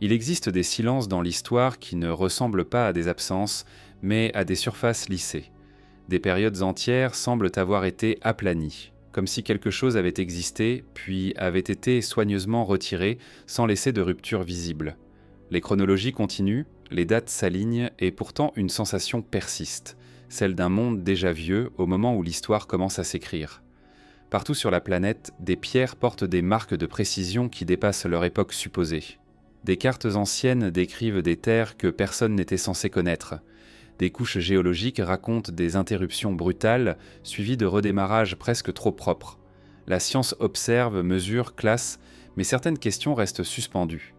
Il existe des silences dans l'histoire qui ne ressemblent pas à des absences, mais à des surfaces lissées. Des périodes entières semblent avoir été aplanies, comme si quelque chose avait existé, puis avait été soigneusement retiré, sans laisser de rupture visible. Les chronologies continuent, les dates s'alignent, et pourtant une sensation persiste, celle d'un monde déjà vieux au moment où l'histoire commence à s'écrire. Partout sur la planète, des pierres portent des marques de précision qui dépassent leur époque supposée. Des cartes anciennes décrivent des terres que personne n'était censé connaître. Des couches géologiques racontent des interruptions brutales, suivies de redémarrages presque trop propres. La science observe, mesure, classe, mais certaines questions restent suspendues.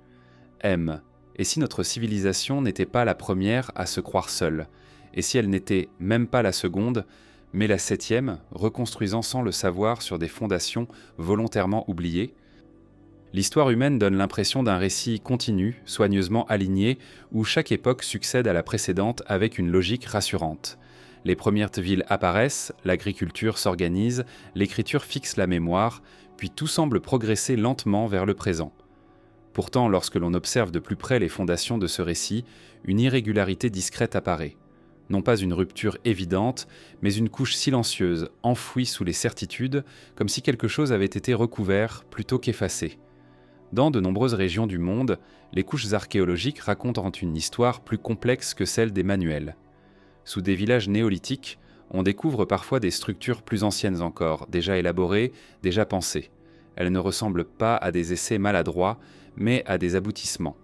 M. Et si notre civilisation n'était pas la première à se croire seule? Et si elle n'était même pas la seconde, mais la septième, reconstruisant sans le savoir sur des fondations volontairement oubliées? L'histoire humaine donne l'impression d'un récit continu, soigneusement aligné, où chaque époque succède à la précédente avec une logique rassurante. Les premières villes apparaissent, l'agriculture s'organise, l'écriture fixe la mémoire, puis tout semble progresser lentement vers le présent. Pourtant, lorsque l'on observe de plus près les fondations de ce récit, une irrégularité discrète apparaît. Non pas une rupture évidente, mais une couche silencieuse, enfouie sous les certitudes, comme si quelque chose avait été recouvert plutôt qu'effacé. Dans de nombreuses régions du monde, les couches archéologiques racontent une histoire plus complexe que celle des manuels. Sous des villages néolithiques, on découvre parfois des structures plus anciennes encore, déjà élaborées, déjà pensées. Elles ne ressemblent pas à des essais maladroits, mais à des aboutissements.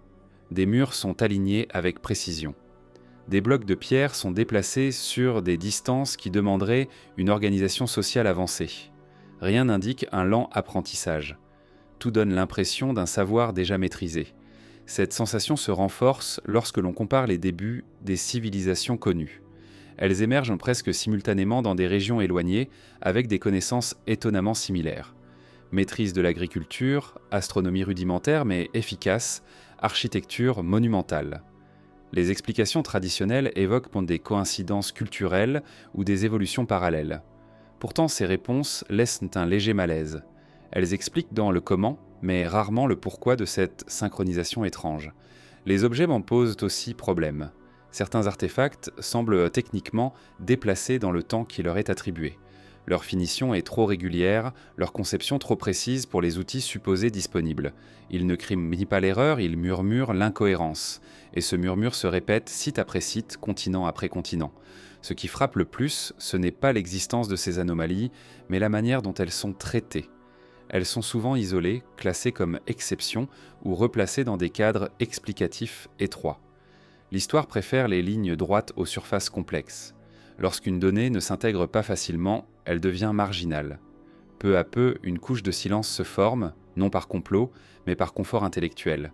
Des murs sont alignés avec précision. Des blocs de pierre sont déplacés sur des distances qui demanderaient une organisation sociale avancée. Rien n'indique un lent apprentissage. Tout donne l'impression d'un savoir déjà maîtrisé. Cette sensation se renforce lorsque l'on compare les débuts des civilisations connues. Elles émergent presque simultanément dans des régions éloignées, avec des connaissances étonnamment similaires. Maîtrise de l'agriculture, astronomie rudimentaire mais efficace, architecture monumentale. Les explications traditionnelles évoquent des coïncidences culturelles ou des évolutions parallèles. Pourtant, ces réponses laissent un léger malaise. Elles expliquent dans le comment, mais rarement le pourquoi de cette synchronisation étrange. Les objets m'en posent aussi problème. Certains artefacts semblent techniquement déplacés dans le temps qui leur est attribué. Leur finition est trop régulière, leur conception trop précise pour les outils supposés disponibles. Ils ne crient pas l'erreur, ils murmurent l'incohérence. Et ce murmure se répète site après site, continent après continent. Ce qui frappe le plus, ce n'est pas l'existence de ces anomalies, mais la manière dont elles sont traitées. Elles sont souvent isolées, classées comme exceptions ou replacées dans des cadres explicatifs étroits. L'histoire préfère les lignes droites aux surfaces complexes. Lorsqu'une donnée ne s'intègre pas facilement, elle devient marginale. Peu à peu, une couche de silence se forme, non par complot, mais par confort intellectuel.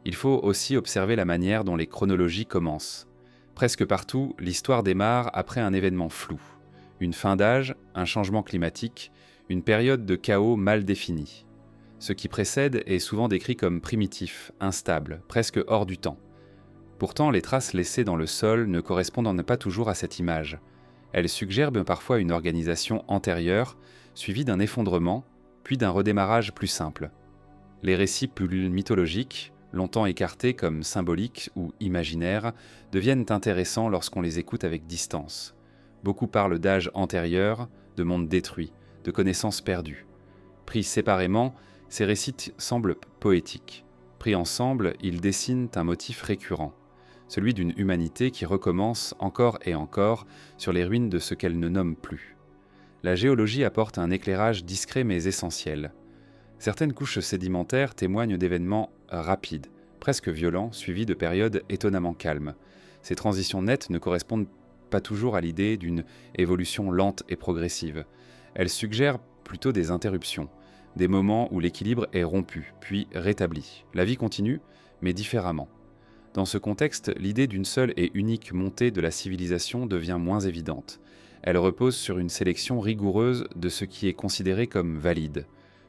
Il faut aussi observer la manière dont les chronologies commencent. Presque partout, l'histoire démarre après un événement flou. Une fin d'âge, un changement climatique, une période de chaos mal définie. Ce qui précède est souvent décrit comme primitif, instable, presque hors du temps. Pourtant, les traces laissées dans le sol ne correspondent pas toujours à cette image. Elles suggèrent parfois une organisation antérieure, suivie d'un effondrement, puis d'un redémarrage plus simple. Les récits plus mythologiques, longtemps écartés comme symboliques ou imaginaires, deviennent intéressants lorsqu'on les écoute avec distance. Beaucoup parlent d'âge antérieur, de monde détruit, de connaissances perdues. Pris séparément, ces récits semblent poétiques. Pris ensemble, ils dessinent un motif récurrent, celui d'une humanité qui recommence encore et encore sur les ruines de ce qu'elle ne nomme plus. La géologie apporte un éclairage discret mais essentiel. Certaines couches sédimentaires témoignent d'événements rapides, presque violents, suivis de périodes étonnamment calmes. Ces transitions nettes ne correspondent pas toujours à l'idée d'une évolution lente et progressive. Elles suggèrent plutôt des interruptions, des moments où l'équilibre est rompu, puis rétabli. La vie continue, mais différemment. Dans ce contexte, l'idée d'une seule et unique montée de la civilisation devient moins évidente. Elle repose sur une sélection rigoureuse de ce qui est considéré comme valide.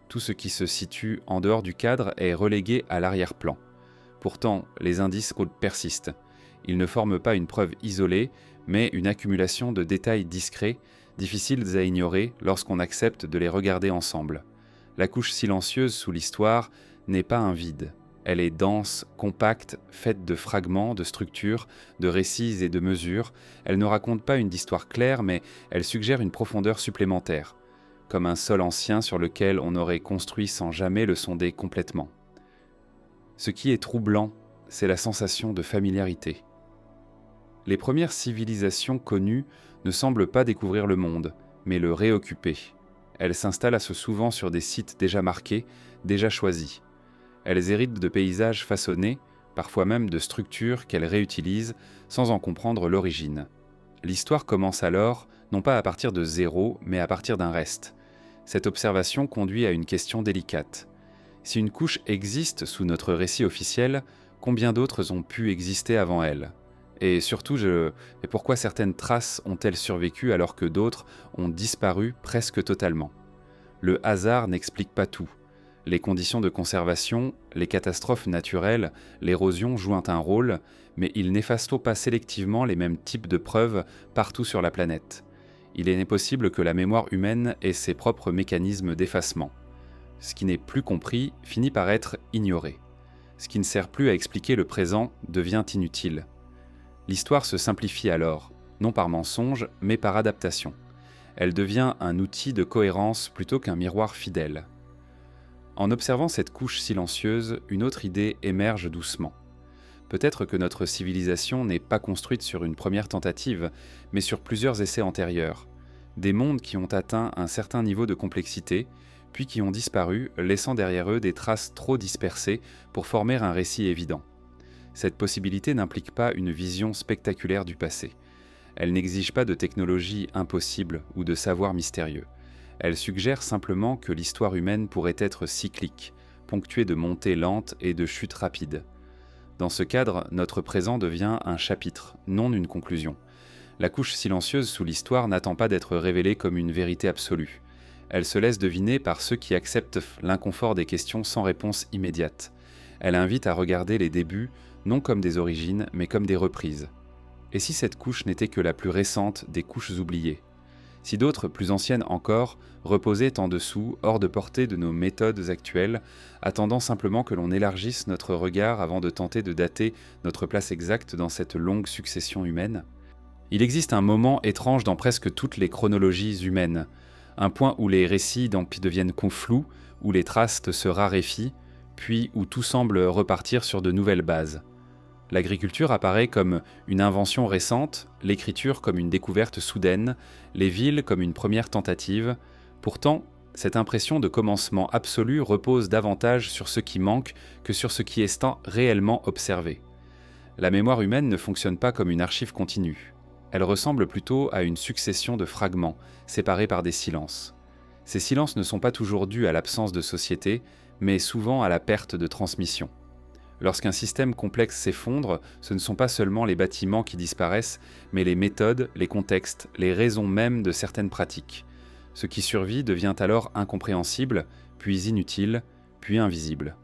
Tout ce qui se situe en dehors du cadre est relégué à l'arrière-plan. Pourtant, les indices persistent. Ils ne forment pas une preuve isolée, mais une accumulation de détails discrets, difficiles à ignorer lorsqu'on accepte de les regarder ensemble. La couche silencieuse sous l'histoire n'est pas un vide. Elle est dense, compacte, faite de fragments, de structures, de récits et de mesures. Elle ne raconte pas une histoire claire, mais elle suggère une profondeur supplémentaire, comme un sol ancien sur lequel on aurait construit sans jamais le sonder complètement. Ce qui est troublant, c'est la sensation de familiarité. Les premières civilisations connues ne semblent pas découvrir le monde, mais le réoccuper. Elles s'installent assez souvent sur des sites déjà marqués, déjà choisis. Elles héritent de paysages façonnés, parfois même de structures qu'elles réutilisent sans en comprendre l'origine. L'histoire commence alors, non pas à partir de zéro, mais à partir d'un reste. Cette observation conduit à une question délicate. Si une couche existe sous notre récit officiel, combien d'autres ont pu exister avant elle ? Et surtout, pourquoi certaines traces ont-elles survécu alors que d'autres ont disparu presque totalement ? Le hasard n'explique pas tout. Les conditions de conservation, les catastrophes naturelles, l'érosion jouent un rôle, mais ils n'effacent pas sélectivement les mêmes types de preuves partout sur la planète. Il est possible que la mémoire humaine ait ses propres mécanismes d'effacement. Ce qui n'est plus compris finit par être ignoré. Ce qui ne sert plus à expliquer le présent devient inutile. L'histoire se simplifie alors, non par mensonge, mais par adaptation. Elle devient un outil de cohérence plutôt qu'un miroir fidèle. En observant cette couche silencieuse, une autre idée émerge doucement. Peut-être que notre civilisation n'est pas construite sur une première tentative, mais sur plusieurs essais antérieurs. Des mondes qui ont atteint un certain niveau de complexité, puis qui ont disparu, laissant derrière eux des traces trop dispersées pour former un récit évident. Cette possibilité n'implique pas une vision spectaculaire du passé. Elle n'exige pas de technologie impossible ou de savoir mystérieux. Elle suggère simplement que l'histoire humaine pourrait être cyclique, ponctuée de montées lentes et de chutes rapides. Dans ce cadre, notre présent devient un chapitre, non une conclusion. La couche silencieuse sous l'histoire n'attend pas d'être révélée comme une vérité absolue. Elle se laisse deviner par ceux qui acceptent l'inconfort des questions sans réponse immédiate. Elle invite à regarder les débuts, non comme des origines, mais comme des reprises. Et si cette couche n'était que la plus récente des couches oubliées ? Si d'autres, plus anciennes encore, reposaient en dessous, hors de portée de nos méthodes actuelles, attendant simplement que l'on élargisse notre regard avant de tenter de dater notre place exacte dans cette longue succession humaine ? Il existe un moment étrange dans presque toutes les chronologies humaines, un point où les récits deviennent flous, où les traces se raréfient, puis où tout semble repartir sur de nouvelles bases. L'agriculture apparaît comme une invention récente, l'écriture comme une découverte soudaine, les villes comme une première tentative. Pourtant, cette impression de commencement absolu repose davantage sur ce qui manque que sur ce qui est réellement observé. La mémoire humaine ne fonctionne pas comme une archive continue. Elle ressemble plutôt à une succession de fragments, séparés par des silences. Ces silences ne sont pas toujours dus à l'absence de société, mais souvent à la perte de transmission. Lorsqu'un système complexe s'effondre, ce ne sont pas seulement les bâtiments qui disparaissent, mais les méthodes, les contextes, les raisons mêmes de certaines pratiques. Ce qui survit devient alors incompréhensible, puis inutile, puis invisible.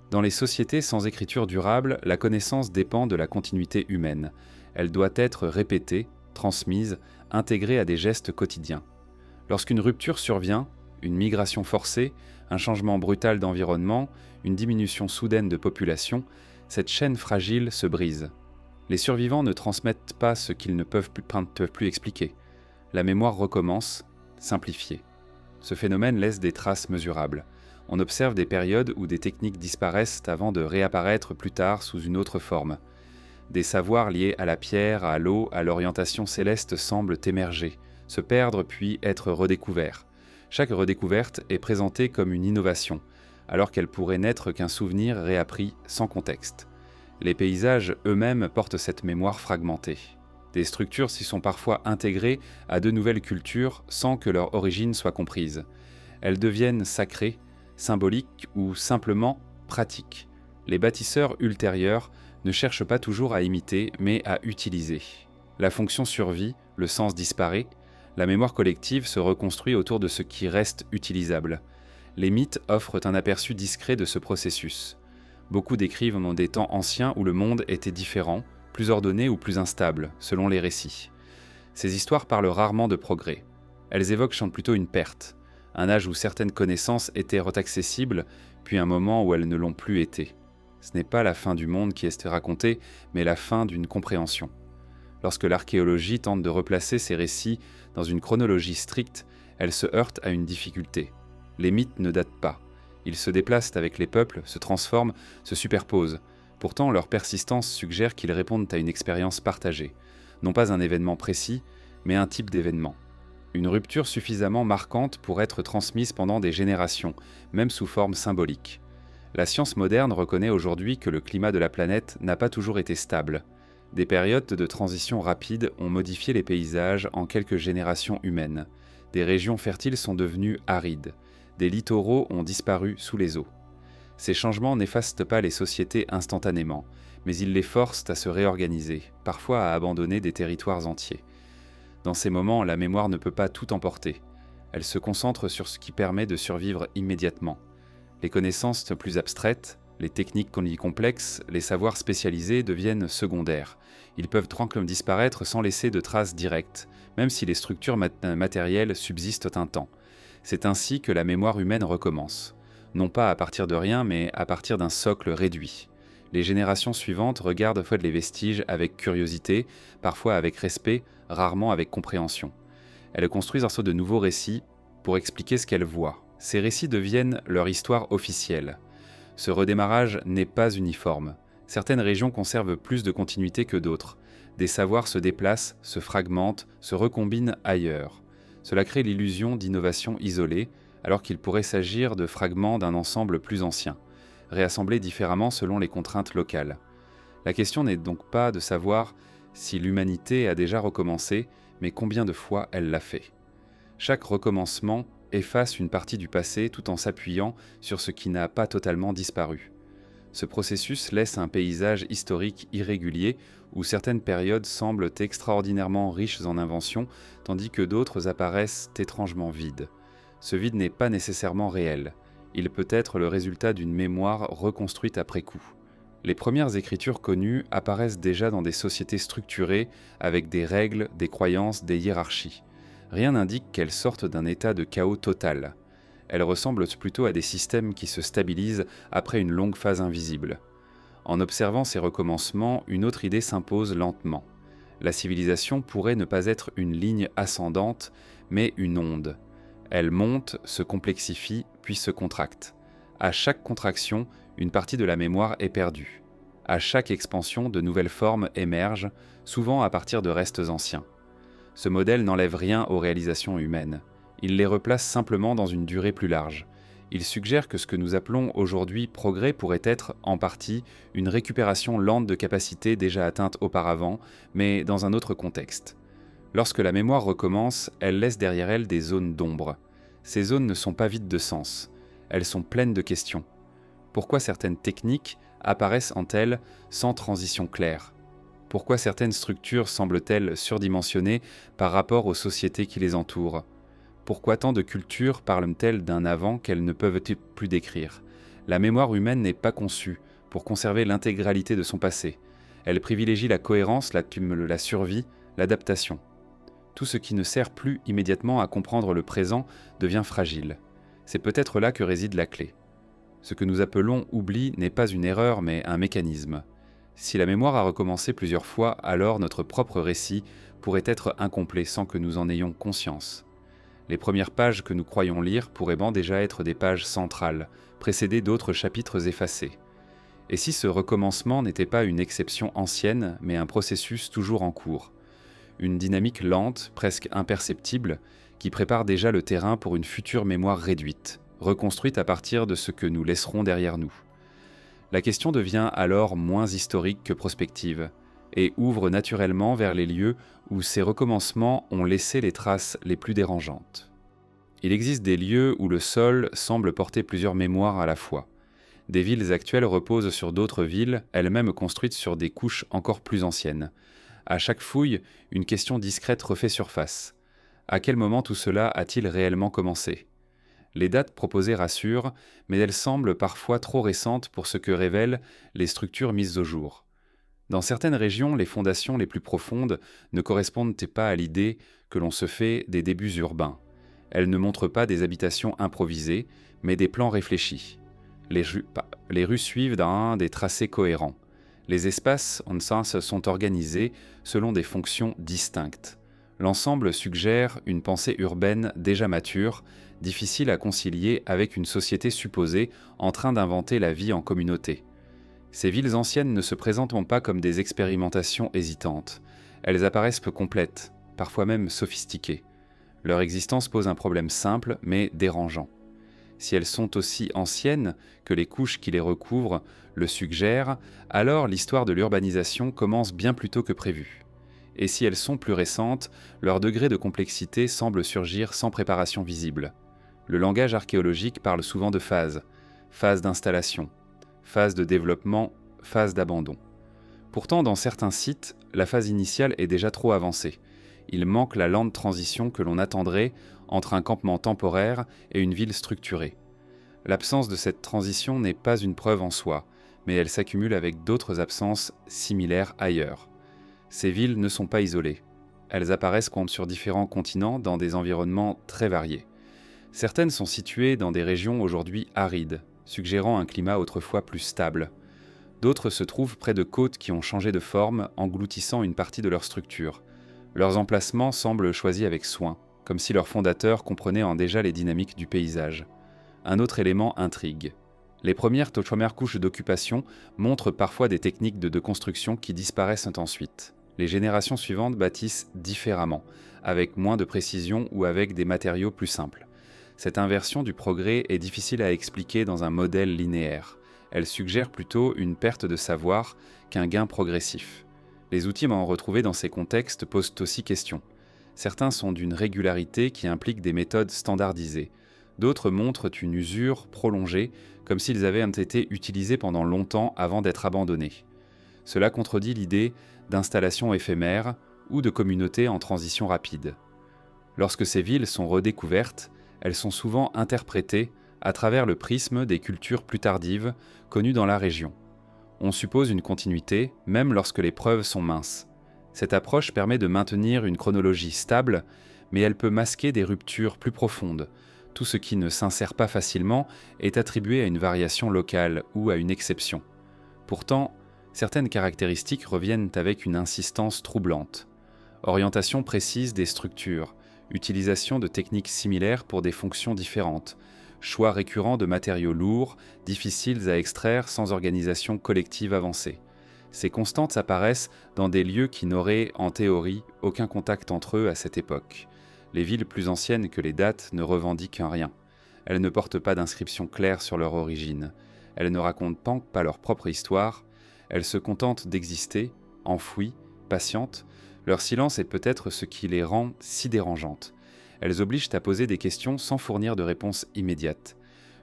Dans les sociétés sans écriture durable, la connaissance dépend de la continuité humaine. Elle doit être répétée, transmise, intégrée à des gestes quotidiens. Lorsqu'une rupture survient, une migration forcée, un changement brutal d'environnement, une diminution soudaine de population, cette chaîne fragile se brise. Les survivants ne transmettent pas ce qu'ils ne peuvent plus expliquer. La mémoire recommence, simplifiée. Ce phénomène laisse des traces mesurables. On observe des périodes où des techniques disparaissent avant de réapparaître plus tard sous une autre forme. Des savoirs liés à la pierre, à l'eau, à l'orientation céleste semblent émerger, se perdre puis être redécouverts. Chaque redécouverte est présentée comme une innovation, alors qu'elle pourrait n'être qu'un souvenir réappris sans contexte. Les paysages eux-mêmes portent cette mémoire fragmentée. Des structures s'y sont parfois intégrées à de nouvelles cultures sans que leur origine soit comprise. Elles deviennent sacrées, symboliques ou simplement pratiques. Les bâtisseurs ultérieurs ne cherchent pas toujours à imiter, mais à utiliser. La fonction survit, le sens disparaît, la mémoire collective se reconstruit autour de ce qui reste utilisable. Les mythes offrent un aperçu discret de ce processus. Beaucoup décrivent des temps anciens où le monde était différent, plus ordonné ou plus instable, selon les récits. Ces histoires parlent rarement de progrès. Elles évoquent plutôt une perte, un âge où certaines connaissances étaient accessibles, puis un moment où elles ne l'ont plus été. Ce n'est pas la fin du monde qui est racontée, mais la fin d'une compréhension. Lorsque l'archéologie tente de replacer ces récits dans une chronologie stricte, elle se heurte à une difficulté. Les mythes ne datent pas. Ils se déplacent avec les peuples, se transforment, se superposent. Pourtant, leur persistance suggère qu'ils répondent à une expérience partagée. Non pas un événement précis, mais un type d'événement. Une rupture suffisamment marquante pour être transmise pendant des générations, même sous forme symbolique. La science moderne reconnaît aujourd'hui que le climat de la planète n'a pas toujours été stable. Des périodes de transition rapide ont modifié les paysages en quelques générations humaines. Des régions fertiles sont devenues arides. Des littoraux ont disparu sous les eaux. Ces changements n'effacent pas les sociétés instantanément, mais ils les forcent à se réorganiser, parfois à abandonner des territoires entiers. Dans ces moments, la mémoire ne peut pas tout emporter. Elle se concentre sur ce qui permet de survivre immédiatement. Les connaissances plus abstraites, les techniques complexes, les savoirs spécialisés deviennent secondaires. Ils peuvent tranquillement disparaître sans laisser de traces directes, même si les structures matérielles subsistent un temps. C'est ainsi que la mémoire humaine recommence. Non pas à partir de rien, mais à partir d'un socle réduit. Les générations suivantes regardent les vestiges avec curiosité, parfois avec respect, rarement avec compréhension. Elles construisent de nouveaux récits pour expliquer ce qu'elles voient. Ces récits deviennent leur histoire officielle. Ce redémarrage n'est pas uniforme. Certaines régions conservent plus de continuité que d'autres. Des savoirs se déplacent, se fragmentent, se recombinent ailleurs. Cela crée l'illusion d'innovation isolée, alors qu'il pourrait s'agir de fragments d'un ensemble plus ancien, réassemblés différemment selon les contraintes locales. La question n'est donc pas de savoir si l'humanité a déjà recommencé, mais combien de fois elle l'a fait. Chaque recommencement efface une partie du passé tout en s'appuyant sur ce qui n'a pas totalement disparu. Ce processus laisse un paysage historique irrégulier où certaines périodes semblent extraordinairement riches en inventions, tandis que d'autres apparaissent étrangement vides. Ce vide n'est pas nécessairement réel. Il peut être le résultat d'une mémoire reconstruite après coup. Les premières écritures connues apparaissent déjà dans des sociétés structurées avec des règles, des croyances, des hiérarchies. Rien n'indique qu'elles sortent d'un état de chaos total. Elles ressemblent plutôt à des systèmes qui se stabilisent après une longue phase invisible. En observant ces recommencements, une autre idée s'impose lentement. La civilisation pourrait ne pas être une ligne ascendante, mais une onde. Elle monte, se complexifie, puis se contracte. À chaque contraction, une partie de la mémoire est perdue. À chaque expansion, de nouvelles formes émergent, souvent à partir de restes anciens. Ce modèle n'enlève rien aux réalisations humaines. Il les replace simplement dans une durée plus large. Il suggère que ce que nous appelons aujourd'hui progrès pourrait être, en partie, une récupération lente de capacités déjà atteintes auparavant, mais dans un autre contexte. Lorsque la mémoire recommence, elle laisse derrière elle des zones d'ombre. Ces zones ne sont pas vides de sens. Elles sont pleines de questions. Pourquoi certaines techniques apparaissent en elles sans transition claire ? Pourquoi certaines structures semblent-elles surdimensionnées par rapport aux sociétés qui les entourent ? Pourquoi tant de cultures parlent-elles d'un avant qu'elles ne peuvent plus décrire ? La mémoire humaine n'est pas conçue pour conserver l'intégralité de son passé. Elle privilégie la cohérence, la survie, l'adaptation. Tout ce qui ne sert plus immédiatement à comprendre le présent devient fragile. C'est peut-être là que réside la clé. Ce que nous appelons oubli n'est pas une erreur, mais un mécanisme. Si la mémoire a recommencé plusieurs fois, alors notre propre récit pourrait être incomplet sans que nous en ayons conscience. Les premières pages que nous croyons lire pourraient déjà être des pages centrales, précédées d'autres chapitres effacés. Et si ce recommencement n'était pas une exception ancienne, mais un processus toujours en cours ? Une dynamique lente, presque imperceptible, qui prépare déjà le terrain pour une future mémoire réduite, reconstruite à partir de ce que nous laisserons derrière nous. La question devient alors moins historique que prospective, et ouvre naturellement vers les lieux où ces recommencements ont laissé les traces les plus dérangeantes. Il existe des lieux où le sol semble porter plusieurs mémoires à la fois. Des villes actuelles reposent sur d'autres villes, elles-mêmes construites sur des couches encore plus anciennes. À chaque fouille, une question discrète refait surface. À quel moment tout cela a-t-il réellement commencé ? Les dates proposées rassurent, mais elles semblent parfois trop récentes pour ce que révèlent les structures mises au jour. Dans certaines régions, les fondations les plus profondes ne correspondent pas à l'idée que l'on se fait des débuts urbains. Elles ne montrent pas des habitations improvisées, mais des plans réfléchis. Les rues suivent des tracés cohérents. Les espaces en sens sont organisés selon des fonctions distinctes. L'ensemble suggère une pensée urbaine déjà mature, difficile à concilier avec une société supposée en train d'inventer la vie en communauté. Ces villes anciennes ne se présentent pas comme des expérimentations hésitantes. Elles apparaissent peu complètes, parfois même sophistiquées. Leur existence pose un problème simple mais dérangeant. Si elles sont aussi anciennes que les couches qui les recouvrent le suggèrent, alors l'histoire de l'urbanisation commence bien plus tôt que prévu. Et si elles sont plus récentes, leur degré de complexité semble surgir sans préparation visible. Le langage archéologique parle souvent de phases, phase d'installation, phase de développement, phase d'abandon. Pourtant, dans certains sites, la phase initiale est déjà trop avancée. Il manque la lente transition que l'on attendrait entre un campement temporaire et une ville structurée. L'absence de cette transition n'est pas une preuve en soi, mais elle s'accumule avec d'autres absences similaires ailleurs. Ces villes ne sont pas isolées. Elles apparaissent comme sur différents continents dans des environnements très variés. Certaines sont situées dans des régions aujourd'hui arides, suggérant un climat autrefois plus stable. D'autres se trouvent près de côtes qui ont changé de forme, engloutissant une partie de leur structure. Leurs emplacements semblent choisis avec soin, comme si leurs fondateurs comprenaient déjà les dynamiques du paysage. Un autre élément intrigue. Les premières couches d'occupation montrent parfois des techniques de construction qui disparaissent ensuite. Les générations suivantes bâtissent différemment, avec moins de précision ou avec des matériaux plus simples. Cette inversion du progrès est difficile à expliquer dans un modèle linéaire. Elle suggère plutôt une perte de savoir qu'un gain progressif. Les outils retrouvés dans ces contextes posent aussi question. Certains sont d'une régularité qui implique des méthodes standardisées. D'autres montrent une usure prolongée, comme s'ils avaient été utilisés pendant longtemps avant d'être abandonnés. Cela contredit l'idée d'installation éphémère ou de communautés en transition rapide. Lorsque ces villes sont redécouvertes, elles sont souvent interprétées à travers le prisme des cultures plus tardives connues dans la région. On suppose une continuité, même lorsque les preuves sont minces. Cette approche permet de maintenir une chronologie stable, mais elle peut masquer des ruptures plus profondes. Tout ce qui ne s'insère pas facilement est attribué à une variation locale ou à une exception. Pourtant, certaines caractéristiques reviennent avec une insistance troublante. Orientation précise des structures, utilisation de techniques similaires pour des fonctions différentes, choix récurrent de matériaux lourds, difficiles à extraire sans organisation collective avancée. Ces constantes apparaissent dans des lieux qui n'auraient, en théorie, aucun contact entre eux à cette époque. Les villes plus anciennes que les dates ne revendiquent rien. Elles ne portent pas d'inscription claire sur leur origine. Elles ne racontent pas leur propre histoire. Elles se contentent d'exister, enfouies, patientes. Leur silence est peut-être ce qui les rend si dérangeantes. Elles obligent à poser des questions sans fournir de réponse immédiate.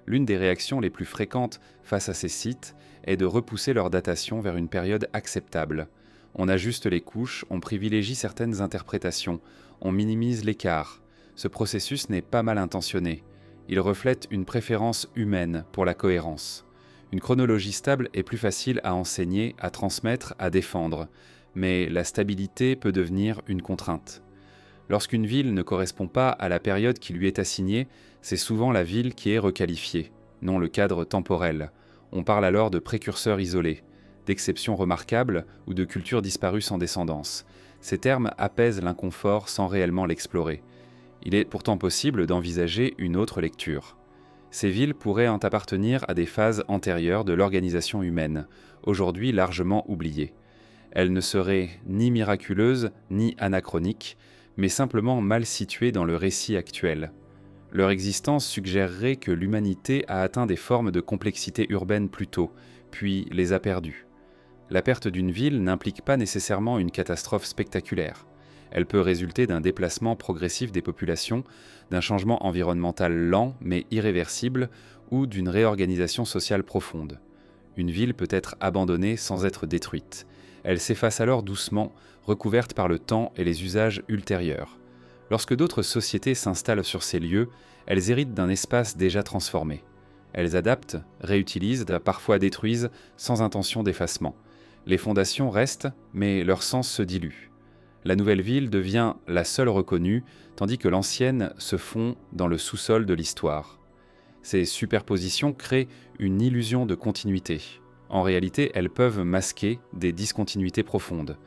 L'une des réactions les plus fréquentes face à ces sites est de repousser leur datation vers une période acceptable. On ajuste les couches, on privilégie certaines interprétations, on minimise l'écart. Ce processus n'est pas mal intentionné. Il reflète une préférence humaine pour la cohérence. Une chronologie stable est plus facile à enseigner, à transmettre, à défendre, mais la stabilité peut devenir une contrainte. Lorsqu'une ville ne correspond pas à la période qui lui est assignée, c'est souvent la ville qui est requalifiée, non le cadre temporel. On parle alors de précurseurs isolés, d'exceptions remarquables ou de cultures disparues sans descendance. Ces termes apaisent l'inconfort sans réellement l'explorer. Il est pourtant possible d'envisager une autre lecture. Ces villes pourraient appartenir à des phases antérieures de l'organisation humaine, aujourd'hui largement oubliées. Elles ne seraient ni miraculeuses ni anachroniques, mais simplement mal situées dans le récit actuel. Leur existence suggérerait que l'humanité a atteint des formes de complexité urbaine plus tôt, puis les a perdues. La perte d'une ville n'implique pas nécessairement une catastrophe spectaculaire. Elle peut résulter d'un déplacement progressif des populations, d'un changement environnemental lent mais irréversible ou d'une réorganisation sociale profonde. Une ville peut être abandonnée sans être détruite. Elle s'efface alors doucement, recouverte par le temps et les usages ultérieurs. Lorsque d'autres sociétés s'installent sur ces lieux, elles héritent d'un espace déjà transformé. Elles adaptent, réutilisent, parfois détruisent, sans intention d'effacement. Les fondations restent, mais leur sens se dilue. La nouvelle ville devient la seule reconnue, tandis que l'ancienne se fond dans le sous-sol de l'histoire. Ces superpositions créent une illusion de continuité. En réalité, elles peuvent masquer des discontinuités profondes.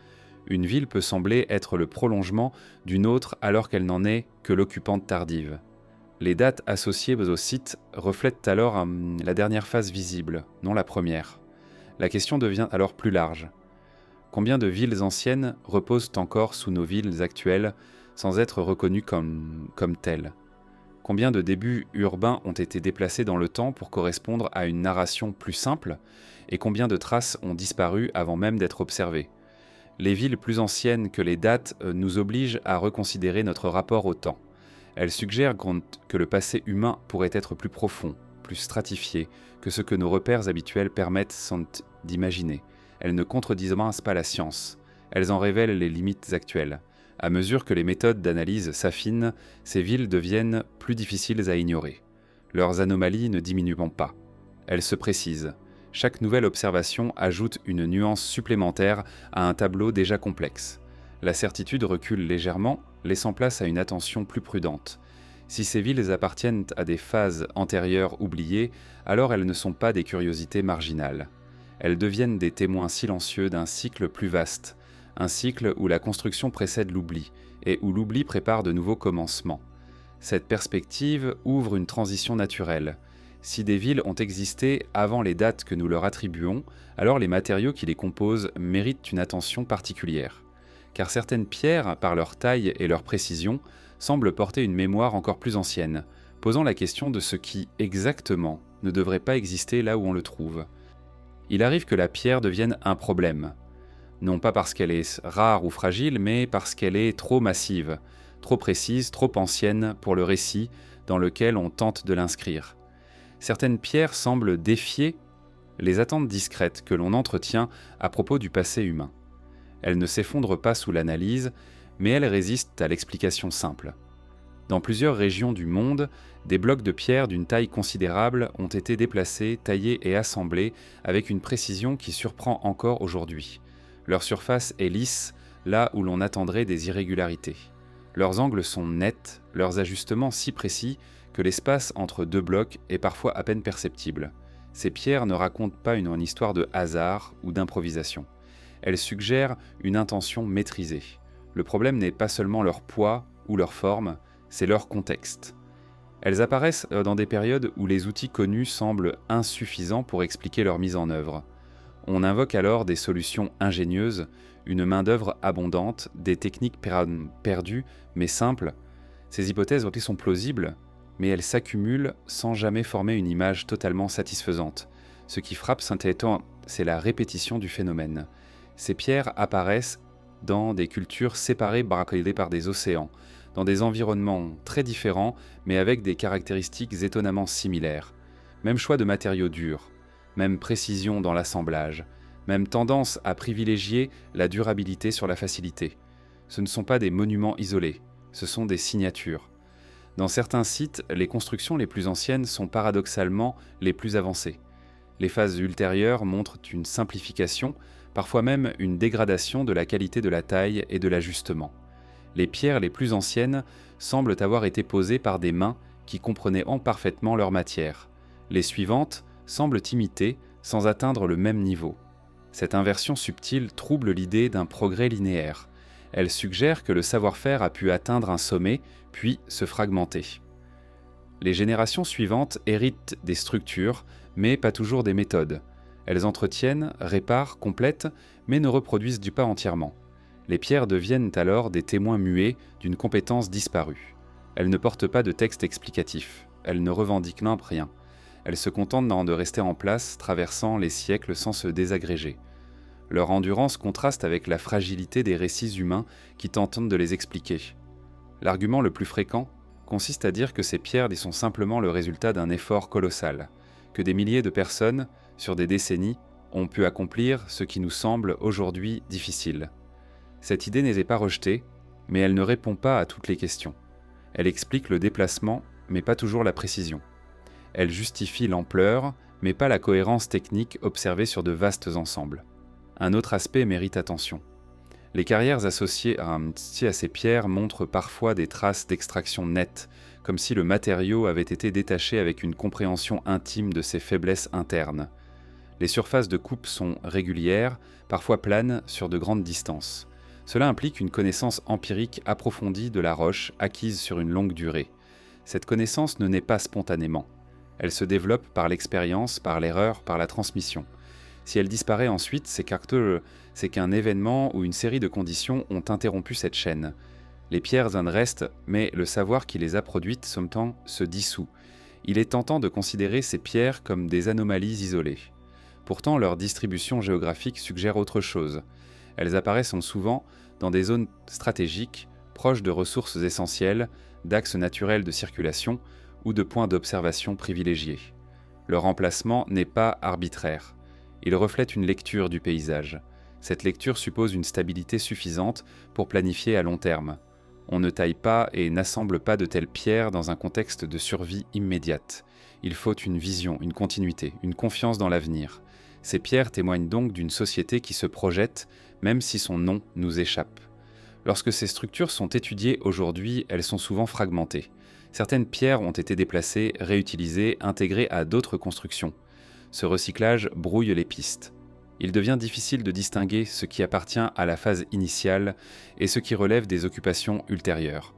Une ville peut sembler être le prolongement d'une autre alors qu'elle n'en est que l'occupante tardive. Les dates associées au site reflètent alors la dernière phase visible, non la première. La question devient alors plus large. Combien de villes anciennes reposent encore sous nos villes actuelles sans être reconnues comme telles ? Combien de débuts urbains ont été déplacés dans le temps pour correspondre à une narration plus simple, et combien de traces ont disparu avant même d'être observées ? Les villes plus anciennes que les dates nous obligent à reconsidérer notre rapport au temps. Elles suggèrent que le passé humain pourrait être plus profond, plus stratifié que ce que nos repères habituels permettent d'imaginer. Elles ne contredisent pas la science. Elles en révèlent les limites actuelles. À mesure que les méthodes d'analyse s'affinent, ces villes deviennent plus difficiles à ignorer. Leurs anomalies ne diminuent pas. Elles se précisent. Chaque nouvelle observation ajoute une nuance supplémentaire à un tableau déjà complexe. La certitude recule légèrement, laissant place à une attention plus prudente. Si ces villes appartiennent à des phases antérieures oubliées, alors elles ne sont pas des curiosités marginales. Elles deviennent des témoins silencieux d'un cycle plus vaste, un cycle où la construction précède l'oubli, et où l'oubli prépare de nouveaux commencements. Cette perspective ouvre une transition naturelle. Si des villes ont existé avant les dates que nous leur attribuons, alors les matériaux qui les composent méritent une attention particulière. Car certaines pierres, par leur taille et leur précision, semblent porter une mémoire encore plus ancienne, posant la question de ce qui, exactement, ne devrait pas exister là où on le trouve. Il arrive que la pierre devienne un problème. Non pas parce qu'elle est rare ou fragile, mais parce qu'elle est trop massive, trop précise, trop ancienne pour le récit dans lequel on tente de l'inscrire. Certaines pierres semblent défier les attentes discrètes que l'on entretient à propos du passé humain. Elles ne s'effondrent pas sous l'analyse, mais elles résistent à l'explication simple. Dans plusieurs régions du monde, des blocs de pierre d'une taille considérable ont été déplacés, taillés et assemblés avec une précision qui surprend encore aujourd'hui. Leur surface est lisse, là où l'on attendrait des irrégularités. Leurs angles sont nets, leurs ajustements si précis que l'espace entre deux blocs est parfois à peine perceptible. Ces pierres ne racontent pas une histoire de hasard ou d'improvisation. Elles suggèrent une intention maîtrisée. Le problème n'est pas seulement leur poids ou leur forme, c'est leur contexte. Elles apparaissent dans des périodes où les outils connus semblent insuffisants pour expliquer leur mise en œuvre. On invoque alors des solutions ingénieuses, une main-d'œuvre abondante, des techniques perdues mais simples. Ces hypothèses sont plausibles, mais elles s'accumulent sans jamais former une image totalement satisfaisante. Ce qui frappe, c'est la répétition du phénomène. Ces pierres apparaissent dans des cultures séparées barricadées par des océans, dans des environnements très différents, mais avec des caractéristiques étonnamment similaires. Même choix de matériaux durs, même précision dans l'assemblage, même tendance à privilégier la durabilité sur la facilité. Ce ne sont pas des monuments isolés, ce sont des signatures. Dans certains sites, les constructions les plus anciennes sont paradoxalement les plus avancées. Les phases ultérieures montrent une simplification, parfois même une dégradation de la qualité de la taille et de l'ajustement. Les pierres les plus anciennes semblent avoir été posées par des mains qui comprenaient parfaitement leur matière. Les suivantes semblent imiter sans atteindre le même niveau. Cette inversion subtile trouble l'idée d'un progrès linéaire. Elle suggère que le savoir-faire a pu atteindre un sommet, puis se fragmenter. Les générations suivantes héritent des structures, mais pas toujours des méthodes. Elles entretiennent, réparent, complètent, mais ne reproduisent pas entièrement. Les pierres deviennent alors des témoins muets d'une compétence disparue. Elles ne portent pas de texte explicatif. Elles ne revendiquent rien. Elles se contentent de rester en place, traversant les siècles sans se désagréger. Leur endurance contraste avec la fragilité des récits humains qui tentent de les expliquer. L'argument le plus fréquent consiste à dire que ces pierres sont simplement le résultat d'un effort colossal, que des milliers de personnes, sur des décennies, ont pu accomplir ce qui nous semble aujourd'hui difficile. Cette idée n'est pas rejetée, mais elle ne répond pas à toutes les questions. Elle explique le déplacement, mais pas toujours la précision. Elle justifie l'ampleur, mais pas la cohérence technique observée sur de vastes ensembles. Un autre aspect mérite attention. Les carrières associées à ces pierres montrent parfois des traces d'extraction nettes, comme si le matériau avait été détaché avec une compréhension intime de ses faiblesses internes. Les surfaces de coupe sont régulières, parfois planes sur de grandes distances. Cela implique une connaissance empirique approfondie de la roche acquise sur une longue durée. Cette connaissance ne naît pas spontanément. Elle se développe par l'expérience, par l'erreur, par la transmission. Si elle disparaît ensuite, c'est qu'un événement ou une série de conditions ont interrompu cette chaîne. Les pierres en restent, mais le savoir qui les a produites sommetent se dissout. Il est tentant de considérer ces pierres comme des anomalies isolées. Pourtant, leur distribution géographique suggère autre chose. Elles apparaissent souvent dans des zones stratégiques, proches de ressources essentielles, d'axes naturels de circulation ou de points d'observation privilégiés. Leur emplacement n'est pas arbitraire. Il reflète une lecture du paysage. Cette lecture suppose une stabilité suffisante pour planifier à long terme. On ne taille pas et n'assemble pas de telles pierres dans un contexte de survie immédiate. Il faut une vision, une continuité, une confiance dans l'avenir. Ces pierres témoignent donc d'une société qui se projette, même si son nom nous échappe. Lorsque ces structures sont étudiées aujourd'hui, elles sont souvent fragmentées. Certaines pierres ont été déplacées, réutilisées, intégrées à d'autres constructions. Ce recyclage brouille les pistes. Il devient difficile de distinguer ce qui appartient à la phase initiale et ce qui relève des occupations ultérieures.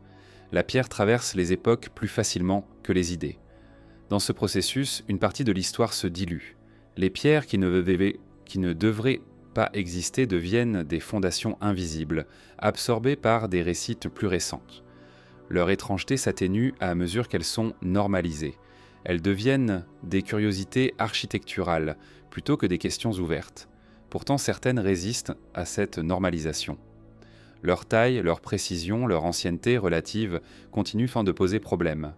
La pierre traverse les époques plus facilement que les idées. Dans ce processus, une partie de l'histoire se dilue. Les pierres qui ne devraient pas exister deviennent des fondations invisibles, absorbées par des récits plus récents. Leur étrangeté s'atténue à mesure qu'elles sont normalisées. Elles deviennent des curiosités architecturales plutôt que des questions ouvertes. Pourtant, certaines résistent à cette normalisation. Leur taille, leur précision, leur ancienneté relative continuent de poser problème.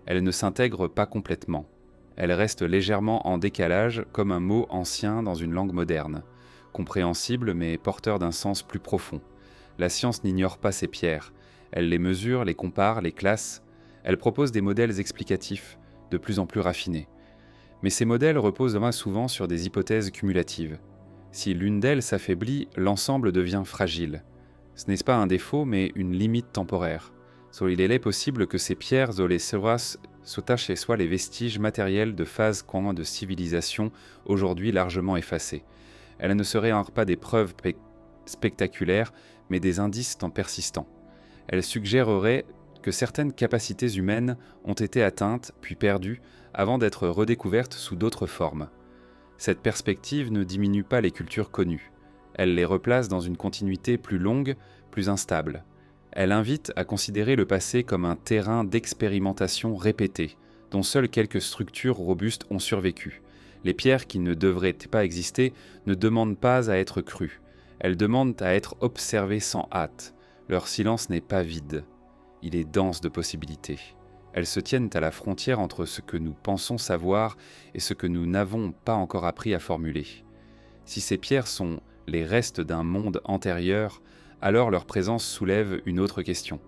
Elles ne s'intègrent pas complètement. Elles restent légèrement en décalage comme un mot ancien dans une langue moderne, compréhensible mais porteur d'un sens plus profond. La science n'ignore pas ces pierres. Elle les mesure, les compare, les classe. Elle propose des modèles explicatifs, de plus en plus raffinés. Mais ces modèles reposent souvent sur des hypothèses cumulatives. Si l'une d'elles s'affaiblit, l'ensemble devient fragile. Ce n'est pas un défaut, mais une limite temporaire. Il est possible que ces pierres soient chez soi les vestiges matériels de phases de civilisation aujourd'hui largement effacées. Elles ne seraient pas des preuves spectaculaires, mais des indices persistants. Elles suggéreraient que certaines capacités humaines ont été atteintes puis perdues avant d'être redécouvertes sous d'autres formes. Cette perspective ne diminue pas les cultures connues. Elle les replace dans une continuité plus longue, plus instable. Elle invite à considérer le passé comme un terrain d'expérimentation répétée, dont seules quelques structures robustes ont survécu. Les pierres qui ne devraient pas exister ne demandent pas à être crues. Elles demandent à être observées sans hâte. Leur silence n'est pas vide. Il est dense de possibilités. Elles se tiennent à la frontière entre ce que nous pensons savoir et ce que nous n'avons pas encore appris à formuler. Si ces pierres sont les restes d'un monde antérieur, alors leur présence soulève une autre question.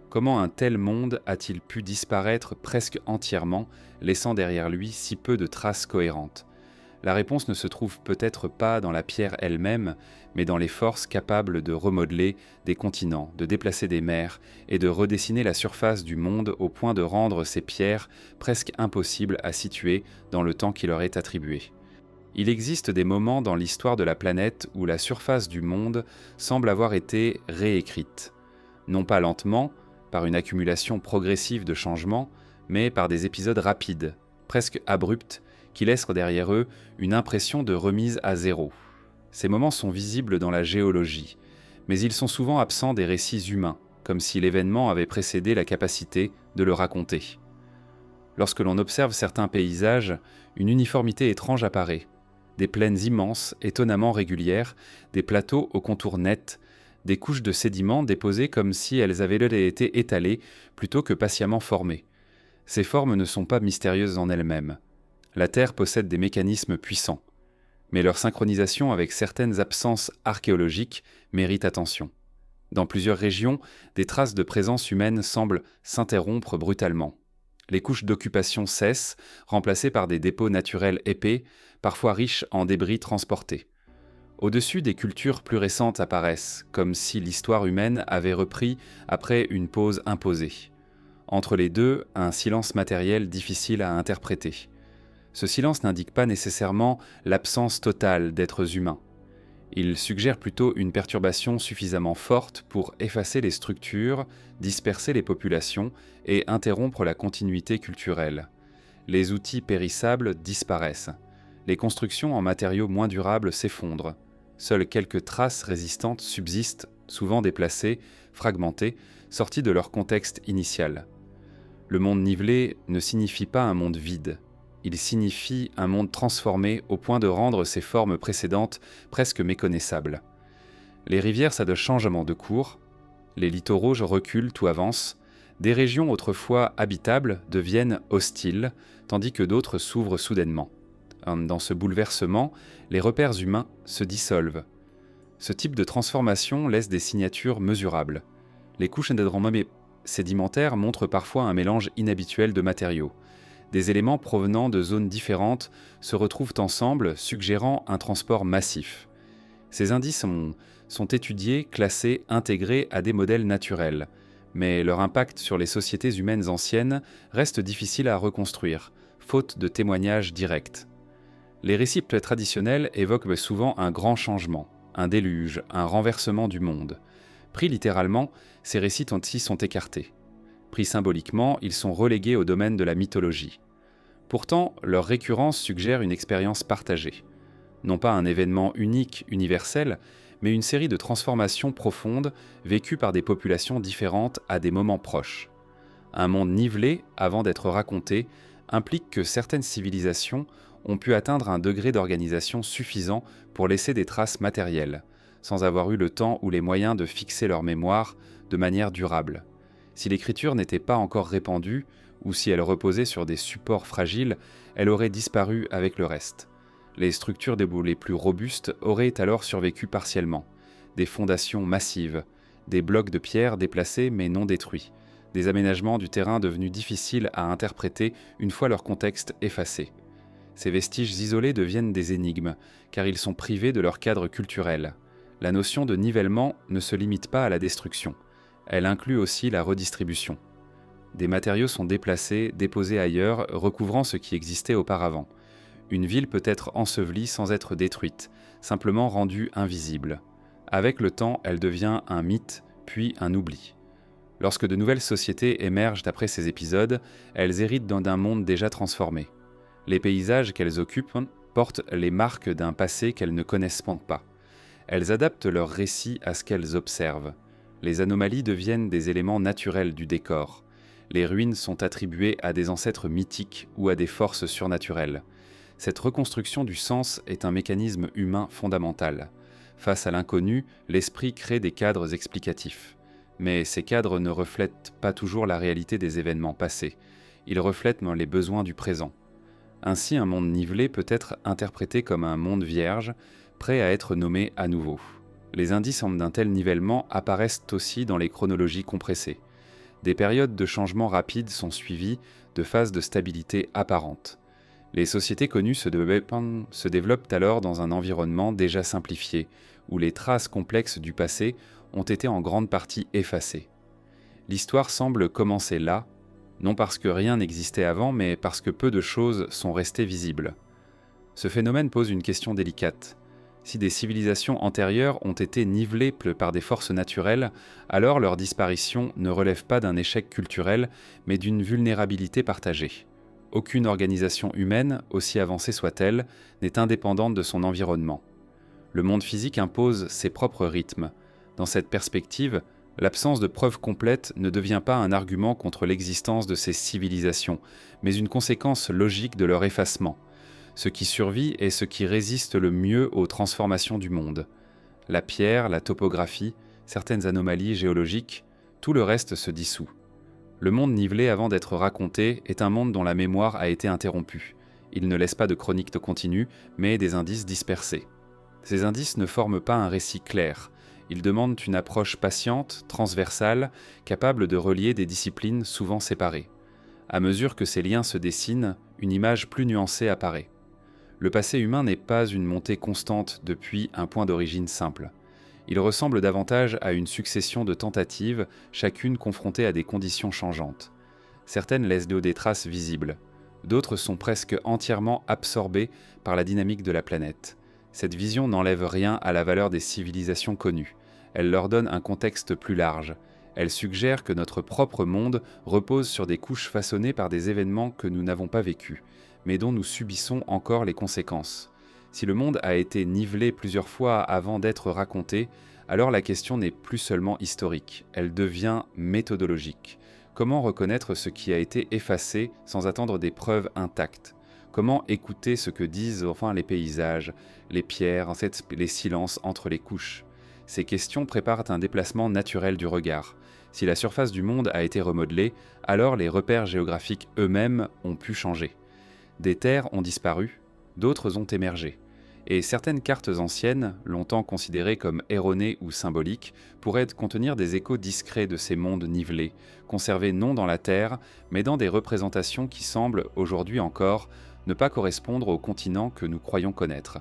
Comment un tel monde a-t-il pu disparaître presque entièrement, laissant derrière lui si peu de traces cohérentes ? La réponse ne se trouve peut-être pas dans la pierre elle-même, mais dans les forces capables de remodeler des continents, de déplacer des mers et de redessiner la surface du monde au point de rendre ces pierres presque impossibles à situer dans le temps qui leur est attribué. Il existe des moments dans l'histoire de la planète où la surface du monde semble avoir été réécrite. Non pas lentement, par une accumulation progressive de changements, mais par des épisodes rapides, presque abrupts, qui laissent derrière eux une impression de remise à zéro. Ces moments sont visibles dans la géologie, mais ils sont souvent absents des récits humains, comme si l'événement avait précédé la capacité de le raconter. Lorsque l'on observe certains paysages, une uniformité étrange apparaît. Des plaines immenses, étonnamment régulières, des plateaux aux contours nets, des couches de sédiments déposées comme si elles avaient été étalées plutôt que patiemment formées. Ces formes ne sont pas mystérieuses en elles-mêmes. La Terre possède des mécanismes puissants, mais leur synchronisation avec certaines absences archéologiques mérite attention. Dans plusieurs régions, des traces de présence humaine semblent s'interrompre brutalement. Les couches d'occupation cessent, remplacées par des dépôts naturels épais, parfois riches en débris transportés. Au-dessus, des cultures plus récentes apparaissent, comme si l'histoire humaine avait repris après une pause imposée. Entre les deux, un silence matériel difficile à interpréter. Ce silence n'indique pas nécessairement l'absence totale d'êtres humains. Il suggère plutôt une perturbation suffisamment forte pour effacer les structures, disperser les populations et interrompre la continuité culturelle. Les outils périssables disparaissent. Les constructions en matériaux moins durables s'effondrent. Seules quelques traces résistantes subsistent, souvent déplacées, fragmentées, sorties de leur contexte initial. Le monde nivelé ne signifie pas un monde vide. Il signifie un monde transformé au point de rendre ses formes précédentes presque méconnaissables. Les rivières s'adonnent changement de cours, les littoraux reculent ou avancent, des régions autrefois habitables deviennent hostiles, tandis que d'autres s'ouvrent soudainement. Dans ce bouleversement, les repères humains se dissolvent. Ce type de transformation laisse des signatures mesurables. Les couches sédimentaires montrent parfois un mélange inhabituel de matériaux. Des éléments provenant de zones différentes se retrouvent ensemble, suggérant un transport massif. Ces indices sont étudiés, classés, intégrés à des modèles naturels, mais leur impact sur les sociétés humaines anciennes reste difficile à reconstruire, faute de témoignages directs. Les récits traditionnels évoquent souvent un grand changement, un déluge, un renversement du monde. Pris littéralement, ces récits sont écartés. Pris symboliquement, ils sont relégués au domaine de la mythologie. Pourtant, leur récurrence suggère une expérience partagée. Non pas un événement unique, universel, mais une série de transformations profondes vécues par des populations différentes à des moments proches. Un monde nivelé, avant d'être raconté, implique que certaines civilisations ont pu atteindre un degré d'organisation suffisant pour laisser des traces matérielles, sans avoir eu le temps ou les moyens de fixer leur mémoire de manière durable. Si l'écriture n'était pas encore répandue, ou si elle reposait sur des supports fragiles, elle aurait disparu avec le reste. Les structures les plus robustes auraient alors survécu partiellement. Des fondations massives, des blocs de pierre déplacés mais non détruits, des aménagements du terrain devenus difficiles à interpréter une fois leur contexte effacé. Ces vestiges isolés deviennent des énigmes, car ils sont privés de leur cadre culturel. La notion de nivellement ne se limite pas à la destruction. Elle inclut aussi la redistribution. Des matériaux sont déplacés, déposés ailleurs, recouvrant ce qui existait auparavant. Une ville peut être ensevelie sans être détruite, simplement rendue invisible. Avec le temps, elle devient un mythe, puis un oubli. Lorsque de nouvelles sociétés émergent après ces épisodes, elles héritent d'un monde déjà transformé. Les paysages qu'elles occupent portent les marques d'un passé qu'elles ne connaissent pas. Elles adaptent leurs récits à ce qu'elles observent. Les anomalies deviennent des éléments naturels du décor. Les ruines sont attribuées à des ancêtres mythiques ou à des forces surnaturelles. Cette reconstruction du sens est un mécanisme humain fondamental. Face à l'inconnu, l'esprit crée des cadres explicatifs. Mais ces cadres ne reflètent pas toujours la réalité des événements passés. Ils reflètent les besoins du présent. Ainsi, un monde nivelé peut être interprété comme un monde vierge, prêt à être nommé à nouveau. Les indices d'un tel nivellement apparaissent aussi dans les chronologies compressées. Des périodes de changement rapides sont suivies de phases de stabilité apparentes. Les sociétés connues se développent alors dans un environnement déjà simplifié, où les traces complexes du passé ont été en grande partie effacées. L'histoire semble commencer là, non parce que rien n'existait avant, mais parce que peu de choses sont restées visibles. Ce phénomène pose une question délicate. Si des civilisations antérieures ont été nivelées par des forces naturelles, alors leur disparition ne relève pas d'un échec culturel, mais d'une vulnérabilité partagée. Aucune organisation humaine, aussi avancée soit-elle, n'est indépendante de son environnement. Le monde physique impose ses propres rythmes. Dans cette perspective, l'absence de preuves complètes ne devient pas un argument contre l'existence de ces civilisations, mais une conséquence logique de leur effacement. Ce qui survit est ce qui résiste le mieux aux transformations du monde. La pierre, la topographie, certaines anomalies géologiques, tout le reste se dissout. Le monde nivelé avant d'être raconté est un monde dont la mémoire a été interrompue. Il ne laisse pas de chronique continue, mais des indices dispersés. Ces indices ne forment pas un récit clair. Ils demandent une approche patiente, transversale, capable de relier des disciplines souvent séparées. À mesure que ces liens se dessinent, une image plus nuancée apparaît. Le passé humain n'est pas une montée constante depuis un point d'origine simple. Il ressemble davantage à une succession de tentatives, chacune confrontée à des conditions changeantes. Certaines laissent des traces visibles. D'autres sont presque entièrement absorbées par la dynamique de la planète. Cette vision n'enlève rien à la valeur des civilisations connues. Elle leur donne un contexte plus large. Elle suggère que notre propre monde repose sur des couches façonnées par des événements que nous n'avons pas vécus, mais dont nous subissons encore les conséquences. Si le monde a été nivelé plusieurs fois avant d'être raconté, alors la question n'est plus seulement historique, elle devient méthodologique. Comment reconnaître ce qui a été effacé sans attendre des preuves intactes? Comment écouter ce que disent les paysages, les pierres, les silences entre les couches? Ces questions préparent un déplacement naturel du regard. Si la surface du monde a été remodelée, alors les repères géographiques eux-mêmes ont pu changer. Des terres ont disparu, d'autres ont émergé. Et certaines cartes anciennes, longtemps considérées comme erronées ou symboliques, pourraient contenir des échos discrets de ces mondes nivelés, conservés non dans la Terre, mais dans des représentations qui semblent, aujourd'hui encore, ne pas correspondre au continent que nous croyons connaître.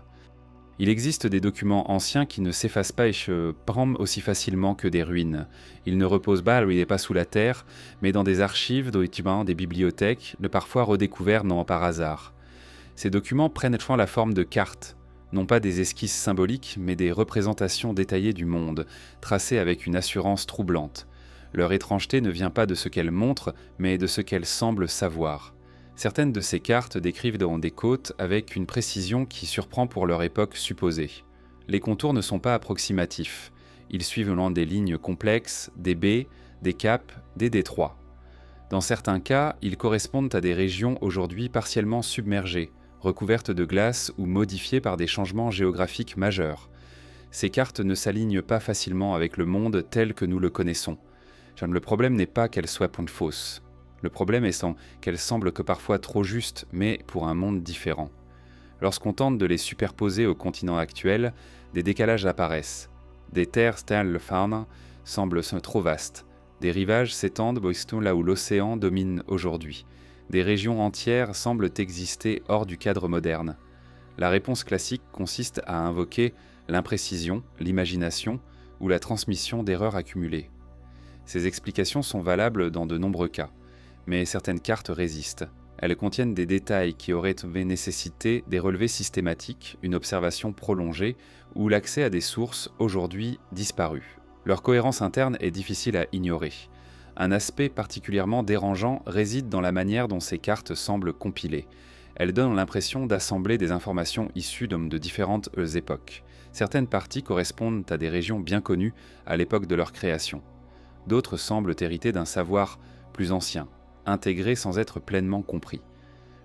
Il existe des documents anciens qui ne s'effacent pas et se prennent aussi facilement que des ruines. Ils ne reposent pas sous la terre, mais dans des archives, des bibliothèques, parfois redécouverts non par hasard. Ces documents prennent la forme de cartes, non pas des esquisses symboliques, mais des représentations détaillées du monde, tracées avec une assurance troublante. Leur étrangeté ne vient pas de ce qu'elles montrent, mais de ce qu'elles semblent savoir. Certaines de ces cartes décrivent des côtes avec une précision qui surprend pour leur époque supposée. Les contours ne sont pas approximatifs. Ils suivent des lignes complexes, des baies, des caps, des détroits. Dans certains cas, ils correspondent à des régions aujourd'hui partiellement submergées, recouvertes de glace ou modifiées par des changements géographiques majeurs. Ces cartes ne s'alignent pas facilement avec le monde tel que nous le connaissons. Le problème n'est pas qu'elles soient fausses. Le problème est qu'elles semblent que parfois trop justes, mais pour un monde différent. Lorsqu'on tente de les superposer au continent actuel, des décalages apparaissent. Des terres semblent trop vastes. Des rivages s'étendent là où l'océan domine aujourd'hui. Des régions entières semblent exister hors du cadre moderne. La réponse classique consiste à invoquer l'imprécision, l'imagination ou la transmission d'erreurs accumulées. Ces explications sont valables dans de nombreux cas, mais certaines cartes résistent. Elles contiennent des détails qui auraient nécessité des relevés systématiques, une observation prolongée ou l'accès à des sources aujourd'hui disparues. Leur cohérence interne est difficile à ignorer. Un aspect particulièrement dérangeant réside dans la manière dont ces cartes semblent compilées. Elles donnent l'impression d'assembler des informations issues de différentes époques. Certaines parties correspondent à des régions bien connues à l'époque de leur création. D'autres semblent hériter d'un savoir plus ancien, intégré sans être pleinement compris.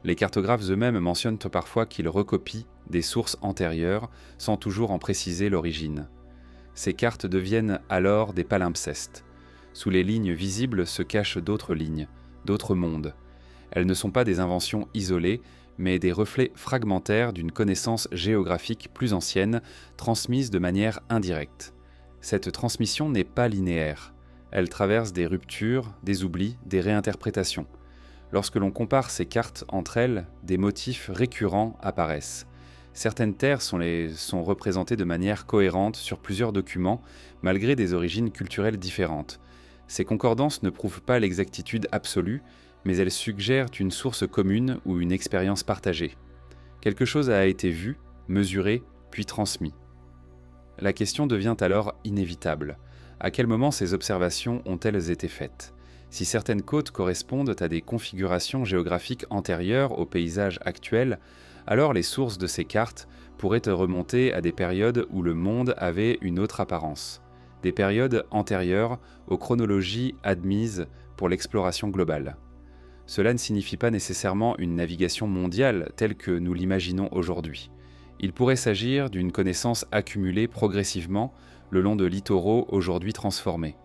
Les cartographes eux-mêmes mentionnent parfois qu'ils recopient des sources antérieures sans toujours en préciser l'origine. Ces cartes deviennent alors des palimpsestes. Sous les lignes visibles se cachent d'autres lignes, d'autres mondes. Elles ne sont pas des inventions isolées, mais des reflets fragmentaires d'une connaissance géographique plus ancienne, transmise de manière indirecte. Cette transmission n'est pas linéaire. Elle traverse des ruptures, des oublis, des réinterprétations. Lorsque l'on compare ces cartes entre elles, des motifs récurrents apparaissent. Certaines terres sont représentées de manière cohérente sur plusieurs documents, malgré des origines culturelles différentes. Ces concordances ne prouvent pas l'exactitude absolue, mais elles suggèrent une source commune ou une expérience partagée. Quelque chose a été vu, mesuré, puis transmis. La question devient alors inévitable. À quel moment ces observations ont-elles été faites? Si certaines côtes correspondent à des configurations géographiques antérieures au paysage actuel, alors les sources de ces cartes pourraient remonter à des périodes où le monde avait une autre apparence, des périodes antérieures aux chronologies admises pour l'exploration globale. Cela ne signifie pas nécessairement une navigation mondiale telle que nous l'imaginons aujourd'hui. Il pourrait s'agir d'une connaissance accumulée progressivement le long de littoraux aujourd'hui transformés.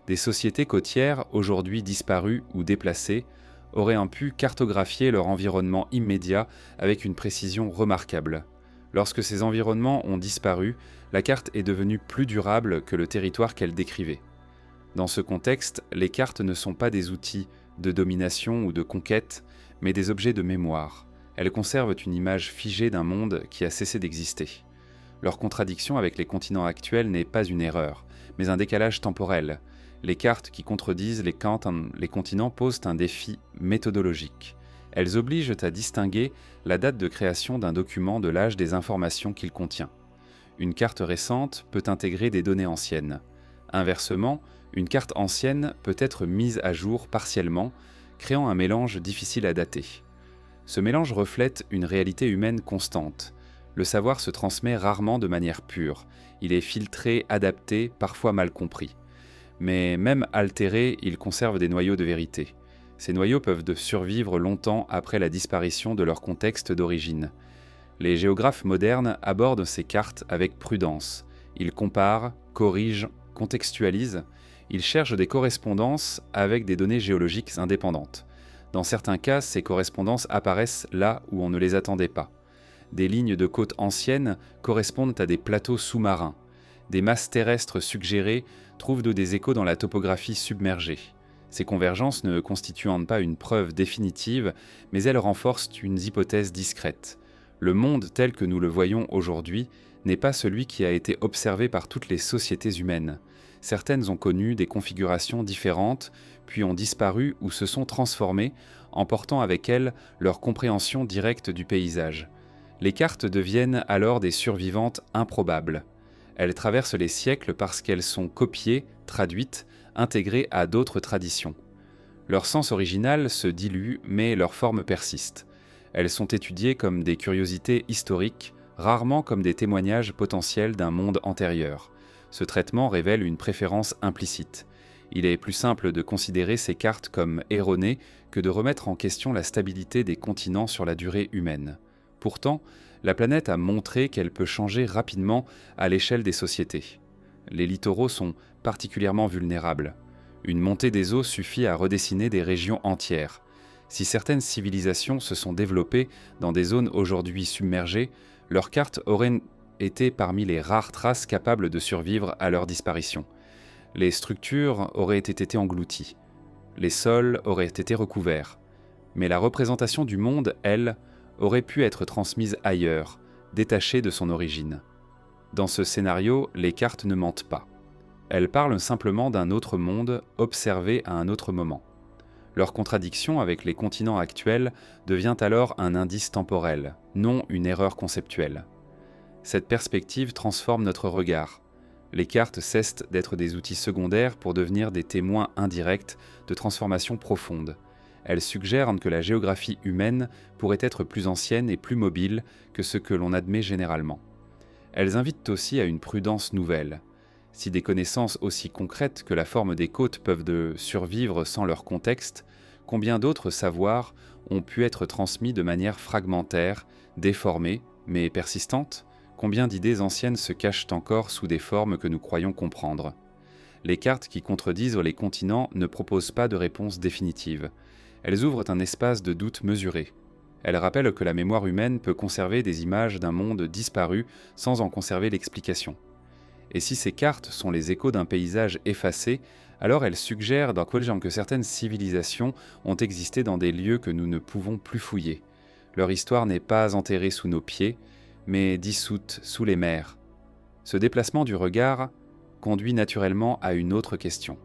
Des sociétés côtières aujourd'hui disparues ou déplacées auraient pu cartographier leur environnement immédiat avec une précision remarquable. Lorsque ces environnements ont disparu, la carte est devenue plus durable que le territoire qu'elle décrivait. Dans ce contexte, les cartes ne sont pas des outils de domination ou de conquête, mais des objets de mémoire. Elles conservent une image figée d'un monde qui a cessé d'exister. Leur contradiction avec les continents actuels n'est pas une erreur, mais un décalage temporel. Les cartes qui contredisent les continents posent un défi méthodologique. Elles obligent à distinguer la date de création d'un document de l'âge des informations qu'il contient. Une carte récente peut intégrer des données anciennes. Inversement, une carte ancienne peut être mise à jour partiellement, créant un mélange difficile à dater. Ce mélange reflète une réalité humaine constante. Le savoir se transmet rarement de manière pure. Il est filtré, adapté, parfois mal compris. Mais même altéré, il conserve des noyaux de vérité. Ces noyaux peuvent survivre longtemps après la disparition de leur contexte d'origine. Les géographes modernes abordent ces cartes avec prudence. Ils comparent, corrigent, contextualisent. Ils cherchent des correspondances avec des données géologiques indépendantes. Dans certains cas, ces correspondances apparaissent là où on ne les attendait pas. Des lignes de côte anciennes correspondent à des plateaux sous-marins. Des masses terrestres suggérées trouvent des échos dans la topographie submergée. Ces convergences ne constituent pas une preuve définitive, mais elles renforcent une hypothèse discrète. Le monde tel que nous le voyons aujourd'hui n'est pas celui qui a été observé par toutes les sociétés humaines. Certaines ont connu des configurations différentes, puis ont disparu ou se sont transformées, emportant avec elles leur compréhension directe du paysage. Les cartes deviennent alors des survivantes improbables. Elles traversent les siècles parce qu'elles sont copiées, traduites, intégrées à d'autres traditions. Leur sens original se dilue, mais leur forme persiste. Elles sont étudiées comme des curiosités historiques, rarement comme des témoignages potentiels d'un monde antérieur. Ce traitement révèle une préférence implicite. Il est plus simple de considérer ces cartes comme erronées que de remettre en question la stabilité des continents sur la durée humaine. Pourtant, la planète a montré qu'elle peut changer rapidement à l'échelle des sociétés. Les littoraux sont particulièrement vulnérables. Une montée des eaux suffit à redessiner des régions entières. Si certaines civilisations se sont développées dans des zones aujourd'hui submergées, leurs cartes auraient été parmi les rares traces capables de survivre à leur disparition. Les structures auraient été englouties. Les sols auraient été recouverts. Mais la représentation du monde, elle, aurait pu être transmise ailleurs, détachée de son origine. Dans ce scénario, les cartes ne mentent pas. Elles parlent simplement d'un autre monde observé à un autre moment. Leur contradiction avec les continents actuels devient alors un indice temporel, non une erreur conceptuelle. Cette perspective transforme notre regard. Les cartes cessent d'être des outils secondaires pour devenir des témoins indirects de transformations profondes. Elles suggèrent que la géographie humaine pourrait être plus ancienne et plus mobile que ce que l'on admet généralement. Elles invitent aussi à une prudence nouvelle. Si des connaissances aussi concrètes que la forme des côtes peuvent survivre sans leur contexte, combien d'autres savoirs ont pu être transmis de manière fragmentaire, déformée, mais persistante? Combien d'idées anciennes se cachent encore sous des formes que nous croyons comprendre? Les cartes qui contredisent les continents ne proposent pas de réponse définitive. Elles ouvrent un espace de doute mesuré. Elles rappellent que la mémoire humaine peut conserver des images d'un monde disparu sans en conserver l'explication. Et si ces cartes sont les échos d'un paysage effacé, alors elles suggèrent que certaines civilisations ont existé dans des lieux que nous ne pouvons plus fouiller. Leur histoire n'est pas enterrée sous nos pieds, mais dissoute sous les mers. Ce déplacement du regard conduit naturellement à une autre question.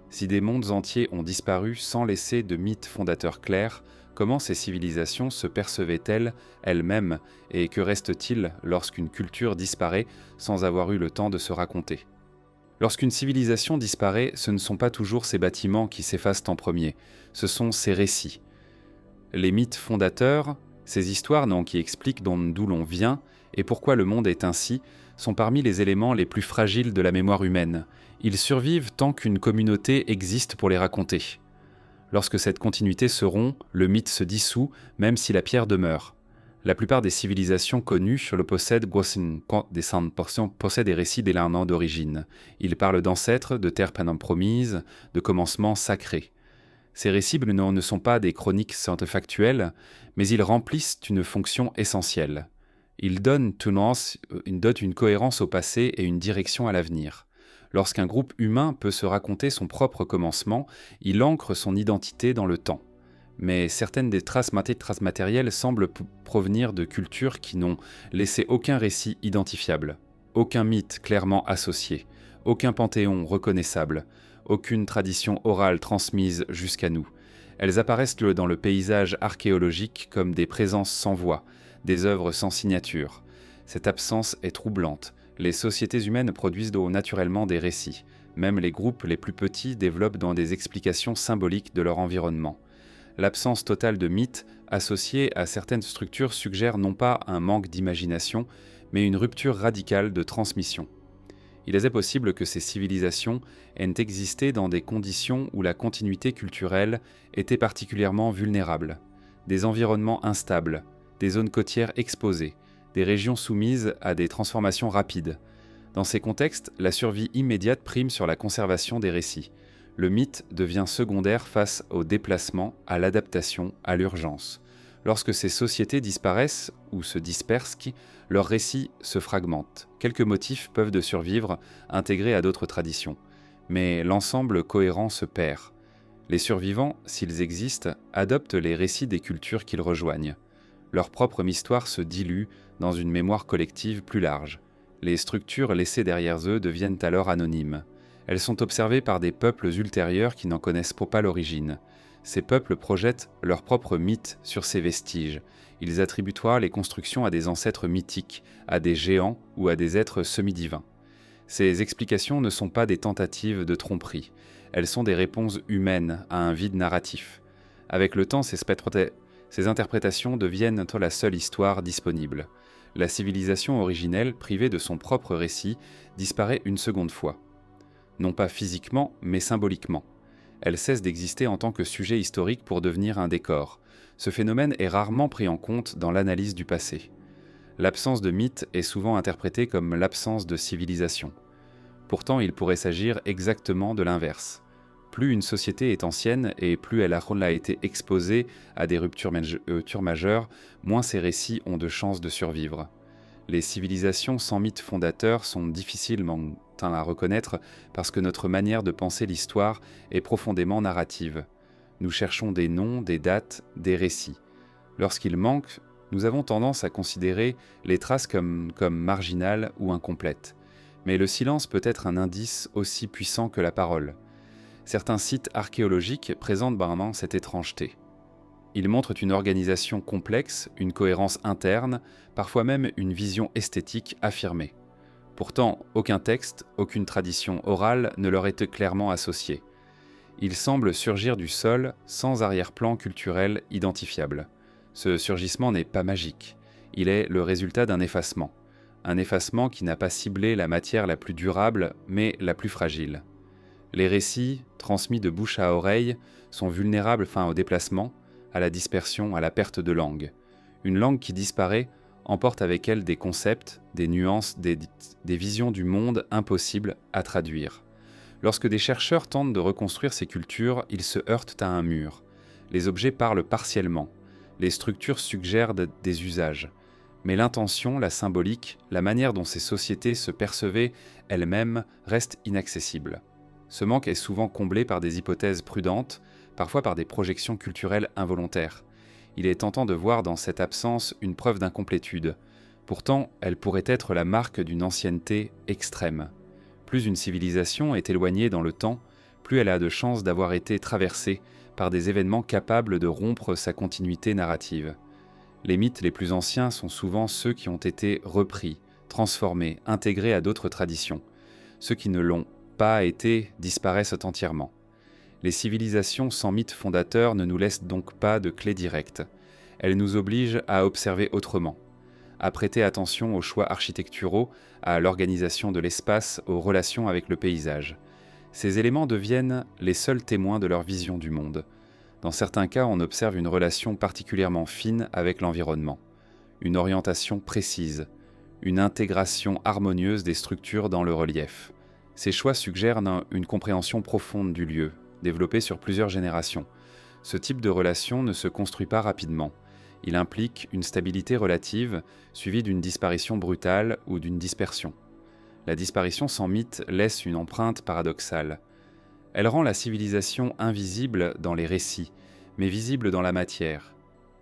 Si des mondes entiers ont disparu sans laisser de mythe fondateur clair, comment ces civilisations se percevaient-elles elles-mêmes et que reste-t-il lorsqu'une culture disparaît sans avoir eu le temps de se raconter? Lorsqu'une civilisation disparaît, ce ne sont pas toujours ses bâtiments qui s'effacent en premier, ce sont ses récits. Les mythes fondateurs, ces histoires qui expliquent d'où l'on vient et pourquoi le monde est ainsi, sont parmi les éléments les plus fragiles de la mémoire humaine. Ils survivent tant qu'une communauté existe pour les raconter. Lorsque cette continuité se rompt, le mythe se dissout, même si la pierre demeure. La plupart des civilisations connues possèdent des récits dès leur an d'origine. Ils parlent d'ancêtres, de terres promises, de commencements sacrés. Ces récits ne sont pas des chroniques factuelles, mais ils remplissent une fonction essentielle. Ils donnent une cohérence au passé et une direction à l'avenir. Lorsqu'un groupe humain peut se raconter son propre commencement, il ancre son identité dans le temps. Mais certaines des traces matérielles semblent provenir de cultures qui n'ont laissé aucun récit identifiable, aucun mythe clairement associé, aucun panthéon reconnaissable, aucune tradition orale transmise jusqu'à nous. Elles apparaissent dans le paysage archéologique comme des présences sans voix, des œuvres sans signature. Cette absence est troublante. Les sociétés humaines produisent naturellement des récits. Même les groupes les plus petits développent dans des explications symboliques de leur environnement. L'absence totale de mythes associés à certaines structures suggère non pas un manque d'imagination, mais une rupture radicale de transmission. Il est possible que ces civilisations aient existé dans des conditions où la continuité culturelle était particulièrement vulnérable. Des environnements instables, des zones côtières exposées, des régions soumises à des transformations rapides. Dans ces contextes, la survie immédiate prime sur la conservation des récits. Le mythe devient secondaire face au déplacement, à l'adaptation, à l'urgence. Lorsque ces sociétés disparaissent ou se dispersent, leurs récits se fragmentent. Quelques motifs peuvent de survivre, intégrés à d'autres traditions. Mais l'ensemble cohérent se perd. Les survivants, s'ils existent, adoptent les récits des cultures qu'ils rejoignent. Leur propre histoire se dilue dans une mémoire collective plus large. Les structures laissées derrière eux deviennent alors anonymes. Elles sont observées par des peuples ultérieurs qui n'en connaissent pas l'origine. Ces peuples projettent leurs propres mythes sur ces vestiges. Ils attribuent les constructions à des ancêtres mythiques, à des géants ou à des êtres semi-divins. Ces explications ne sont pas des tentatives de tromperie. Elles sont des réponses humaines à un vide narratif. Avec le temps, ces interprétations deviennent la seule histoire disponible. La civilisation originelle, privée de son propre récit, disparaît une seconde fois. Non pas physiquement, mais symboliquement. Elle cesse d'exister en tant que sujet historique pour devenir un décor. Ce phénomène est rarement pris en compte dans l'analyse du passé. L'absence de mythe est souvent interprétée comme l'absence de civilisation. Pourtant, il pourrait s'agir exactement de l'inverse. Plus une société est ancienne et plus elle a été exposée à des ruptures majeures, moins ses récits ont de chances de survivre. Les civilisations sans mythe fondateur sont difficilement à reconnaître parce que notre manière de penser l'histoire est profondément narrative. Nous cherchons des noms, des dates, des récits. Lorsqu'il manque, nous avons tendance à considérer les traces comme marginales ou incomplètes. Mais le silence peut être un indice aussi puissant que la parole. Certains sites archéologiques présentent vraiment cette étrangeté. Ils montrent une organisation complexe, une cohérence interne, parfois même une vision esthétique affirmée. Pourtant, aucun texte, aucune tradition orale ne leur est clairement associé. Ils semblent surgir du sol sans arrière-plan culturel identifiable. Ce surgissement n'est pas magique. Il est le résultat d'un effacement. Un effacement qui n'a pas ciblé la matière la plus durable, mais la plus fragile. Les récits, transmis de bouche à oreille, sont vulnérables au déplacement, à la dispersion, à la perte de langue. Une langue qui disparaît emporte avec elle des concepts, des nuances, des visions du monde impossibles à traduire. Lorsque des chercheurs tentent de reconstruire ces cultures, ils se heurtent à un mur. Les objets parlent partiellement. Les structures suggèrent des usages. Mais l'intention, la symbolique, la manière dont ces sociétés se percevaient elles-mêmes restent inaccessibles. Ce manque est souvent comblé par des hypothèses prudentes, parfois par des projections culturelles involontaires. Il est tentant de voir dans cette absence une preuve d'incomplétude. Pourtant, elle pourrait être la marque d'une ancienneté extrême. Plus une civilisation est éloignée dans le temps, plus elle a de chances d'avoir été traversée par des événements capables de rompre sa continuité narrative. Les mythes les plus anciens sont souvent ceux qui ont été repris, transformés, intégrés à d'autres traditions. Ceux qui ne l'ont pas été disparaissent entièrement. Les civilisations sans mythe fondateur ne nous laissent donc pas de clé directe. Elles nous obligent à observer autrement, à prêter attention aux choix architecturaux, à l'organisation de l'espace, aux relations avec le paysage. Ces éléments deviennent les seuls témoins de leur vision du monde. Dans certains cas, on observe une relation particulièrement fine avec l'environnement, une orientation précise, une intégration harmonieuse des structures dans le relief. Ces choix suggèrent une compréhension profonde du lieu, développée sur plusieurs générations. Ce type de relation ne se construit pas rapidement. Il implique une stabilité relative, suivie d'une disparition brutale ou d'une dispersion. La disparition sans mythe laisse une empreinte paradoxale. Elle rend la civilisation invisible dans les récits, mais visible dans la matière.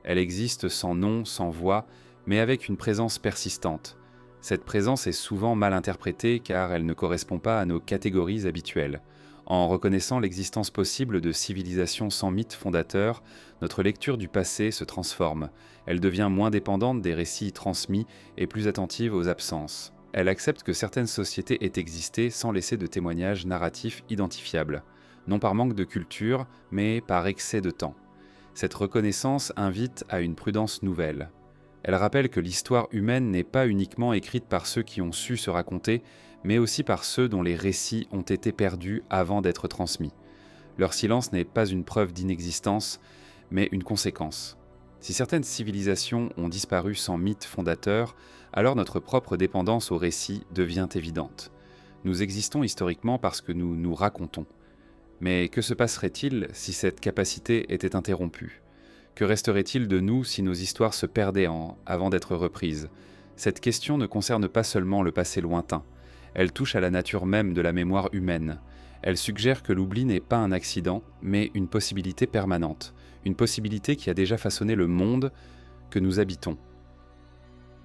Elle existe sans nom, sans voix, mais avec une présence persistante. Cette présence est souvent mal interprétée car elle ne correspond pas à nos catégories habituelles. En reconnaissant l'existence possible de civilisations sans mythe fondateur, notre lecture du passé se transforme. Elle devient moins dépendante des récits transmis et plus attentive aux absences. Elle accepte que certaines sociétés aient existé sans laisser de témoignages narratifs identifiables, non par manque de culture, mais par excès de temps. Cette reconnaissance invite à une prudence nouvelle. Elle rappelle que l'histoire humaine n'est pas uniquement écrite par ceux qui ont su se raconter, mais aussi par ceux dont les récits ont été perdus avant d'être transmis. Leur silence n'est pas une preuve d'inexistence, mais une conséquence. Si certaines civilisations ont disparu sans mythe fondateur, alors notre propre dépendance aux récits devient évidente. Nous existons historiquement parce que nous nous racontons. Mais que se passerait-il si cette capacité était interrompue ? Que resterait-il de nous si nos histoires se perdaient avant d'être reprises ? Cette question ne concerne pas seulement le passé lointain. Elle touche à la nature même de la mémoire humaine. Elle suggère que l'oubli n'est pas un accident, mais une possibilité permanente. Une possibilité qui a déjà façonné le monde que nous habitons.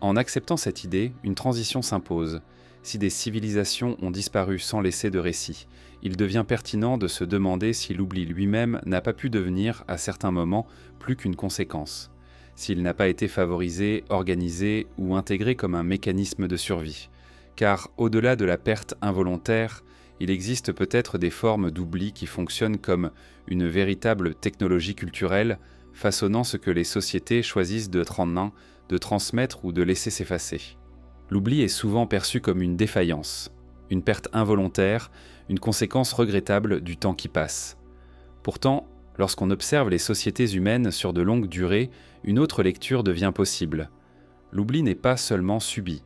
En acceptant cette idée, une transition s'impose. Si des civilisations ont disparu sans laisser de récit, il devient pertinent de se demander si l'oubli lui-même n'a pas pu devenir, à certains moments, plus qu'une conséquence. S'il n'a pas été favorisé, organisé ou intégré comme un mécanisme de survie. Car, au-delà de la perte involontaire, il existe peut-être des formes d'oubli qui fonctionnent comme une véritable technologie culturelle, façonnant ce que les sociétés choisissent de transmettre ou de laisser s'effacer. L'oubli est souvent perçu comme une défaillance, une perte involontaire, une conséquence regrettable du temps qui passe. Pourtant, lorsqu'on observe les sociétés humaines sur de longues durées, une autre lecture devient possible. L'oubli n'est pas seulement subi.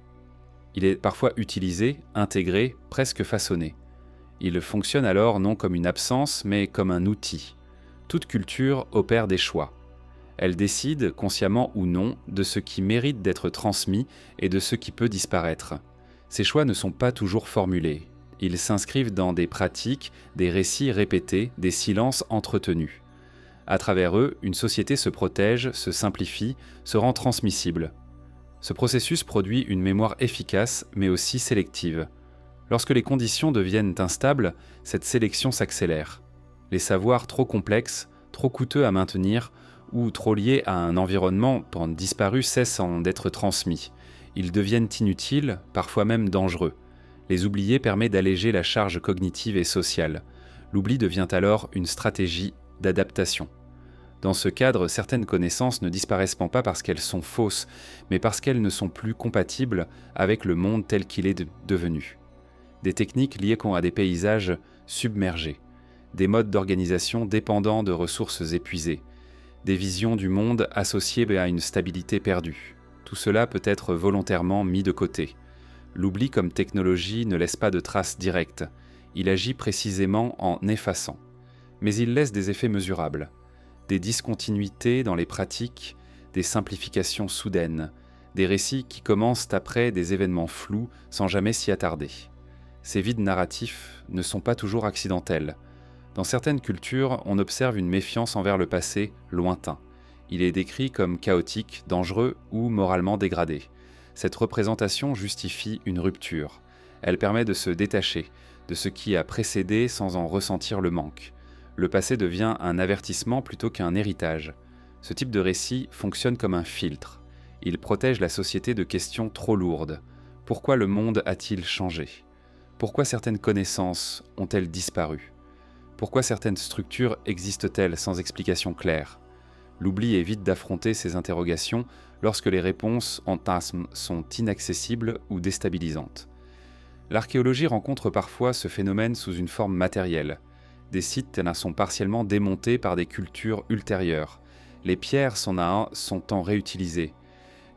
Il est parfois utilisé, intégré, presque façonné. Il fonctionne alors non comme une absence, mais comme un outil. Toute culture opère des choix. Elle décide, consciemment ou non, de ce qui mérite d'être transmis et de ce qui peut disparaître. Ces choix ne sont pas toujours formulés. Ils s'inscrivent dans des pratiques, des récits répétés, des silences entretenus. À travers eux, une société se protège, se simplifie, se rend transmissible. Ce processus produit une mémoire efficace, mais aussi sélective. Lorsque les conditions deviennent instables, cette sélection s'accélère. Les savoirs trop complexes, trop coûteux à maintenir, ou trop liés à un environnement disparu cessent d'être transmis. Ils deviennent inutiles, parfois même dangereux. Les oublier permet d'alléger la charge cognitive et sociale. L'oubli devient alors une stratégie d'adaptation. Dans ce cadre, certaines connaissances ne disparaissent pas parce qu'elles sont fausses, mais parce qu'elles ne sont plus compatibles avec le monde tel qu'il est devenu. Des techniques liées à des paysages submergés, des modes d'organisation dépendants de ressources épuisées, des visions du monde associées à une stabilité perdue. Tout cela peut être volontairement mis de côté. L'oubli comme technologie ne laisse pas de traces directes. Il agit précisément en effaçant. Mais il laisse des effets mesurables. Des discontinuités dans les pratiques, des simplifications soudaines, des récits qui commencent après des événements flous sans jamais s'y attarder. Ces vides narratifs ne sont pas toujours accidentels. Dans certaines cultures, on observe une méfiance envers le passé lointain. Il est décrit comme chaotique, dangereux ou moralement dégradé. Cette représentation justifie une rupture. Elle permet de se détacher de ce qui a précédé sans en ressentir le manque. Le passé devient un avertissement plutôt qu'un héritage. Ce type de récit fonctionne comme un filtre. Il protège la société de questions trop lourdes. Pourquoi le monde a-t-il changé ? Pourquoi certaines connaissances ont-elles disparu ? Pourquoi certaines structures existent-elles sans explication claire ? L'oubli évite d'affronter ces interrogations lorsque les réponses fantasmes sont inaccessibles ou déstabilisantes. L'archéologie rencontre parfois ce phénomène sous une forme matérielle. Des sites sont partiellement démontés par des cultures ultérieures. Les pierres sont en réutilisées.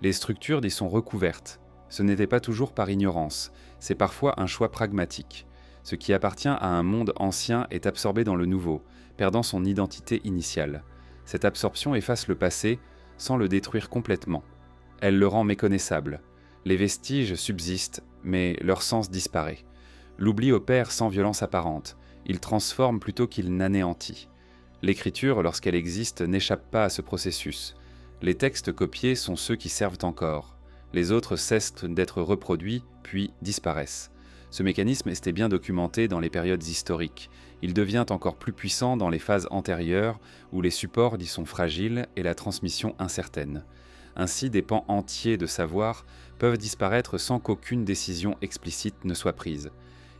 Les structures y sont recouvertes. Ce n'était pas toujours par ignorance, c'est parfois un choix pragmatique. Ce qui appartient à un monde ancien est absorbé dans le nouveau, perdant son identité initiale. Cette absorption efface le passé sans le détruire complètement. Elle le rend méconnaissable. Les vestiges subsistent, mais leur sens disparaît. L'oubli opère sans violence apparente. Il transforme plutôt qu'il n'anéantit. L'écriture, lorsqu'elle existe, n'échappe pas à ce processus. Les textes copiés sont ceux qui servent encore. Les autres cessent d'être reproduits, puis disparaissent. Ce mécanisme était bien documenté dans les périodes historiques. Il devient encore plus puissant dans les phases antérieures, où les supports y sont fragiles et la transmission incertaine. Ainsi, des pans entiers de savoir peuvent disparaître sans qu'aucune décision explicite ne soit prise.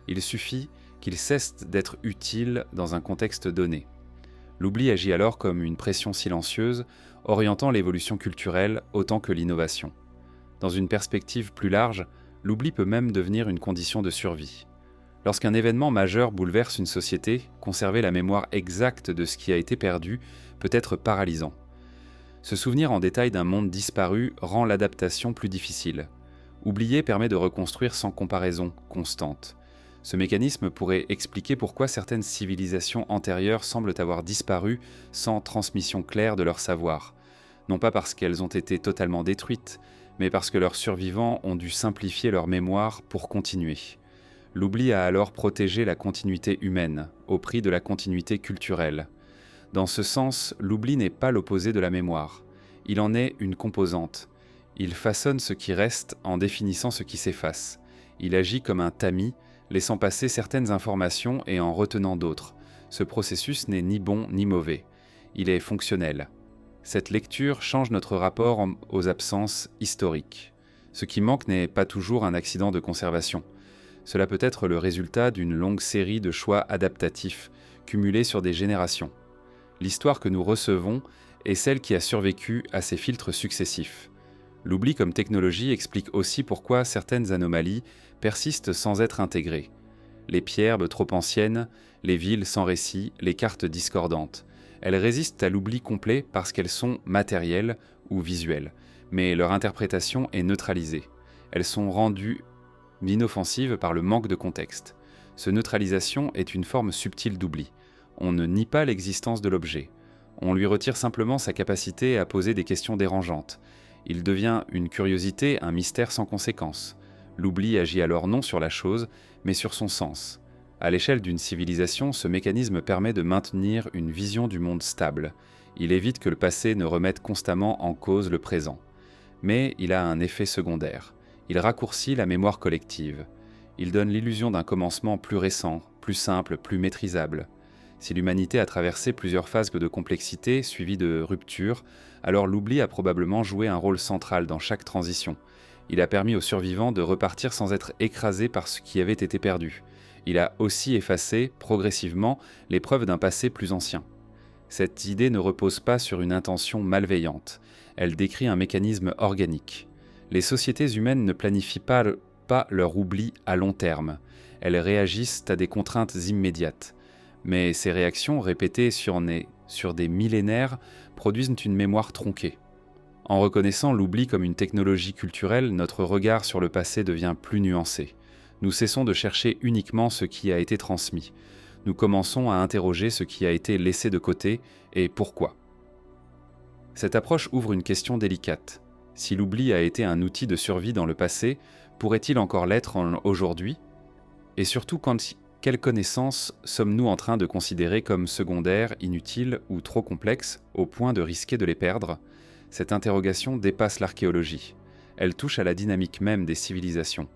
Il suffit qu'ils cessent d'être utiles dans un contexte donné. L'oubli agit alors comme une pression silencieuse, orientant l'évolution culturelle autant que l'innovation. Dans une perspective plus large, l'oubli peut même devenir une condition de survie. Lorsqu'un événement majeur bouleverse une société, conserver la mémoire exacte de ce qui a été perdu peut être paralysant. Se souvenir en détail d'un monde disparu rend l'adaptation plus difficile. Oublier permet de reconstruire sans comparaison constante. Ce mécanisme pourrait expliquer pourquoi certaines civilisations antérieures semblent avoir disparu sans transmission claire de leur savoir. Non pas parce qu'elles ont été totalement détruites, mais parce que leurs survivants ont dû simplifier leur mémoire pour continuer. L'oubli a alors protégé la continuité humaine, au prix de la continuité culturelle. Dans ce sens, l'oubli n'est pas l'opposé de la mémoire. Il en est une composante. Il façonne ce qui reste en définissant ce qui s'efface. Il agit comme un tamis, laissant passer certaines informations et en retenant d'autres. Ce processus n'est ni bon ni mauvais. Il est fonctionnel. Cette lecture change notre rapport aux absences historiques. Ce qui manque n'est pas toujours un accident de conservation. Cela peut être le résultat d'une longue série de choix adaptatifs, cumulés sur des générations. L'histoire que nous recevons est celle qui a survécu à ces filtres successifs. L'oubli comme technologie explique aussi pourquoi certaines anomalies persistent sans être intégrées. Les pierres trop anciennes, les villes sans récit, les cartes discordantes. Elles résistent à l'oubli complet parce qu'elles sont matérielles ou visuelles, mais leur interprétation est neutralisée. Elles sont rendues inoffensives par le manque de contexte. Ce neutralisation est une forme subtile d'oubli. On ne nie pas l'existence de l'objet. On lui retire simplement sa capacité à poser des questions dérangeantes. Il devient une curiosité, un mystère sans conséquence. L'oubli agit alors non sur la chose, mais sur son sens. À l'échelle d'une civilisation, ce mécanisme permet de maintenir une vision du monde stable. Il évite que le passé ne remette constamment en cause le présent. Mais il a un effet secondaire. Il raccourcit la mémoire collective. Il donne l'illusion d'un commencement plus récent, plus simple, plus maîtrisable. Si l'humanité a traversé plusieurs phases de complexité suivies de ruptures, alors l'oubli a probablement joué un rôle central dans chaque transition. Il a permis aux survivants de repartir sans être écrasés par ce qui avait été perdu. Il a aussi effacé, progressivement, les preuves d'un passé plus ancien. Cette idée ne repose pas sur une intention malveillante. Elle décrit un mécanisme organique. Les sociétés humaines ne planifient pas leur oubli à long terme. Elles réagissent à des contraintes immédiates. Mais ces réactions, répétées sur des millénaires, produisent une mémoire tronquée. En reconnaissant l'oubli comme une technologie culturelle, notre regard sur le passé devient plus nuancé. Nous cessons de chercher uniquement ce qui a été transmis. Nous commençons à interroger ce qui a été laissé de côté et pourquoi. Cette approche ouvre une question délicate. Si l'oubli a été un outil de survie dans le passé, pourrait-il encore l'être aujourd'hui ? Et surtout, quelles connaissances sommes-nous en train de considérer comme secondaires, inutiles ou trop complexes au point de risquer de les perdre ? Cette interrogation dépasse l'archéologie. Elle touche à la dynamique même des civilisations.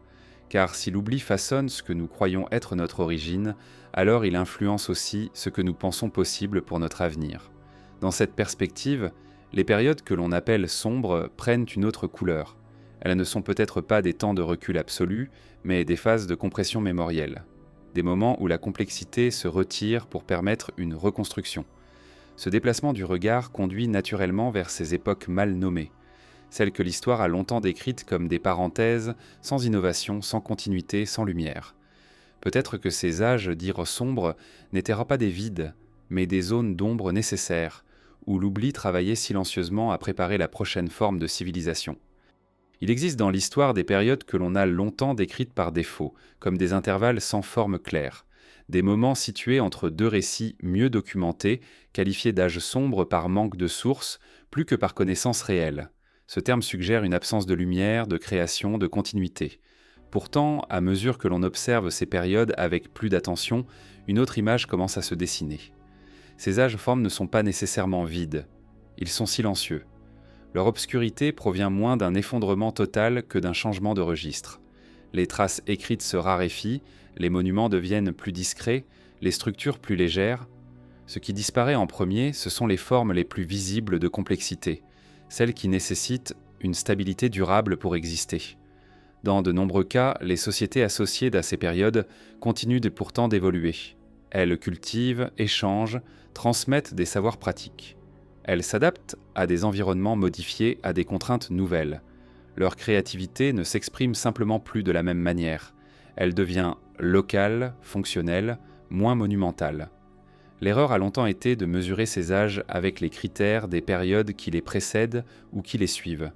Car si l'oubli façonne ce que nous croyons être notre origine, alors il influence aussi ce que nous pensons possible pour notre avenir. Dans cette perspective, les périodes que l'on appelle sombres prennent une autre couleur. Elles ne sont peut-être pas des temps de recul absolu, mais des phases de compression mémorielle. Des moments où la complexité se retire pour permettre une reconstruction. Ce déplacement du regard conduit naturellement vers ces époques mal nommées, celles que l'histoire a longtemps décrites comme des parenthèses, sans innovation, sans continuité, sans lumière. Peut-être que ces âges dits sombres n'étaient pas des vides, mais des zones d'ombre nécessaires, où l'oubli travaillait silencieusement à préparer la prochaine forme de civilisation. Il existe dans l'histoire des périodes que l'on a longtemps décrites par défaut, comme des intervalles sans forme claire, des moments situés entre deux récits mieux documentés, qualifiés d'âges sombres par manque de sources, plus que par connaissance réelle. Ce terme suggère une absence de lumière, de création, de continuité. Pourtant, à mesure que l'on observe ces périodes avec plus d'attention, une autre image commence à se dessiner. Ces âges-formes ne sont pas nécessairement vides, ils sont silencieux. Leur obscurité provient moins d'un effondrement total que d'un changement de registre. Les traces écrites se raréfient, les monuments deviennent plus discrets, les structures plus légères. Ce qui disparaît en premier, ce sont les formes les plus visibles de complexité, celles qui nécessitent une stabilité durable pour exister. Dans de nombreux cas, les sociétés associées à ces périodes continuent pourtant d'évoluer. Elles cultivent, échangent, transmettent des savoirs pratiques. Elles s'adaptent à des environnements modifiés, à des contraintes nouvelles. Leur créativité ne s'exprime simplement plus de la même manière. Elle devient locale, fonctionnelle, moins monumentale. L'erreur a longtemps été de mesurer ces âges avec les critères des périodes qui les précèdent ou qui les suivent.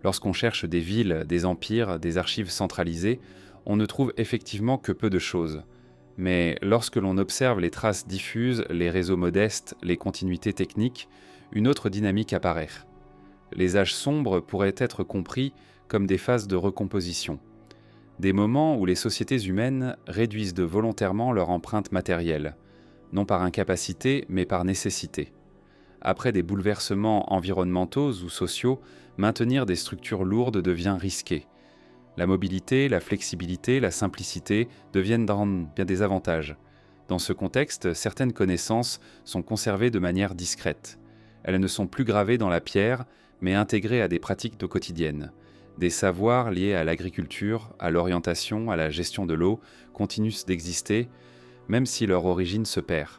Lorsqu'on cherche des villes, des empires, des archives centralisées, on ne trouve effectivement que peu de choses. Mais lorsque l'on observe les traces diffuses, les réseaux modestes, les continuités techniques, une autre dynamique apparaît. Les âges sombres pourraient être compris comme des phases de recomposition. Des moments où les sociétés humaines réduisent volontairement leur empreinte matérielle, non par incapacité, mais par nécessité. Après des bouleversements environnementaux ou sociaux, maintenir des structures lourdes devient risqué. La mobilité, la flexibilité, la simplicité deviennent bien des avantages. Dans ce contexte, certaines connaissances sont conservées de manière discrète. Elles ne sont plus gravées dans la pierre, mais intégrées à des pratiques quotidiennes. Des savoirs liés à l'agriculture, à l'orientation, à la gestion de l'eau continuent d'exister, même si leur origine se perd.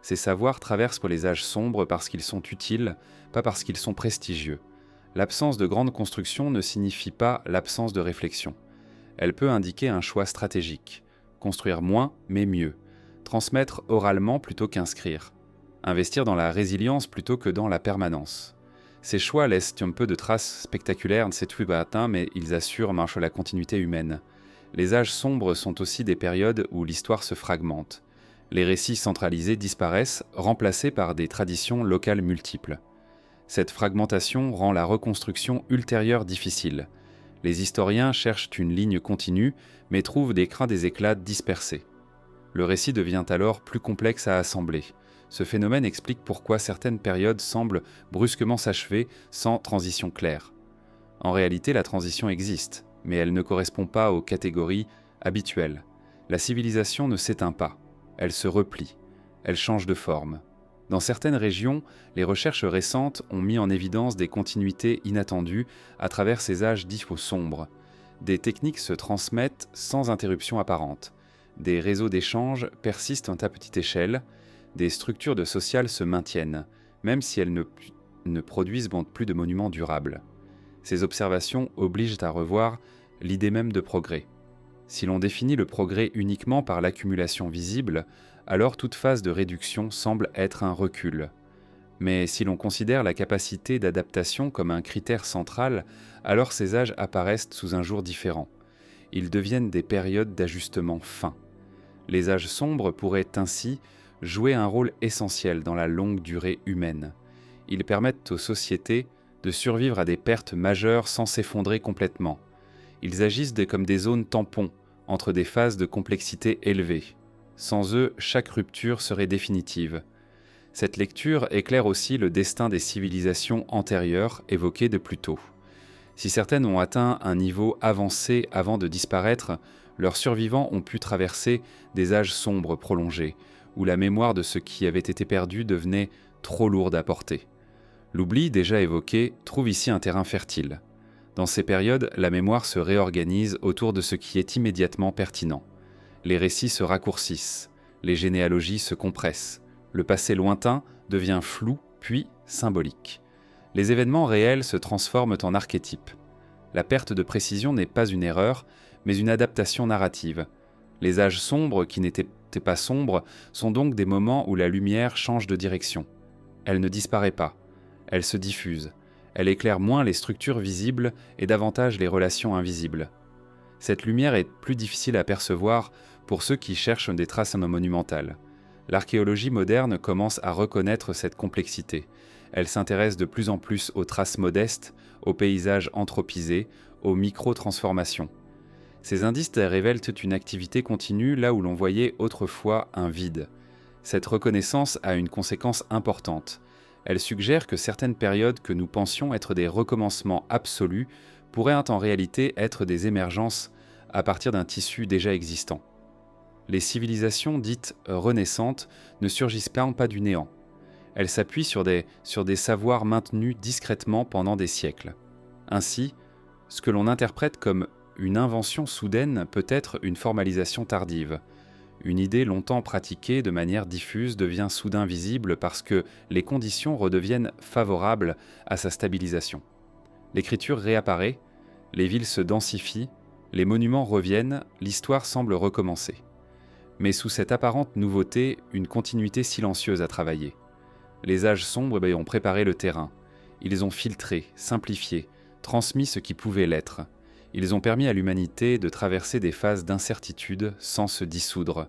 Ces savoirs traversent les âges sombres parce qu'ils sont utiles, pas parce qu'ils sont prestigieux. L'absence de grandes constructions ne signifie pas l'absence de réflexion. Elle peut indiquer un choix stratégique. Construire moins, mais mieux. Transmettre oralement plutôt qu'inscrire. Investir dans la résilience plutôt que dans la permanence. Ces choix laissent un peu de traces spectaculaires de cette atteint, mais ils assurent la continuité humaine. Les âges sombres sont aussi des périodes où l'histoire se fragmente. Les récits centralisés disparaissent, remplacés par des traditions locales multiples. Cette fragmentation rend la reconstruction ultérieure difficile. Les historiens cherchent une ligne continue, mais trouvent des crins des éclats dispersés. Le récit devient alors plus complexe à assembler. Ce phénomène explique pourquoi certaines périodes semblent brusquement s'achever sans transition claire. En réalité, la transition existe, mais elle ne correspond pas aux catégories habituelles. La civilisation ne s'éteint pas, elle se replie, elle change de forme. Dans certaines régions, les recherches récentes ont mis en évidence des continuités inattendues à travers ces âges dits sombres. Des techniques se transmettent sans interruption apparente. Des réseaux d'échange persistent à petite échelle. Des structures de social se maintiennent, même si elles ne produisent plus de monuments durables. Ces observations obligent à revoir l'idée même de progrès. Si l'on définit le progrès uniquement par l'accumulation visible, alors toute phase de réduction semble être un recul. Mais si l'on considère la capacité d'adaptation comme un critère central, alors ces âges apparaissent sous un jour différent. Ils deviennent des périodes d'ajustement fin. Les âges sombres pourraient ainsi jouer un rôle essentiel dans la longue durée humaine. Ils permettent aux sociétés de survivre à des pertes majeures sans s'effondrer complètement. Ils agissent comme des zones tampons entre des phases de complexité élevée. Sans eux, chaque rupture serait définitive. Cette lecture éclaire aussi le destin des civilisations antérieures évoquées de plus tôt. Si certaines ont atteint un niveau avancé avant de disparaître, leurs survivants ont pu traverser des âges sombres prolongés, où la mémoire de ce qui avait été perdu devenait trop lourde à porter. L'oubli déjà évoqué trouve ici un terrain fertile. Dans ces périodes, la mémoire se réorganise autour de ce qui est immédiatement pertinent. Les récits se raccourcissent, les généalogies se compressent, le passé lointain devient flou puis symbolique. Les événements réels se transforment en archétypes. La perte de précision n'est pas une erreur, mais une adaptation narrative. Les âges sombres qui n'étaient pas sombres sont donc des moments où la lumière change de direction. Elle ne disparaît pas, elle se diffuse. Elle éclaire moins les structures visibles et davantage les relations invisibles. Cette lumière est plus difficile à percevoir pour ceux qui cherchent des traces monumentales. L'archéologie moderne commence à reconnaître cette complexité. Elle s'intéresse de plus en plus aux traces modestes, aux paysages anthropisés, aux micro-transformations. Ces indices révèlent une activité continue là où l'on voyait autrefois un vide. Cette reconnaissance a une conséquence importante. Elle suggère que certaines périodes que nous pensions être des recommencements absolus pourraient en réalité être des émergences à partir d'un tissu déjà existant. Les civilisations dites renaissantes ne surgissent pas du néant. Elles s'appuient sur des savoirs maintenus discrètement pendant des siècles. Ainsi, ce que l'on interprète comme une invention soudaine peut être une formalisation tardive. Une idée longtemps pratiquée de manière diffuse devient soudain visible parce que les conditions redeviennent favorables à sa stabilisation. L'écriture réapparaît, les villes se densifient, les monuments reviennent, l'histoire semble recommencer. Mais sous cette apparente nouveauté, une continuité silencieuse a travaillé. Les âges sombres ont préparé le terrain. Ils ont filtré, simplifié, transmis ce qui pouvait l'être. Ils ont permis à l'humanité de traverser des phases d'incertitude sans se dissoudre.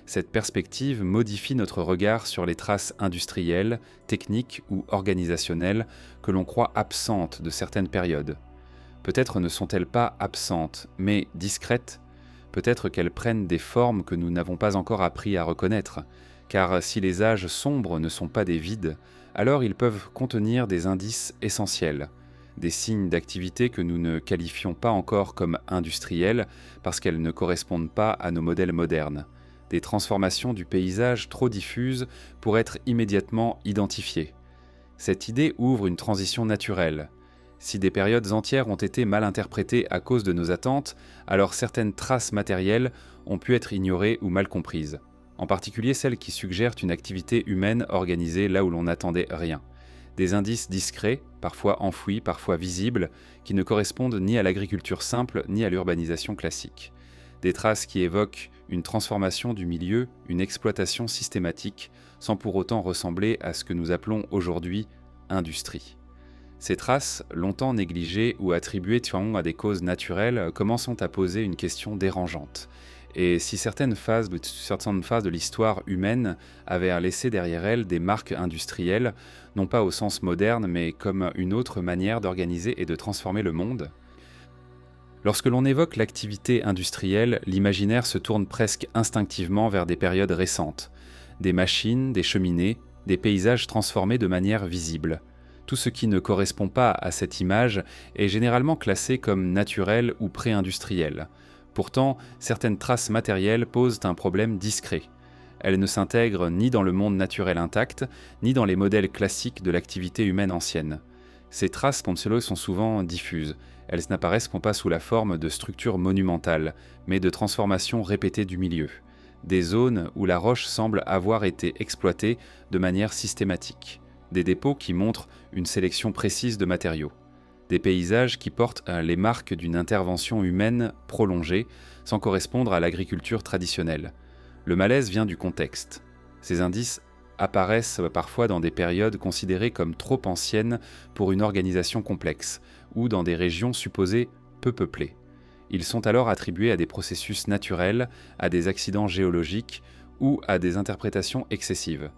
Cette perspective modifie notre regard sur les traces industrielles, techniques ou organisationnelles que l'on croit absentes de certaines périodes. Peut-être ne sont-elles pas absentes, mais discrètes. Peut-être qu'elles prennent des formes que nous n'avons pas encore appris à reconnaître, car si les âges sombres ne sont pas des vides, alors ils peuvent contenir des indices essentiels, des signes d'activité que nous ne qualifions pas encore comme industriels parce qu'elles ne correspondent pas à nos modèles modernes, des transformations du paysage trop diffuses pour être immédiatement identifiées. Cette idée ouvre une transition naturelle. Si des périodes entières ont été mal interprétées à cause de nos attentes, alors certaines traces matérielles ont pu être ignorées ou mal comprises, en particulier celles qui suggèrent une activité humaine organisée là où l'on n'attendait rien. Des indices discrets, parfois enfouis, parfois visibles, qui ne correspondent ni à l'agriculture simple ni à l'urbanisation classique. Des traces qui évoquent une transformation du milieu, une exploitation systématique, sans pour autant ressembler à ce que nous appelons aujourd'hui industrie. Ces traces, longtemps négligées ou attribuées à des causes naturelles, commencent à poser une question dérangeante. Et si certaines phases de l'histoire humaine avaient laissé derrière elles des marques industrielles, non pas au sens moderne, mais comme une autre manière d'organiser et de transformer le monde. Lorsque l'on évoque l'activité industrielle, l'imaginaire se tourne presque instinctivement vers des périodes récentes. Des machines, des cheminées, des paysages transformés de manière visible. Tout ce qui ne correspond pas à cette image est généralement classé comme naturel ou pré-industriel. Pourtant, certaines traces matérielles posent un problème discret. Elles ne s'intègrent ni dans le monde naturel intact, ni dans les modèles classiques de l'activité humaine ancienne. Ces traces sont souvent diffuses. Elles n'apparaissent pas sous la forme de structures monumentales, mais de transformations répétées du milieu. Des zones où la roche semble avoir été exploitée de manière systématique. Des dépôts qui montrent une sélection précise de matériaux. Des paysages qui portent les marques d'une intervention humaine prolongée, sans correspondre à l'agriculture traditionnelle. Le malaise vient du contexte. Ces indices apparaissent parfois dans des périodes considérées comme trop anciennes pour une organisation complexe, ou dans des régions supposées peu peuplées. Ils sont alors attribués à des processus naturels, à des accidents géologiques ou à des interprétations excessives.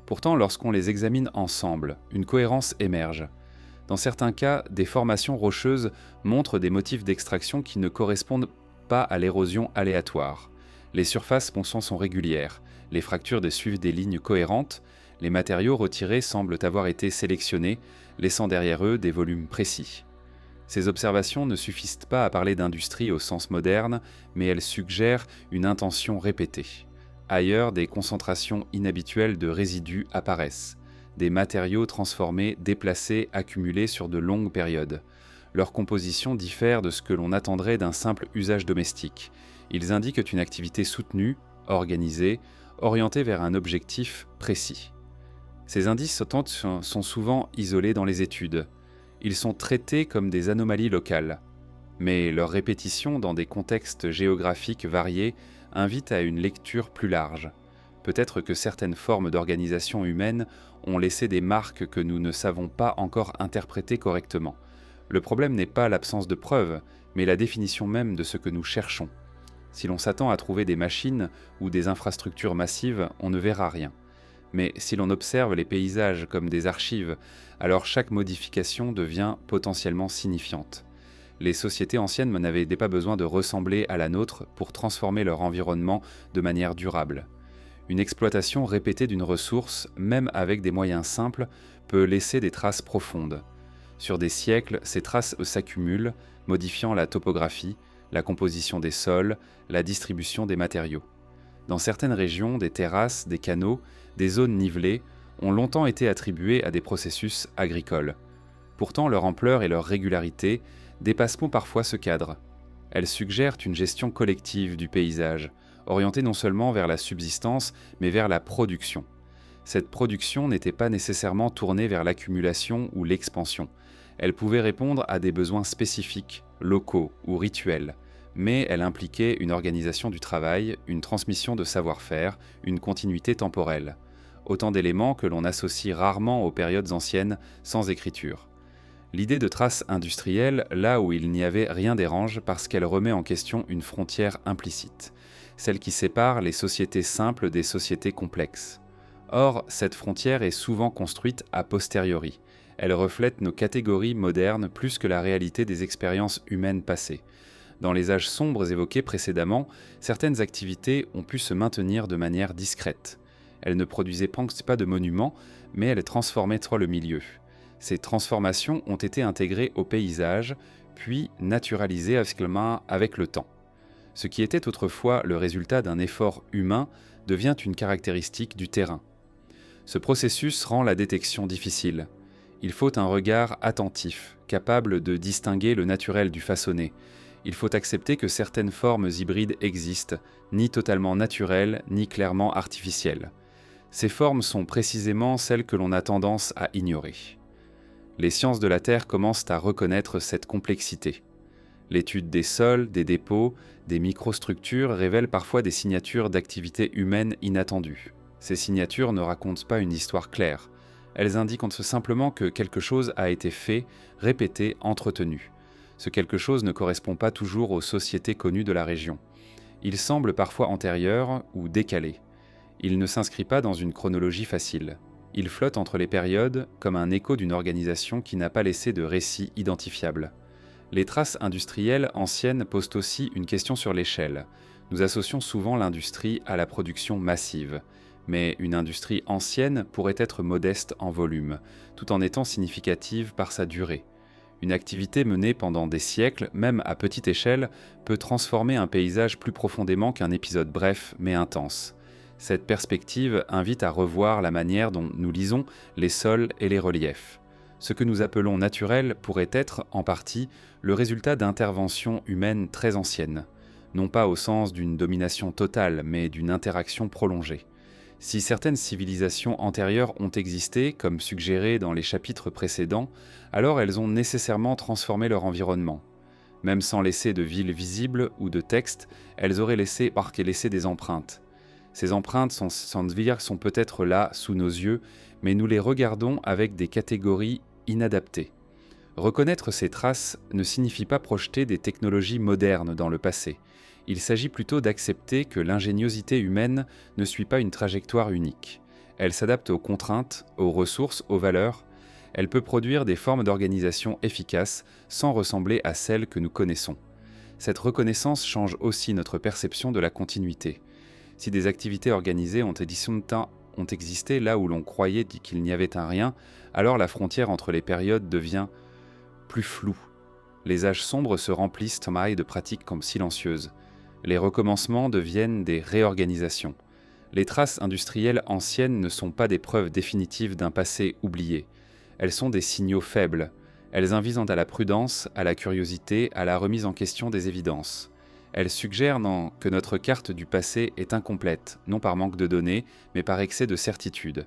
Pourtant, lorsqu'on les examine ensemble, une cohérence émerge. Dans certains cas, des formations rocheuses montrent des motifs d'extraction qui ne correspondent pas à l'érosion aléatoire. Les surfaces ponçants sont régulières, les fractures suivent des lignes cohérentes, les matériaux retirés semblent avoir été sélectionnés, laissant derrière eux des volumes précis. Ces observations ne suffisent pas à parler d'industrie au sens moderne, mais elles suggèrent une intention répétée. Ailleurs, des concentrations inhabituelles de résidus apparaissent. Des matériaux transformés, déplacés, accumulés sur de longues périodes. Leur composition diffère de ce que l'on attendrait d'un simple usage domestique. Ils indiquent une activité soutenue, organisée, orientée vers un objectif précis. Ces indices sont souvent isolés dans les études. Ils sont traités comme des anomalies locales. Mais leur répétition dans des contextes géographiques variés invite à une lecture plus large. Peut-être que certaines formes d'organisation humaine ont laissé des marques que nous ne savons pas encore interpréter correctement. Le problème n'est pas l'absence de preuves, mais la définition même de ce que nous cherchons. Si l'on s'attend à trouver des machines ou des infrastructures massives, on ne verra rien. Mais si l'on observe les paysages comme des archives, alors chaque modification devient potentiellement signifiante. Les sociétés anciennes n'avaient pas besoin de ressembler à la nôtre pour transformer leur environnement de manière durable. Une exploitation répétée d'une ressource, même avec des moyens simples, peut laisser des traces profondes. Sur des siècles, ces traces s'accumulent, modifiant la topographie, la composition des sols, la distribution des matériaux. Dans certaines régions, des terrasses, des canaux, des zones nivelées ont longtemps été attribuées à des processus agricoles. Pourtant, leur ampleur et leur régularité dépassent parfois ce cadre. Elles suggèrent une gestion collective du paysage, orientée non seulement vers la subsistance, mais vers la production. Cette production n'était pas nécessairement tournée vers l'accumulation ou l'expansion. Elle pouvait répondre à des besoins spécifiques, locaux ou rituels, mais elle impliquait une organisation du travail, une transmission de savoir-faire, une continuité temporelle. Autant d'éléments que l'on associe rarement aux périodes anciennes sans écriture. L'idée de trace industrielle, là où il n'y avait rien dérange parce qu'elle remet en question une frontière implicite, celle qui sépare les sociétés simples des sociétés complexes. Or, cette frontière est souvent construite a posteriori. Elle reflète nos catégories modernes plus que la réalité des expériences humaines passées. Dans les âges sombres évoqués précédemment, certaines activités ont pu se maintenir de manière discrète. Elles ne produisaient pas de monuments, mais elles transformaient le milieu. Ces transformations ont été intégrées au paysage, puis naturalisées avec le temps. Ce qui était autrefois le résultat d'un effort humain devient une caractéristique du terrain. Ce processus rend la détection difficile. Il faut un regard attentif, capable de distinguer le naturel du façonné. Il faut accepter que certaines formes hybrides existent, ni totalement naturelles, ni clairement artificielles. Ces formes sont précisément celles que l'on a tendance à ignorer. Les sciences de la Terre commencent à reconnaître cette complexité. L'étude des sols, des dépôts, des microstructures révèle parfois des signatures d'activités humaines inattendues. Ces signatures ne racontent pas une histoire claire. Elles indiquent simplement que quelque chose a été fait, répété, entretenu. Ce quelque chose ne correspond pas toujours aux sociétés connues de la région. Il semble parfois antérieur ou décalé. Il ne s'inscrit pas dans une chronologie facile. Il flotte entre les périodes comme un écho d'une organisation qui n'a pas laissé de récit identifiable. Les traces industrielles anciennes posent aussi une question sur l'échelle. Nous associons souvent l'industrie à la production massive. Mais une industrie ancienne pourrait être modeste en volume, tout en étant significative par sa durée. Une activité menée pendant des siècles, même à petite échelle, peut transformer un paysage plus profondément qu'un épisode bref mais intense. Cette perspective invite à revoir la manière dont nous lisons les sols et les reliefs. Ce que nous appelons naturel pourrait être, en partie, le résultat d'interventions humaines très anciennes, non pas au sens d'une domination totale, mais d'une interaction prolongée. Si certaines civilisations antérieures ont existé, comme suggéré dans les chapitres précédents, alors elles ont nécessairement transformé leur environnement. Même sans laisser de villes visibles ou de textes, elles auraient laissé des empreintes. Ces empreintes sont peut-être là, sous nos yeux, mais nous les regardons avec des catégories inadaptées. Reconnaître ces traces ne signifie pas projeter des technologies modernes dans le passé. Il s'agit plutôt d'accepter que l'ingéniosité humaine ne suit pas une trajectoire unique. Elle s'adapte aux contraintes, aux ressources, aux valeurs. Elle peut produire des formes d'organisation efficaces sans ressembler à celles que nous connaissons. Cette reconnaissance change aussi notre perception de la continuité. Si des activités organisées ont existé là où l'on croyait qu'il n'y avait un rien, alors la frontière entre les périodes devient plus floue. Les âges sombres se remplissent de pratiques comme silencieuses. Les recommencements deviennent des réorganisations. Les traces industrielles anciennes ne sont pas des preuves définitives d'un passé oublié. Elles sont des signaux faibles. Elles invitent à la prudence, à la curiosité, à la remise en question des évidences. Elles suggèrent que notre carte du passé est incomplète, non par manque de données, mais par excès de certitude.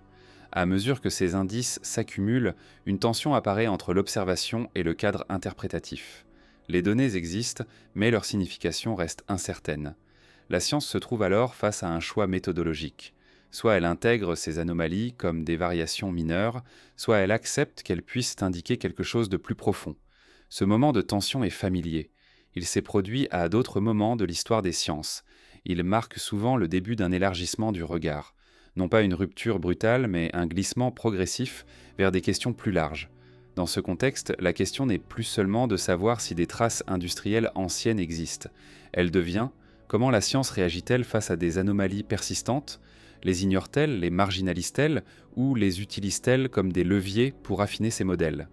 À mesure que ces indices s'accumulent, une tension apparaît entre l'observation et le cadre interprétatif. Les données existent, mais leur signification reste incertaine. La science se trouve alors face à un choix méthodologique. Soit elle intègre ces anomalies comme des variations mineures, soit elle accepte qu'elles puissent indiquer quelque chose de plus profond. Ce moment de tension est familier. Il s'est produit à d'autres moments de l'histoire des sciences. Il marque souvent le début d'un élargissement du regard. Non pas une rupture brutale, mais un glissement progressif vers des questions plus larges. Dans ce contexte, la question n'est plus seulement de savoir si des traces industrielles anciennes existent. Elle devient « comment la science réagit-elle face à des anomalies persistantes ? Les ignore-t-elle, les marginalise-t-elle ou les utilise-t-elle comme des leviers pour affiner ses modèles ?»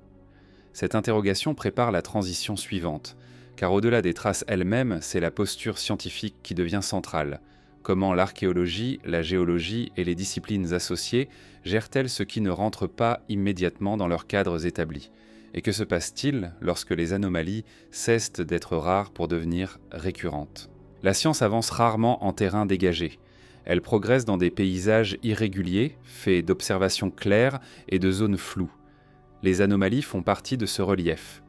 Cette interrogation prépare la transition suivante. car au-delà des traces elles-mêmes, c'est la posture scientifique qui devient centrale. Comment l'archéologie, la géologie et les disciplines associées gèrent-elles ce qui ne rentre pas immédiatement dans leurs cadres établis? Et que se passe-t-il lorsque les anomalies cessent d'être rares pour devenir récurrentes? La science avance rarement en terrain dégagé. Elle progresse dans des paysages irréguliers, faits d'observations claires et de zones floues. Les anomalies font partie de ce relief.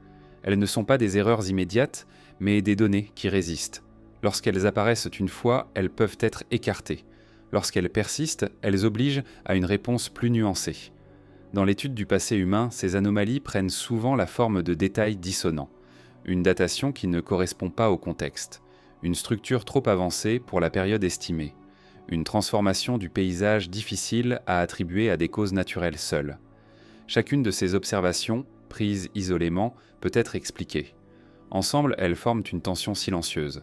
Elles ne sont pas des erreurs immédiates, mais des données qui résistent. Lorsqu'elles apparaissent une fois, elles peuvent être écartées. Lorsqu'elles persistent, elles obligent à une réponse plus nuancée. Dans l'étude du passé humain, ces anomalies prennent souvent la forme de détails dissonants. Une datation qui ne correspond pas au contexte. Une structure trop avancée pour la période estimée. Une transformation du paysage difficile à attribuer à des causes naturelles seules. Chacune de ces observations, prises isolément, peut être expliquée. Ensemble, elles forment une tension silencieuse.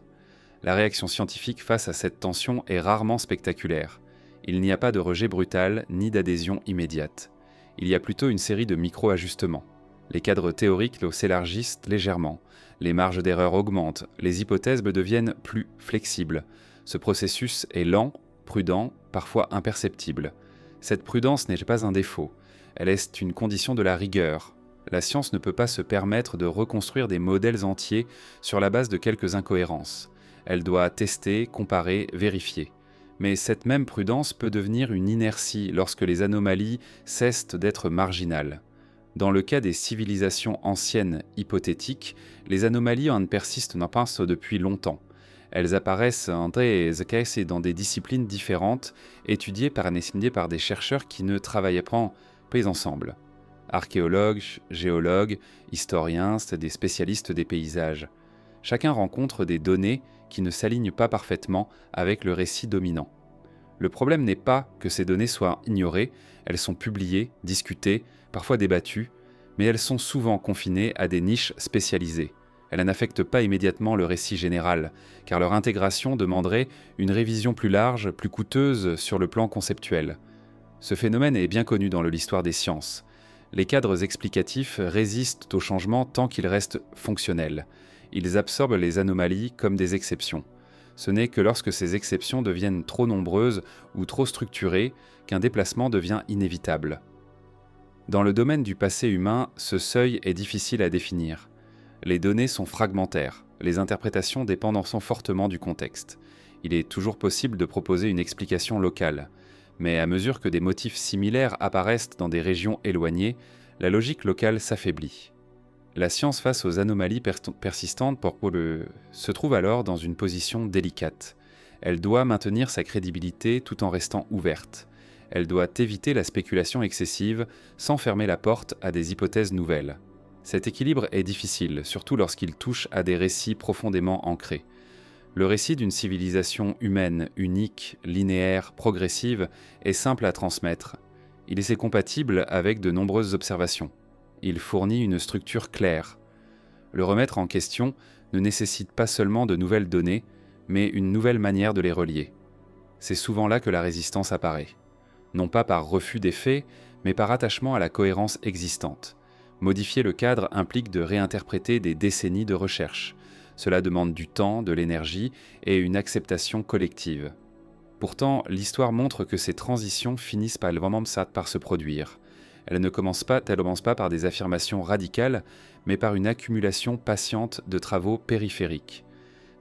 La réaction scientifique face à cette tension est rarement spectaculaire. Il n'y a pas de rejet brutal ni d'adhésion immédiate. Il y a plutôt une série de micro-ajustements. Les cadres théoriques s'élargissent légèrement, les marges d'erreur augmentent, les hypothèses deviennent plus flexibles. Ce processus est lent, prudent, parfois imperceptible. Cette prudence n'est pas un défaut, elle est une condition de la rigueur. La science ne peut pas se permettre de reconstruire des modèles entiers sur la base de quelques incohérences. Elle doit tester, comparer, vérifier. Mais cette même prudence peut devenir une inertie lorsque les anomalies cessent d'être marginales. Dans le cas des civilisations anciennes hypothétiques, les anomalies en persistent depuis longtemps. Elles apparaissent dans des disciplines différentes, étudiées par des chercheurs qui ne travaillent pas ensemble. Archéologues, géologues, historiens, des spécialistes des paysages. Chacun rencontre des données qui ne s'alignent pas parfaitement avec le récit dominant. Le problème n'est pas que ces données soient ignorées, elles sont publiées, discutées, parfois débattues, mais elles sont souvent confinées à des niches spécialisées. Elles n'affectent pas immédiatement le récit général, car leur intégration demanderait une révision plus large, plus coûteuse sur le plan conceptuel. Ce phénomène est bien connu dans l'histoire des sciences. Les cadres explicatifs résistent au changement tant qu'ils restent fonctionnels. Ils absorbent les anomalies comme des exceptions. Ce n'est que lorsque ces exceptions deviennent trop nombreuses ou trop structurées qu'un déplacement devient inévitable. Dans le domaine du passé humain, ce seuil est difficile à définir. Les données sont fragmentaires, les interprétations dépendent fortement du contexte. Il est toujours possible de proposer une explication locale, mais à mesure que des motifs similaires apparaissent dans des régions éloignées, la logique locale s'affaiblit. La science face aux anomalies persistantes se trouve alors dans une position délicate. Elle doit maintenir sa crédibilité tout en restant ouverte. Elle doit éviter la spéculation excessive sans fermer la porte à des hypothèses nouvelles. Cet équilibre est difficile, surtout lorsqu'il touche à des récits profondément ancrés. Le récit d'une civilisation humaine, unique, linéaire, progressive, est simple à transmettre. Il est compatible avec de nombreuses observations. Il fournit une structure claire. Le remettre en question ne nécessite pas seulement de nouvelles données, mais une nouvelle manière de les relier. C'est souvent là que la résistance apparaît. Non pas par refus des faits, mais par attachement à la cohérence existante. Modifier le cadre implique de réinterpréter des décennies de recherche. Cela demande du temps, de l'énergie et une acceptation collective. Pourtant, l'histoire montre que ces transitions finissent par se produire. Elles ne commencent pas par des affirmations radicales, mais par une accumulation patiente de travaux périphériques.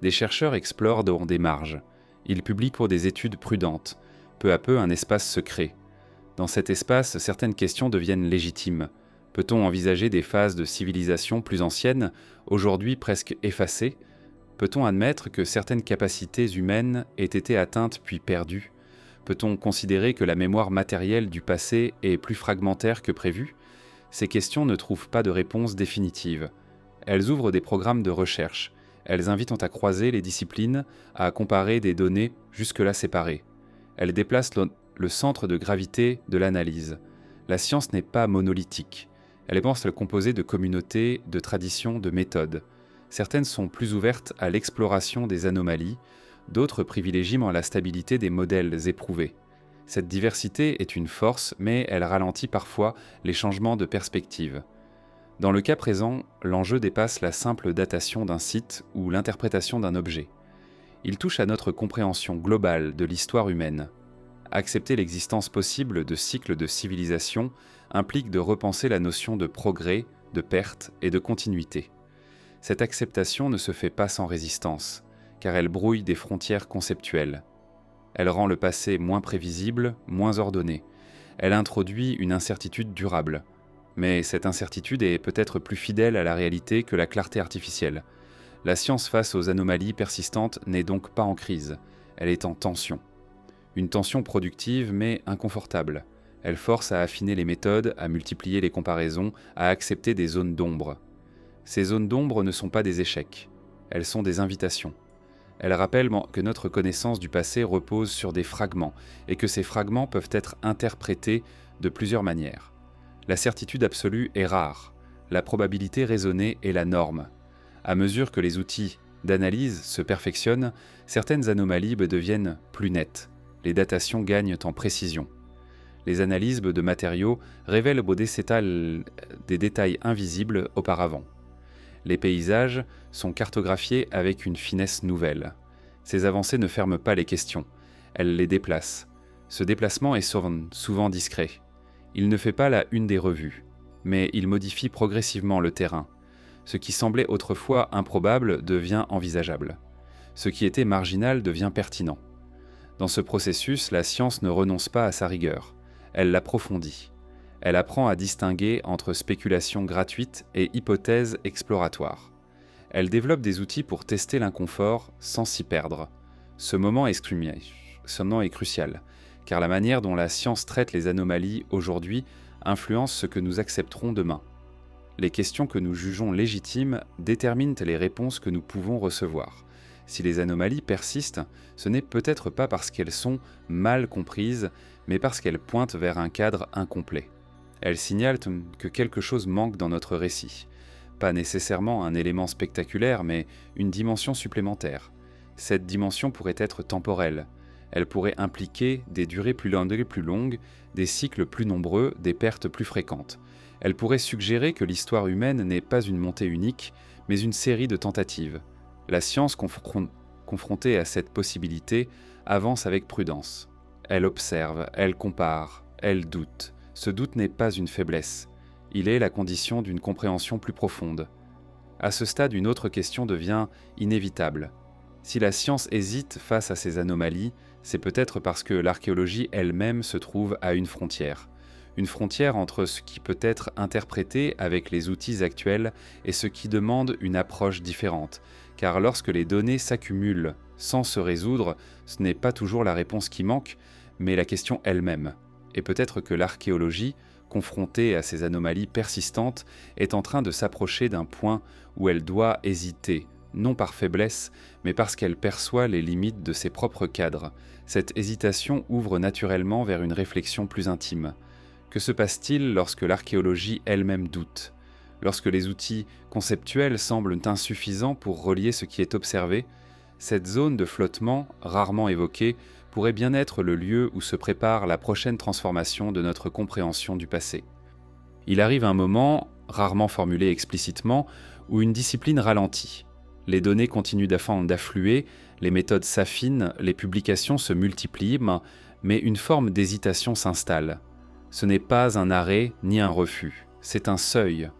Des chercheurs explorent dans des marges. Ils publient pour des études prudentes. Peu à peu, un espace se crée. Dans cet espace, certaines questions deviennent légitimes. Peut-on envisager des phases de civilisation plus anciennes, aujourd'hui presque effacées? Peut-on admettre que certaines capacités humaines aient été atteintes puis perdues? Peut-on considérer que la mémoire matérielle du passé est plus fragmentaire que prévu? Ces questions ne trouvent pas de réponse définitive. Elles ouvrent des programmes de recherche. Elles invitent à croiser les disciplines, à comparer des données jusque-là séparées. Elles déplacent le centre de gravité de l'analyse. La science n'est pas monolithique. Elle est composée de communautés, de traditions, de méthodes. Certaines sont plus ouvertes à l'exploration des anomalies, d'autres privilégient la stabilité des modèles éprouvés. Cette diversité est une force, mais elle ralentit parfois les changements de perspective. Dans le cas présent, l'enjeu dépasse la simple datation d'un site ou l'interprétation d'un objet. Il touche à notre compréhension globale de l'histoire humaine. Accepter l'existence possible de cycles de civilisation implique de repenser la notion de progrès, de perte et de continuité. Cette acceptation ne se fait pas sans résistance, car elle brouille des frontières conceptuelles. Elle rend le passé moins prévisible, moins ordonné. Elle introduit une incertitude durable. Mais cette incertitude est peut-être plus fidèle à la réalité que la clarté artificielle. La science face aux anomalies persistantes n'est donc pas en crise, elle est en tension. Une tension productive mais inconfortable. Elle force à affiner les méthodes, à multiplier les comparaisons, à accepter des zones d'ombre. Ces zones d'ombre ne sont pas des échecs, elles sont des invitations. Elles rappellent que notre connaissance du passé repose sur des fragments et que ces fragments peuvent être interprétés de plusieurs manières. La certitude absolue est rare, la probabilité raisonnée est la norme. À mesure que les outils d'analyse se perfectionnent, certaines anomalies deviennent plus nettes. Les datations gagnent en précision. Les analyses de matériaux révèlent des détails invisibles auparavant. Les paysages sont cartographiés avec une finesse nouvelle. Ces avancées ne ferment pas les questions, elles les déplacent. Ce déplacement est souvent discret. Il ne fait pas la une des revues, mais il modifie progressivement le terrain. Ce qui semblait autrefois improbable devient envisageable. Ce qui était marginal devient pertinent. Dans ce processus, la science ne renonce pas à sa rigueur. Elle l'approfondit. Elle apprend à distinguer entre spéculation gratuite et hypothèse exploratoire. Elle développe des outils pour tester l'inconfort sans s'y perdre. Ce moment est crucial, car la manière dont la science traite les anomalies aujourd'hui influence ce que nous accepterons demain. Les questions que nous jugeons légitimes déterminent les réponses que nous pouvons recevoir. Si les anomalies persistent, ce n'est peut-être pas parce qu'elles sont mal comprises, mais parce qu'elles pointent vers un cadre incomplet. Elles signalent que quelque chose manque dans notre récit. Pas nécessairement un élément spectaculaire, mais une dimension supplémentaire. Cette dimension pourrait être temporelle. Elle pourrait impliquer des durées plus longues, des cycles plus nombreux, des pertes plus fréquentes. Elle pourrait suggérer que l'histoire humaine n'est pas une montée unique, mais une série de tentatives. La science, confrontée à cette possibilité, avance avec prudence. Elle observe, elle compare, elle doute. Ce doute n'est pas une faiblesse. Il est la condition d'une compréhension plus profonde. À ce stade, une autre question devient inévitable. Si la science hésite face à ces anomalies, c'est peut-être parce que l'archéologie elle-même se trouve à une frontière. Une frontière entre ce qui peut être interprété avec les outils actuels et ce qui demande une approche différente. Car lorsque les données s'accumulent sans se résoudre, ce n'est pas toujours la réponse qui manque, mais la question elle-même. Et peut-être que l'archéologie, confrontée à ces anomalies persistantes, est en train de s'approcher d'un point où elle doit hésiter, non par faiblesse, mais parce qu'elle perçoit les limites de ses propres cadres. Cette hésitation ouvre naturellement vers une réflexion plus intime. Que se passe-t-il lorsque l'archéologie elle-même doute ? Lorsque les outils conceptuels semblent insuffisants pour relier ce qui est observé, cette zone de flottement, rarement évoquée, pourrait bien être le lieu où se prépare la prochaine transformation de notre compréhension du passé. Il arrive un moment, rarement formulé explicitement, où une discipline ralentit. Les données continuent d'affluer, les méthodes s'affinent, les publications se multiplient, mais une forme d'hésitation s'installe. Ce n'est pas un arrêt ni un refus, c'est un seuil.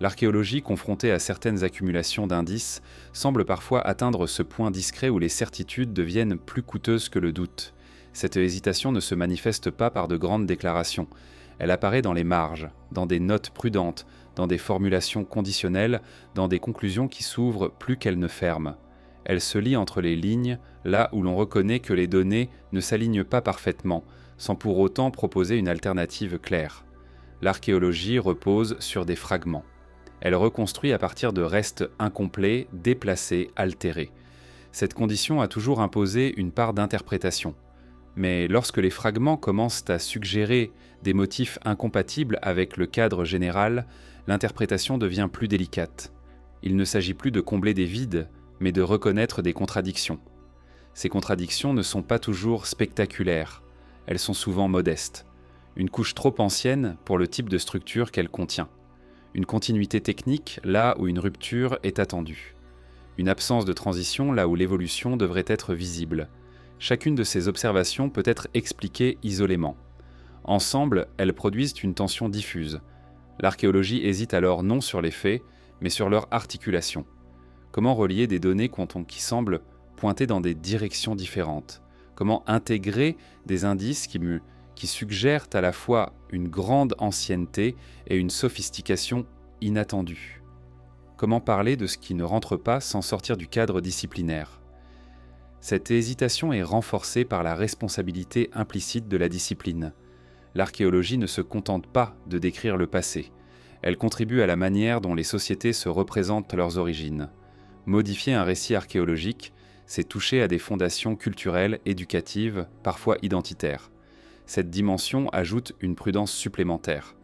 L'archéologie, confrontée à certaines accumulations d'indices, semble parfois atteindre ce point discret où les certitudes deviennent plus coûteuses que le doute. Cette hésitation ne se manifeste pas par de grandes déclarations. Elle apparaît dans les marges, dans des notes prudentes, dans des formulations conditionnelles, dans des conclusions qui s'ouvrent plus qu'elles ne ferment. Elle se lit entre les lignes, là où l'on reconnaît que les données ne s'alignent pas parfaitement, sans pour autant proposer une alternative claire. L'archéologie repose sur des fragments. Elle reconstruit à partir de restes incomplets, déplacés, altérés. Cette condition a toujours imposé une part d'interprétation. Mais lorsque les fragments commencent à suggérer des motifs incompatibles avec le cadre général, l'interprétation devient plus délicate. Il ne s'agit plus de combler des vides, mais de reconnaître des contradictions. Ces contradictions ne sont pas toujours spectaculaires, elles sont souvent modestes. Une couche trop ancienne pour le type de structure qu'elle contient. une continuité technique là où une rupture est attendue, une absence de transition là où l'évolution devrait être visible. Chacune de ces observations peut être expliquée isolément. Ensemble, elles produisent une tension diffuse. L'archéologie hésite alors non sur les faits, mais sur leur articulation. Comment relier des données qui semblent pointer dans des directions différentes? Comment intégrer des indices qui suggèrent à la fois une grande ancienneté et une sophistication inattendue? Comment parler de ce qui ne rentre pas sans sortir du cadre disciplinaire? Cette hésitation est renforcée par la responsabilité implicite de la discipline. L'archéologie ne se contente pas de décrire le passé. Elle contribue à la manière dont les sociétés se représentent leurs origines. Modifier un récit archéologique, c'est toucher à des fondations culturelles, éducatives, parfois identitaires. Cette dimension ajoute une prudence supplémentaire.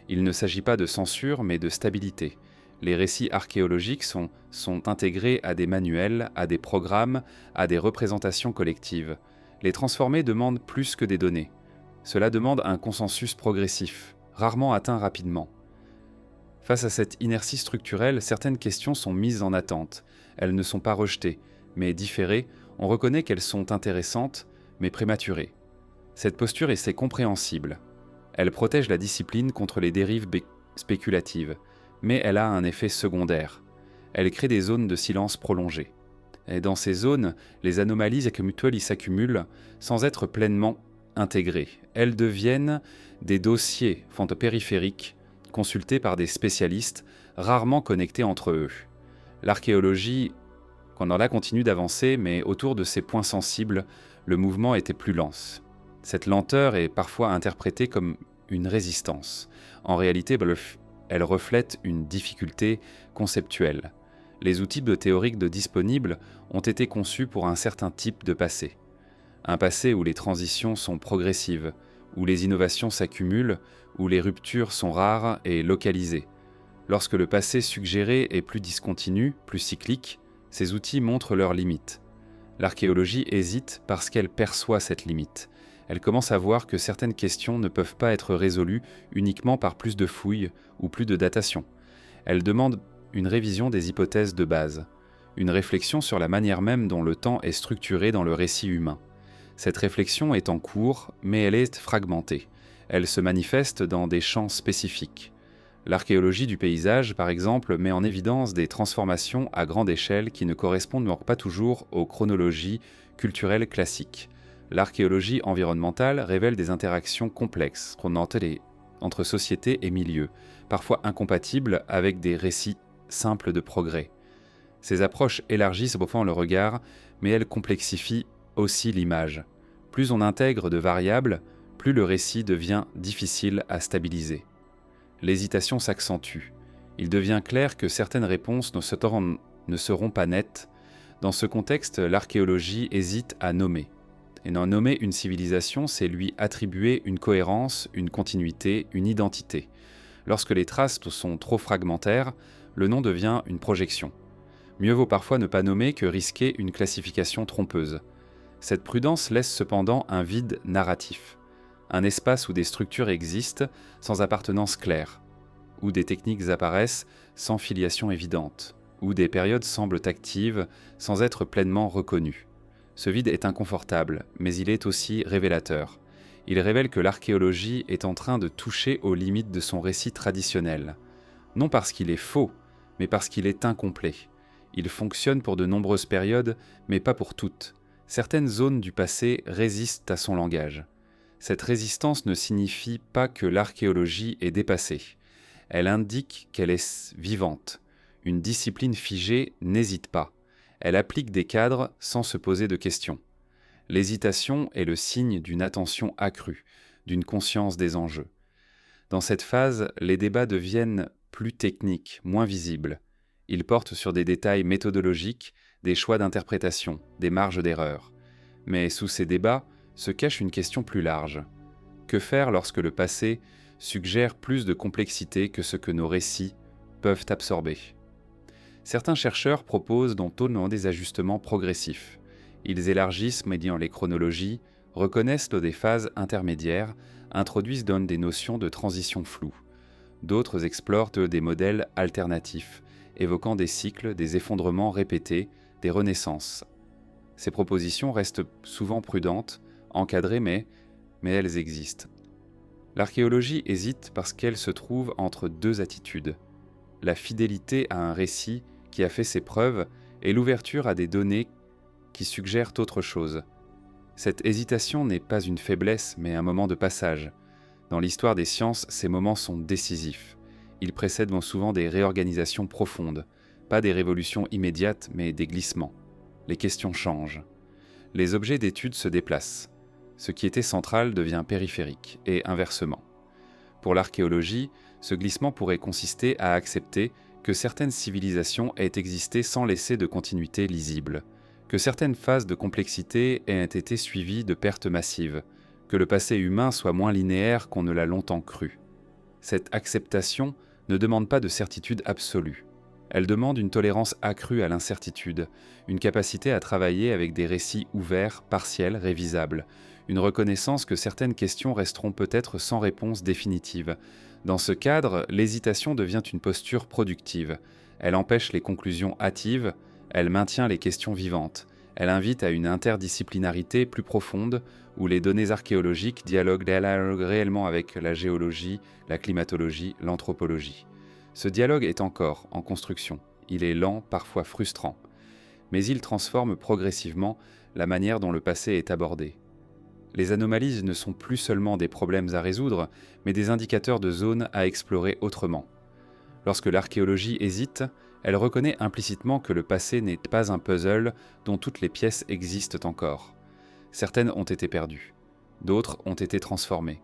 Il ne s'agit pas de censure, mais de stabilité. Les récits archéologiques sont intégrés à des manuels, à des programmes, à des représentations collectives. Les transformer demande plus que des données. Cela demande un consensus progressif, rarement atteint rapidement. Face à cette inertie structurelle, certaines questions sont mises en attente. Elles ne sont pas rejetées, mais différées. On reconnaît qu'elles sont intéressantes, mais prématurées. Cette posture est compréhensible. Elle protège la discipline contre les dérives spéculatives, mais elle a un effet secondaire. Elle crée des zones de silence prolongé. Et dans ces zones, les anomalies s'accumulent sans être pleinement intégrées. Elles deviennent des dossiers périphériques consultés par des spécialistes, rarement connectés entre eux. L'archéologie, continue d'avancer, mais autour de ces points sensibles, le mouvement était plus lent. Cette lenteur est parfois interprétée comme une résistance. En réalité, elle reflète une difficulté conceptuelle. Les outils théoriques disponibles ont été conçus pour un certain type de passé. Un passé où les transitions sont progressives, où les innovations s'accumulent, où les ruptures sont rares et localisées. Lorsque le passé suggéré est plus discontinu, plus cyclique, ces outils montrent leurs limites. L'archéologie hésite parce qu'elle perçoit cette limite. Elle commence à voir que certaines questions ne peuvent pas être résolues uniquement par plus de fouilles ou plus de datation. Elle demande une révision des hypothèses de base, une réflexion sur la manière même dont le temps est structuré dans le récit humain. Cette réflexion est en cours, mais elle est fragmentée. Elle se manifeste dans des champs spécifiques. L'archéologie du paysage, par exemple, met en évidence des transformations à grande échelle qui ne correspondent pas toujours aux chronologies culturelles classiques. L'archéologie environnementale révèle des interactions complexes entre sociétés et milieux, parfois incompatibles avec des récits simples de progrès. Ces approches élargissent profondément le regard, mais elles complexifient aussi l'image. Plus on intègre de variables, plus le récit devient difficile à stabiliser. L'hésitation s'accentue. Il devient clair que certaines réponses ne seront pas nettes. Dans ce contexte, l'archéologie hésite à nommer. Et nommer une civilisation, c'est lui attribuer une cohérence, une continuité, une identité. Lorsque les traces sont trop fragmentaires, le nom devient une projection. Mieux vaut parfois ne pas nommer que risquer une classification trompeuse. Cette prudence laisse cependant un vide narratif, un espace où des structures existent sans appartenance claire, où des techniques apparaissent sans filiation évidente, où des périodes semblent actives sans être pleinement reconnues. Ce vide est inconfortable, mais il est aussi révélateur. Il révèle que l'archéologie est en train de toucher aux limites de son récit traditionnel. Non parce qu'il est faux, mais parce qu'il est incomplet. Il fonctionne pour de nombreuses périodes, mais pas pour toutes. Certaines zones du passé résistent à son langage. Cette résistance ne signifie pas que l'archéologie est dépassée. Elle indique qu'elle est vivante. Une discipline figée n'hésite pas. Elle applique des cadres sans se poser de questions. L'hésitation est le signe d'une attention accrue, d'une conscience des enjeux. Dans cette phase, les débats deviennent plus techniques, moins visibles. Ils portent sur des détails méthodologiques, des choix d'interprétation, des marges d'erreur. Mais sous ces débats se cache une question plus large. Que faire lorsque le passé suggère plus de complexité que ce que nos récits peuvent absorber? Certains chercheurs proposent donc des ajustements progressifs. Ils élargissent médiant les chronologies, reconnaissent des phases intermédiaires, introduisent des notions de transition floues. D'autres explorent des modèles alternatifs, évoquant des cycles, des effondrements répétés, des renaissances. Ces propositions restent souvent prudentes, encadrées, mais elles existent. L'archéologie hésite parce qu'elle se trouve entre deux attitudes. La fidélité à un récit qui a fait ses preuves et l'ouverture à des données qui suggèrent autre chose. Cette hésitation n'est pas une faiblesse, mais un moment de passage. Dans l'histoire des sciences, ces moments sont décisifs. Ils précèdent souvent des réorganisations profondes, pas des révolutions immédiates, mais des glissements. Les questions changent. Les objets d'étude se déplacent. Ce qui était central devient périphérique, et inversement. Pour l'archéologie, ce glissement pourrait consister à accepter que certaines civilisations aient existé sans laisser de continuité lisible, que certaines phases de complexité aient été suivies de pertes massives, que le passé humain soit moins linéaire qu'on ne l'a longtemps cru. Cette acceptation ne demande pas de certitude absolue. Elle demande une tolérance accrue à l'incertitude, une capacité à travailler avec des récits ouverts, partiels, révisables, une reconnaissance que certaines questions resteront peut-être sans réponse définitive. Dans ce cadre, l'hésitation devient une posture productive. Elle empêche les conclusions hâtives, elle maintient les questions vivantes. Elle invite à une interdisciplinarité plus profonde, où les données archéologiques dialoguent réellement avec la géologie, la climatologie, l'anthropologie. Ce dialogue est encore en construction. Il est lent, parfois frustrant. Mais il transforme progressivement la manière dont le passé est abordé. Les anomalies ne sont plus seulement des problèmes à résoudre, mais des indicateurs de zones à explorer autrement. Lorsque l'archéologie hésite, elle reconnaît implicitement que le passé n'est pas un puzzle dont toutes les pièces existent encore. Certaines ont été perdues, d'autres ont été transformées.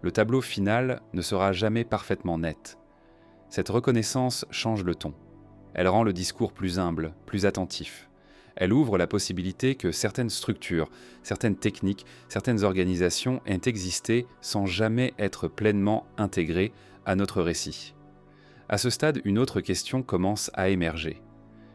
Le tableau final ne sera jamais parfaitement net. Cette reconnaissance change le ton. Elle rend le discours plus humble, plus attentif. Elle ouvre la possibilité que certaines structures, certaines techniques, certaines organisations aient existé sans jamais être pleinement intégrées à notre récit. À ce stade, une autre question commence à émerger.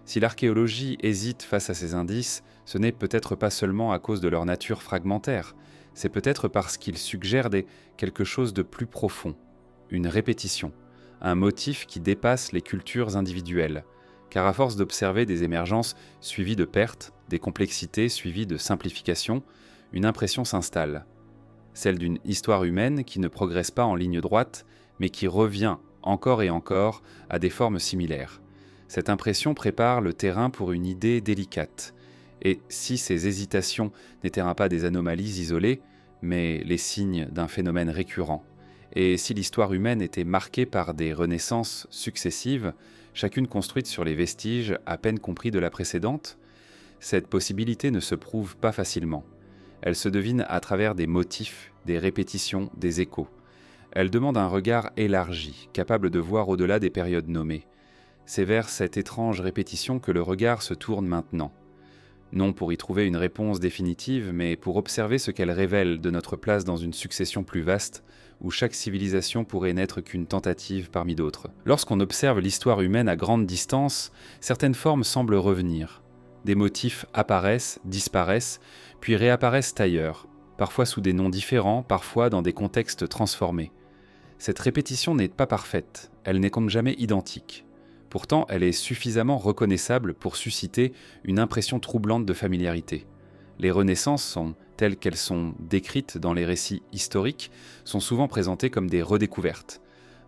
Si l'archéologie hésite face à ces indices, ce n'est peut-être pas seulement à cause de leur nature fragmentaire, c'est peut-être parce qu'ils suggèrent quelque chose de plus profond, une répétition, un motif qui dépasse les cultures individuelles. Car à force d'observer des émergences suivies de pertes, des complexités suivies de simplifications, une impression s'installe. Celle d'une histoire humaine qui ne progresse pas en ligne droite, mais qui revient encore et encore à des formes similaires. Cette impression prépare le terrain pour une idée délicate. Et si ces hésitations n'étaient pas des anomalies isolées, mais les signes d'un phénomène récurrent, et si l'histoire humaine était marquée par des renaissances successives, chacune construite sur les vestiges à peine compris de la précédente, cette possibilité ne se prouve pas facilement. Elle se devine à travers des motifs, des répétitions, des échos. Elle demande un regard élargi, capable de voir au-delà des périodes nommées. C'est vers cette étrange répétition que le regard se tourne maintenant. Non pour y trouver une réponse définitive, mais pour observer ce qu'elle révèle de notre place dans une succession plus vaste, où chaque civilisation pourrait n'être qu'une tentative parmi d'autres. Lorsqu'on observe l'histoire humaine à grande distance, certaines formes semblent revenir. Des motifs apparaissent, disparaissent, puis réapparaissent ailleurs, parfois sous des noms différents, parfois dans des contextes transformés. Cette répétition n'est pas parfaite, elle n'est comme jamais identique. Pourtant, elle est suffisamment reconnaissable pour susciter une impression troublante de familiarité. Les renaissances telles qu'elles sont décrites dans les récits historiques, sont souvent présentées comme des redécouvertes.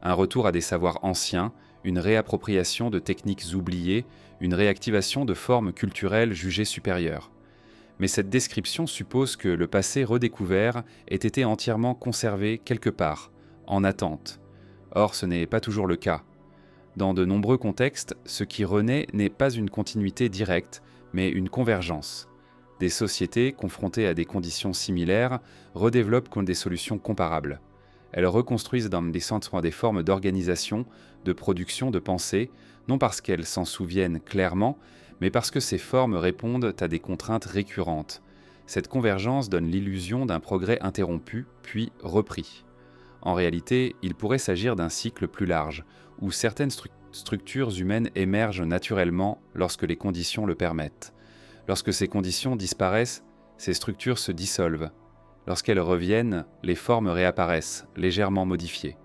Un retour à des savoirs anciens, une réappropriation de techniques oubliées, une réactivation de formes culturelles jugées supérieures. Mais cette description suppose que le passé redécouvert ait été entièrement conservé quelque part, en attente. Or, ce n'est pas toujours le cas. Dans de nombreux contextes, ce qui renaît n'est pas une continuité directe, mais une convergence. Des sociétés, confrontées à des conditions similaires, redéveloppent des solutions comparables. Elles reconstruisent dans des centres des formes d'organisation, de production, de pensée, non parce qu'elles s'en souviennent clairement, mais parce que ces formes répondent à des contraintes récurrentes. Cette convergence donne l'illusion d'un progrès interrompu, puis repris. En réalité, il pourrait s'agir d'un cycle plus large, où certaines structures humaines émergent naturellement lorsque les conditions le permettent. Lorsque ces conditions disparaissent, ces structures se dissolvent. Lorsqu'elles reviennent, les formes réapparaissent, légèrement modifiées.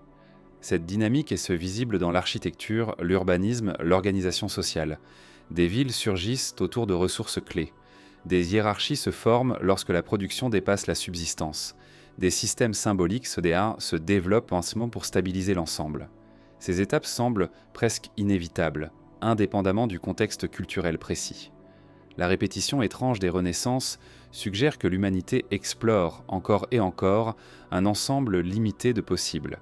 Cette dynamique est visible dans l'architecture, l'urbanisme, l'organisation sociale. Des villes surgissent autour de ressources clés. Des hiérarchies se forment lorsque la production dépasse la subsistance. Des systèmes symboliques se développent ensemble pour stabiliser l'ensemble. Ces étapes semblent presque inévitables, indépendamment du contexte culturel précis. La répétition étrange des renaissances suggère que l'humanité explore encore et encore un ensemble limité de possibles.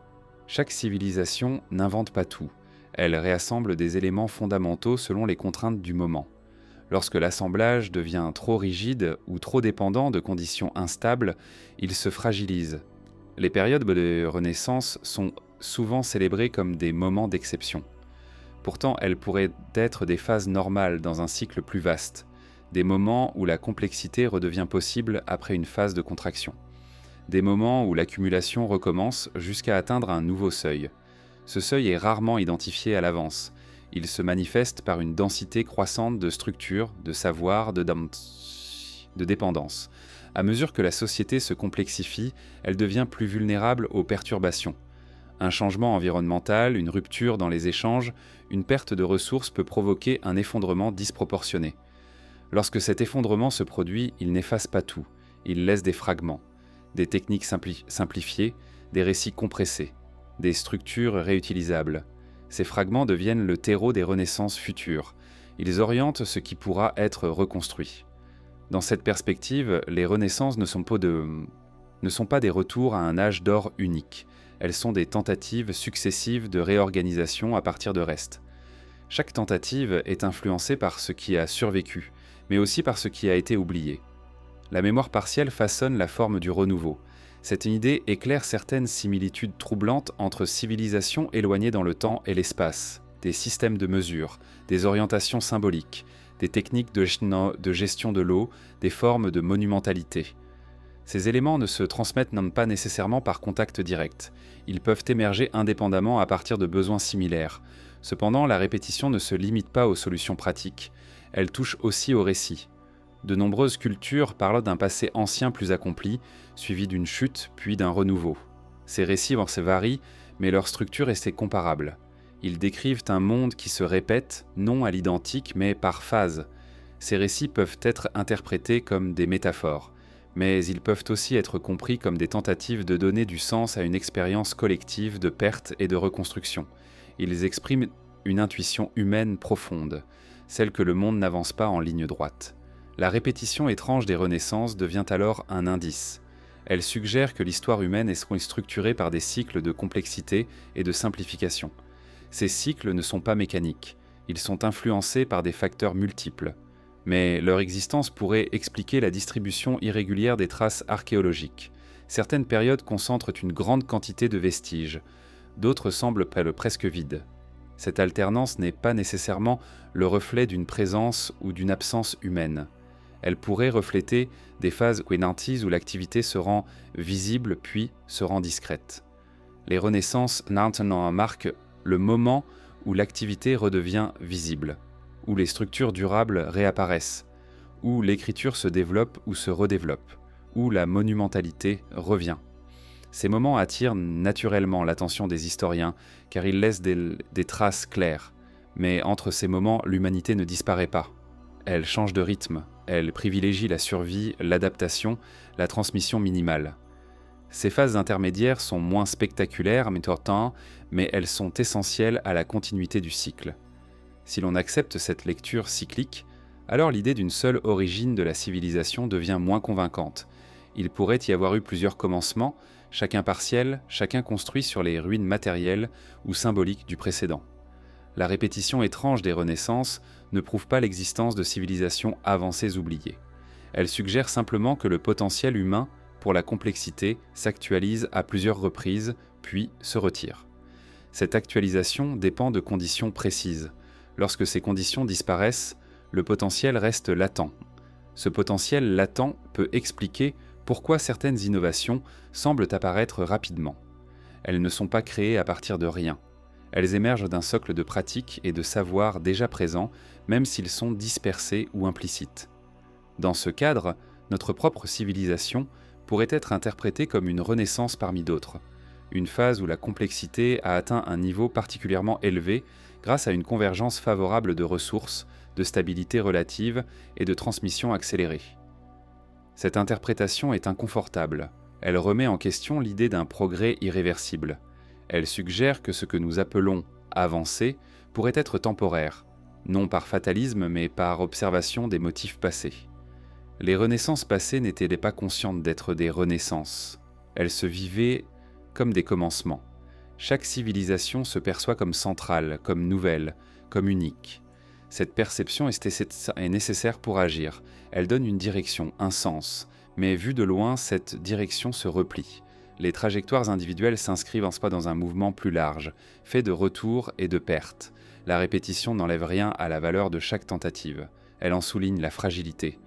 Chaque civilisation n'invente pas tout, elle réassemble des éléments fondamentaux selon les contraintes du moment. Lorsque l'assemblage devient trop rigide ou trop dépendant de conditions instables, il se fragilise. Les périodes de renaissance sont souvent célébrées comme des moments d'exception. Pourtant, elles pourraient être des phases normales dans un cycle plus vaste, des moments où la complexité redevient possible après une phase de contraction, des moments où l'accumulation recommence jusqu'à atteindre un nouveau seuil. Ce seuil est rarement identifié à l'avance. Il se manifeste par une densité croissante de structures, de savoirs, de dépendance. À mesure que la société se complexifie, elle devient plus vulnérable aux perturbations. Un changement environnemental, une rupture dans les échanges, une perte de ressources peut provoquer un effondrement disproportionné. Lorsque cet effondrement se produit, il n'efface pas tout, il laisse des fragments, des techniques simplifiées, des récits compressés, des structures réutilisables. Ces fragments deviennent le terreau des renaissances futures. Ils orientent ce qui pourra être reconstruit. Dans cette perspective, les renaissances ne sont pas des retours à un âge d'or unique. Elles sont des tentatives successives de réorganisation à partir de restes. Chaque tentative est influencée par ce qui a survécu, mais aussi par ce qui a été oublié. La mémoire partielle façonne la forme du renouveau. Cette idée éclaire certaines similitudes troublantes entre civilisations éloignées dans le temps et l'espace, des systèmes de mesure, des orientations symboliques, des techniques de gestion de l'eau, des formes de monumentalité. Ces éléments ne se transmettent pas nécessairement par contact direct. Ils peuvent émerger indépendamment à partir de besoins similaires. Cependant, la répétition ne se limite pas aux solutions pratiques. Elle touche aussi au récit. De nombreuses cultures parlent d'un passé ancien plus accompli, suivi d'une chute puis d'un renouveau. Ces récits varient, mais leur structure est comparable. Ils décrivent un monde qui se répète, non à l'identique, mais par phase. Ces récits peuvent être interprétés comme des métaphores, mais ils peuvent aussi être compris comme des tentatives de donner du sens à une expérience collective de perte et de reconstruction. Ils expriment une intuition humaine profonde, celle que le monde n'avance pas en ligne droite. La répétition étrange des renaissances devient alors un indice. Elle suggère que l'histoire humaine est structurée par des cycles de complexité et de simplification. Ces cycles ne sont pas mécaniques, ils sont influencés par des facteurs multiples. Mais leur existence pourrait expliquer la distribution irrégulière des traces archéologiques. Certaines périodes concentrent une grande quantité de vestiges, d'autres semblent presque vides. Cette alternance n'est pas nécessairement le reflet d'une présence ou d'une absence humaine. Elle pourrait refléter des phases quinantis où l'activité se rend visible puis se rend discrète. Les renaissances marquent le moment où l'activité redevient visible, où les structures durables réapparaissent, où l'écriture se développe ou se redéveloppe, où la monumentalité revient. Ces moments attirent naturellement l'attention des historiens car ils laissent des traces claires. Mais entre ces moments, l'humanité ne disparaît pas. Elle change de rythme, elle privilégie la survie, l'adaptation, la transmission minimale. Ces phases intermédiaires sont moins spectaculaires, mais elles sont essentielles à la continuité du cycle. Si l'on accepte cette lecture cyclique, alors l'idée d'une seule origine de la civilisation devient moins convaincante. Il pourrait y avoir eu plusieurs commencements, chacun partiel, chacun construit sur les ruines matérielles ou symboliques du précédent. La répétition étrange des renaissances ne prouve pas l'existence de civilisations avancées oubliées. Elle suggère simplement que le potentiel humain pour la complexité s'actualise à plusieurs reprises, puis se retire. Cette actualisation dépend de conditions précises. Lorsque ces conditions disparaissent, le potentiel reste latent. Ce potentiel latent peut expliquer pourquoi certaines innovations semblent apparaître rapidement. Elles ne sont pas créées à partir de rien. Elles émergent d'un socle de pratiques et de savoirs déjà présents, même s'ils sont dispersés ou implicites. Dans ce cadre, notre propre civilisation pourrait être interprétée comme une renaissance parmi d'autres. une phase où la complexité a atteint un niveau particulièrement élevé grâce à une convergence favorable de ressources, de stabilité relative et de transmission accélérée. Cette interprétation est inconfortable. Elle remet en question l'idée d'un progrès irréversible. Elle suggère que ce que nous appelons « avancée » pourrait être temporaire, non par fatalisme mais par observation des motifs passés. Les renaissances passées n'étaient pas conscientes d'être des renaissances. Elles se vivaient comme des commencements. Chaque civilisation se perçoit comme centrale, comme nouvelle, comme unique. Cette perception est nécessaire pour agir. Elle donne une direction, un sens. Mais vue de loin, cette direction se replie. Les trajectoires individuelles s'inscrivent en soi dans un mouvement plus large, fait de retours et de pertes. La répétition n'enlève rien à la valeur de chaque tentative. Elle en souligne la fragilité.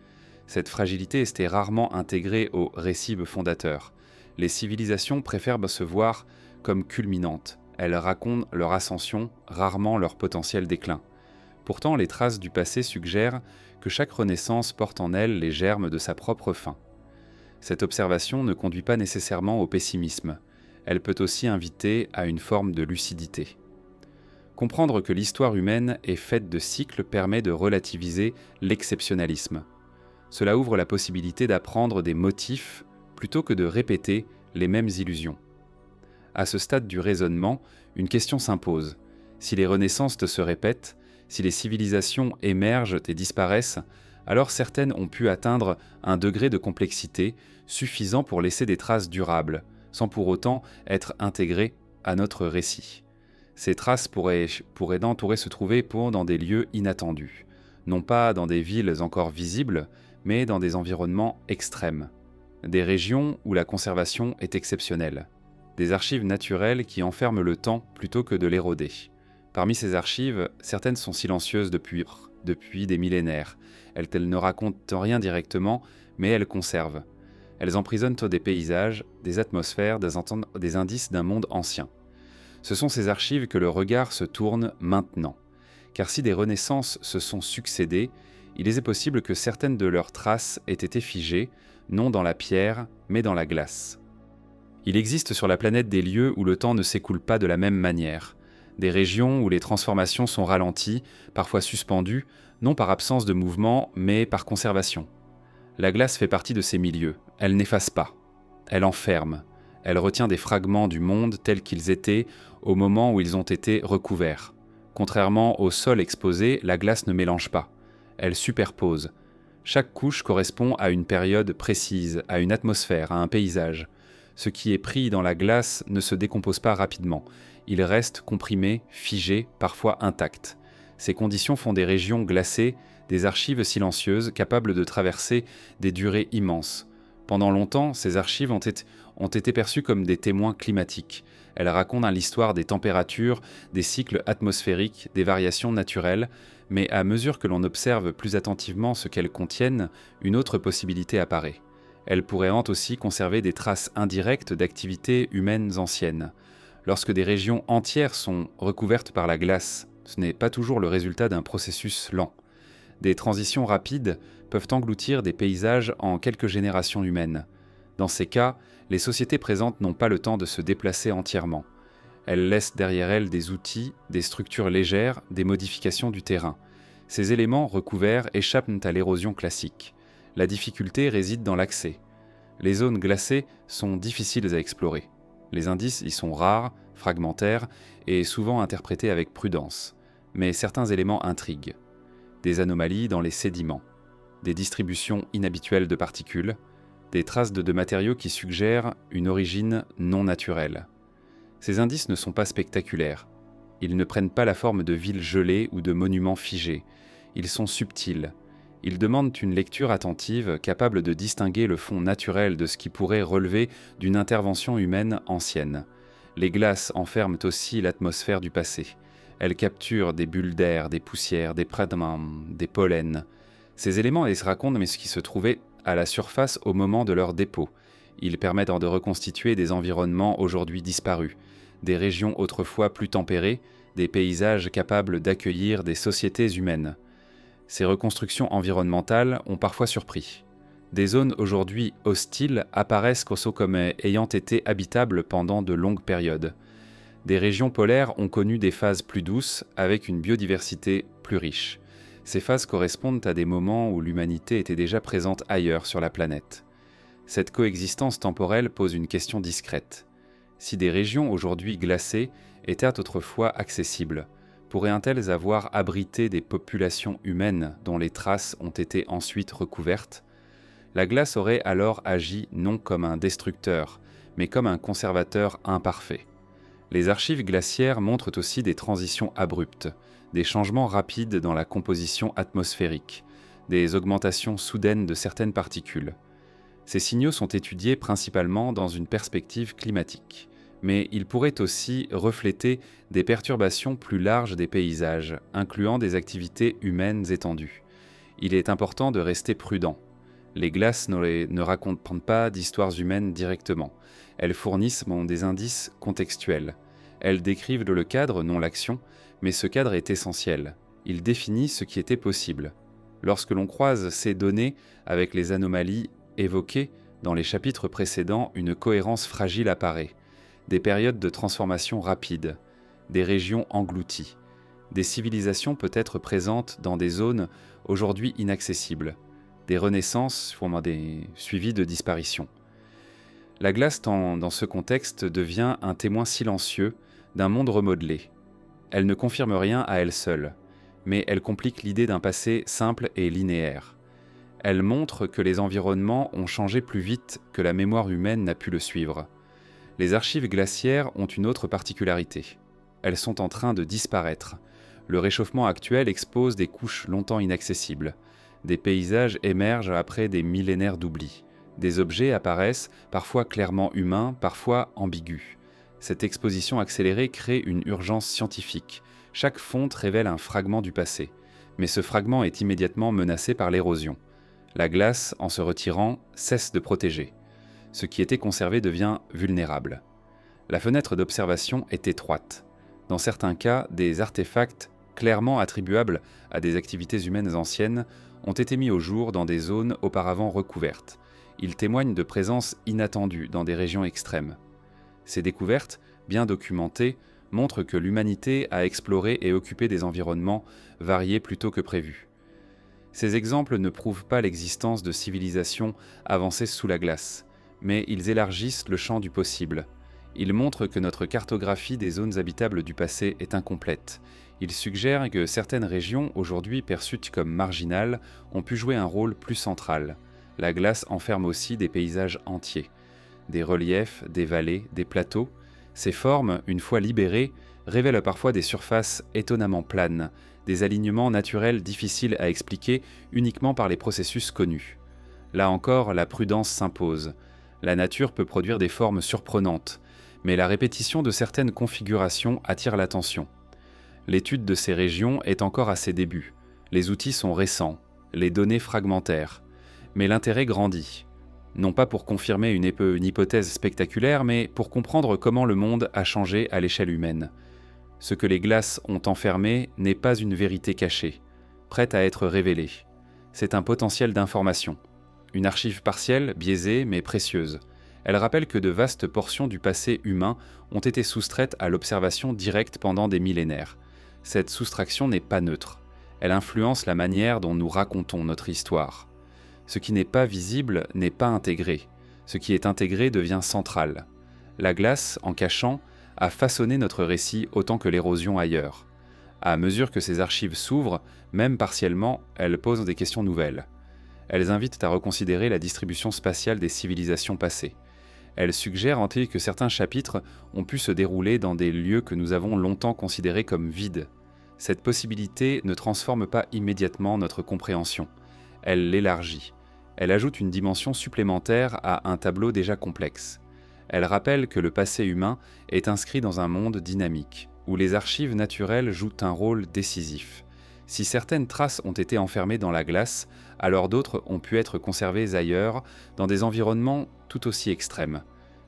Cette fragilité était rarement intégrée au récit fondateur. Les civilisations préfèrent se voir comme culminantes. Elles racontent leur ascension, rarement leur potentiel déclin. Pourtant, les traces du passé suggèrent que chaque renaissance porte en elle les germes de sa propre fin. Cette observation ne conduit pas nécessairement au pessimisme. Elle peut aussi inviter à une forme de lucidité. Comprendre que l'histoire humaine est faite de cycles permet de relativiser l'exceptionnalisme. Cela ouvre la possibilité d'apprendre des motifs plutôt que de répéter les mêmes illusions. À ce stade du raisonnement, une question s'impose. Si les renaissances se répètent, si les civilisations émergent et disparaissent, alors certaines ont pu atteindre un degré de complexité suffisant pour laisser des traces durables, sans pour autant être intégrées à notre récit. Ces traces pourraient se trouver dans des lieux inattendus, non pas dans des villes encore visibles, mais dans des environnements extrêmes, des régions où la conservation est exceptionnelle, des archives naturelles qui enferment le temps plutôt que de l'éroder. Parmi ces archives, certaines sont silencieuses depuis des millénaires. Elles ne racontent rien directement, mais elles conservent. Elles emprisonnent des paysages, des atmosphères, des indices d'un monde ancien. Ce sont ces archives que le regard se tourne maintenant. Car si des renaissances se sont succédées, il est possible que certaines de leurs traces aient été figées, non dans la pierre, mais dans la glace. Il existe sur la planète des lieux où le temps ne s'écoule pas de la même manière. Des régions où les transformations sont ralenties, parfois suspendues, non par absence de mouvement, mais par conservation. La glace fait partie de ces milieux. Elle n'efface pas. Elle enferme. Elle retient des fragments du monde tels qu'ils étaient au moment où ils ont été recouverts. Contrairement au sol exposé, la glace ne mélange pas. Elle superpose. Chaque couche correspond à une période précise, à une atmosphère, à un paysage. Ce qui est pris dans la glace ne se décompose pas rapidement. Il reste comprimé, figé, parfois intact. Ces conditions font des régions glacées, des archives silencieuses capables de traverser des durées immenses. Pendant longtemps, ces archives ont été perçues comme des témoins climatiques. Elles racontent l'histoire des températures, des cycles atmosphériques, des variations naturelles, mais à mesure que l'on observe plus attentivement ce qu'elles contiennent, une autre possibilité apparaît. Elles pourraient aussi conserver des traces indirectes d'activités humaines anciennes. Lorsque des régions entières sont recouvertes par la glace, ce n'est pas toujours le résultat d'un processus lent. Des transitions rapides peuvent engloutir des paysages en quelques générations humaines. Dans ces cas, les sociétés présentes n'ont pas le temps de se déplacer entièrement. Elles laissent derrière elles des outils, des structures légères, des modifications du terrain. Ces éléments recouverts échappent à l'érosion classique. La difficulté réside dans l'accès. Les zones glacées sont difficiles à explorer. Les indices y sont rares, fragmentaires et souvent interprétés avec prudence. Mais certains éléments intriguent. Des anomalies dans les sédiments, des distributions inhabituelles de particules, des traces de matériaux qui suggèrent une origine non naturelle. Ces indices ne sont pas spectaculaires. Ils ne prennent pas la forme de villes gelées ou de monuments figés. Ils sont subtils. Ils demandent une lecture attentive capable de distinguer le fond naturel de ce qui pourrait relever d'une intervention humaine ancienne. Les glaces enferment aussi l'atmosphère du passé. Elles capturent des bulles d'air, des poussières, des pradmans, des pollens. Ces éléments se racontent mais ce qui se trouvait à la surface au moment de leur dépôt. Ils permettent de reconstituer des environnements aujourd'hui disparus, des régions autrefois plus tempérées, des paysages capables d'accueillir des sociétés humaines. Ces reconstructions environnementales ont parfois surpris. Des zones aujourd'hui hostiles apparaissent comme ayant été habitables pendant de longues périodes. Des régions polaires ont connu des phases plus douces avec une biodiversité plus riche. Ces phases correspondent à des moments où l'humanité était déjà présente ailleurs sur la planète. Cette coexistence temporelle pose une question discrète. Si des régions aujourd'hui glacées étaient autrefois accessibles, pourraient-elles avoir abrité des populations humaines dont les traces ont été ensuite recouvertes ? La glace aurait alors agi non comme un destructeur, mais comme un conservateur imparfait. Les archives glaciaires montrent aussi des transitions abruptes, des changements rapides dans la composition atmosphérique, des augmentations soudaines de certaines particules. Ces signaux sont étudiés principalement dans une perspective climatique, mais ils pourraient aussi refléter des perturbations plus larges des paysages, incluant des activités humaines étendues. Il est important de rester prudent. Les glaces ne racontent pas d'histoires humaines directement. Elles fournissent des indices contextuels. Elles décrivent le cadre, non l'action, mais ce cadre est essentiel. Il définit ce qui était possible. Lorsque l'on croise ces données avec les anomalies évoquées dans les chapitres précédents, une cohérence fragile apparaît. Des périodes de transformation rapides, des régions englouties, des civilisations peut-être présentes dans des zones aujourd'hui inaccessibles, des renaissances suivies de disparitions. La glace, dans ce contexte, devient un témoin silencieux d'un monde remodelé. Elle ne confirme rien à elle seule, mais elle complique l'idée d'un passé simple et linéaire. Elle montre que les environnements ont changé plus vite que la mémoire humaine n'a pu le suivre. Les archives glaciaires ont une autre particularité. Elles sont en train de disparaître. Le réchauffement actuel expose des couches longtemps inaccessibles. Des paysages émergent après des millénaires d'oubli. Des objets apparaissent, parfois clairement humains, parfois ambigus. Cette exposition accélérée crée une urgence scientifique. Chaque fonte révèle un fragment du passé. Mais ce fragment est immédiatement menacé par l'érosion. La glace, en se retirant, cesse de protéger. Ce qui était conservé devient vulnérable. La fenêtre d'observation est étroite. Dans certains cas, des artefacts clairement attribuables à des activités humaines anciennes ont été mis au jour dans des zones auparavant recouvertes. Ils témoignent de présences inattendues dans des régions extrêmes. Ces découvertes, bien documentées, montrent que l'humanité a exploré et occupé des environnements variés plutôt que prévu. Ces exemples ne prouvent pas l'existence de civilisations avancées sous la glace, mais ils élargissent le champ du possible. Ils montrent que notre cartographie des zones habitables du passé est incomplète. Ils suggèrent que certaines régions, aujourd'hui perçues comme marginales, ont pu jouer un rôle plus central. La glace enferme aussi des paysages entiers. Des reliefs, des vallées, des plateaux. Ces formes, une fois libérées, révèlent parfois des surfaces étonnamment planes, des alignements naturels difficiles à expliquer uniquement par les processus connus. Là encore, la prudence s'impose. La nature peut produire des formes surprenantes, mais la répétition de certaines configurations attire l'attention. L'étude de ces régions est encore à ses débuts. Les outils sont récents, les données fragmentaires. Mais l'intérêt grandit. Non pas pour confirmer une hypothèse spectaculaire, mais pour comprendre comment le monde a changé à l'échelle humaine. Ce que les glaces ont enfermé n'est pas une vérité cachée, prête à être révélée. C'est un potentiel d'information. Une archive partielle, biaisée, mais précieuse. Elle rappelle que de vastes portions du passé humain ont été soustraites à l'observation directe pendant des millénaires. Cette soustraction n'est pas neutre. Elle influence la manière dont nous racontons notre histoire. Ce qui n'est pas visible n'est pas intégré. Ce qui est intégré devient central. La glace, en cachant, a façonné notre récit autant que l'érosion ailleurs. À mesure que ces archives s'ouvrent, même partiellement, elles posent des questions nouvelles. Elles invitent à reconsidérer la distribution spatiale des civilisations passées. Elles suggèrent en fait que certains chapitres ont pu se dérouler dans des lieux que nous avons longtemps considérés comme vides. Cette possibilité ne transforme pas immédiatement notre compréhension. Elle l'élargit. Elle ajoute une dimension supplémentaire à un tableau déjà complexe. Elle rappelle que le passé humain est inscrit dans un monde dynamique, où les archives naturelles jouent un rôle décisif. Si certaines traces ont été enfermées dans la glace, alors d'autres ont pu être conservées ailleurs, dans des environnements tout aussi extrêmes.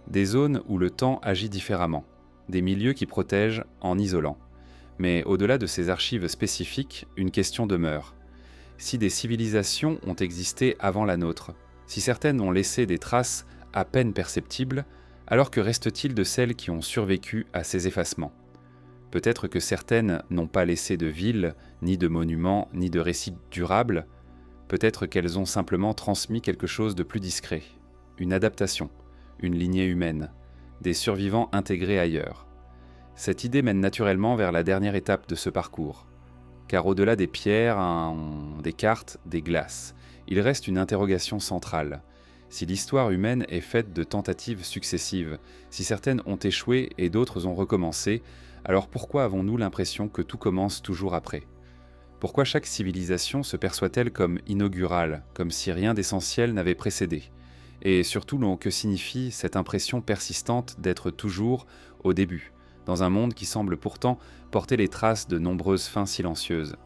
Des zones où le temps agit différemment, des milieux qui protègent en isolant. Mais au-delà de ces archives spécifiques, une question demeure. Si des civilisations ont existé avant la nôtre, Si certaines ont laissé des traces à peine perceptibles, alors que reste-t-il de celles qui ont survécu à ces effacements ? Peut-être que certaines n'ont pas laissé de villes, ni de monuments, ni de récits durables. Peut-être qu'elles ont simplement transmis quelque chose de plus discret, une adaptation, une lignée humaine, des survivants intégrés ailleurs. Cette idée mène naturellement vers la dernière étape de ce parcours. Car au-delà des pierres, des cartes, des glaces, il reste une interrogation centrale. Si l'histoire humaine est faite de tentatives successives, si certaines ont échoué et d'autres ont recommencé, alors pourquoi avons-nous l'impression que tout commence toujours après ? Pourquoi chaque civilisation se perçoit-elle comme inaugurale, comme si rien d'essentiel n'avait précédé ? Et surtout, que signifie cette impression persistante d'être toujours au début, dans un monde qui semble pourtant porter les traces de nombreuses fins silencieuses ?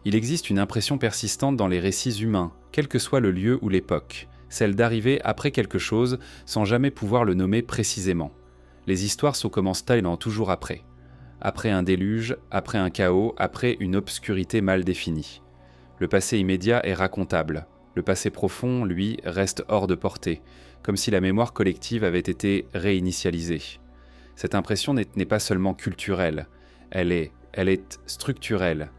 Il existe une impression persistante dans les récits humains, quel que soit le lieu ou l'époque, celle d'arriver après quelque chose sans jamais pouvoir le nommer précisément. Les histoires se commencent-elles toujours après ? Après un déluge, après un chaos, après une obscurité mal définie. Le passé immédiat est racontable. Le passé profond, lui, reste hors de portée, comme si la mémoire collective avait été réinitialisée. Cette impression n'est pas seulement culturelle, elle est structurelle.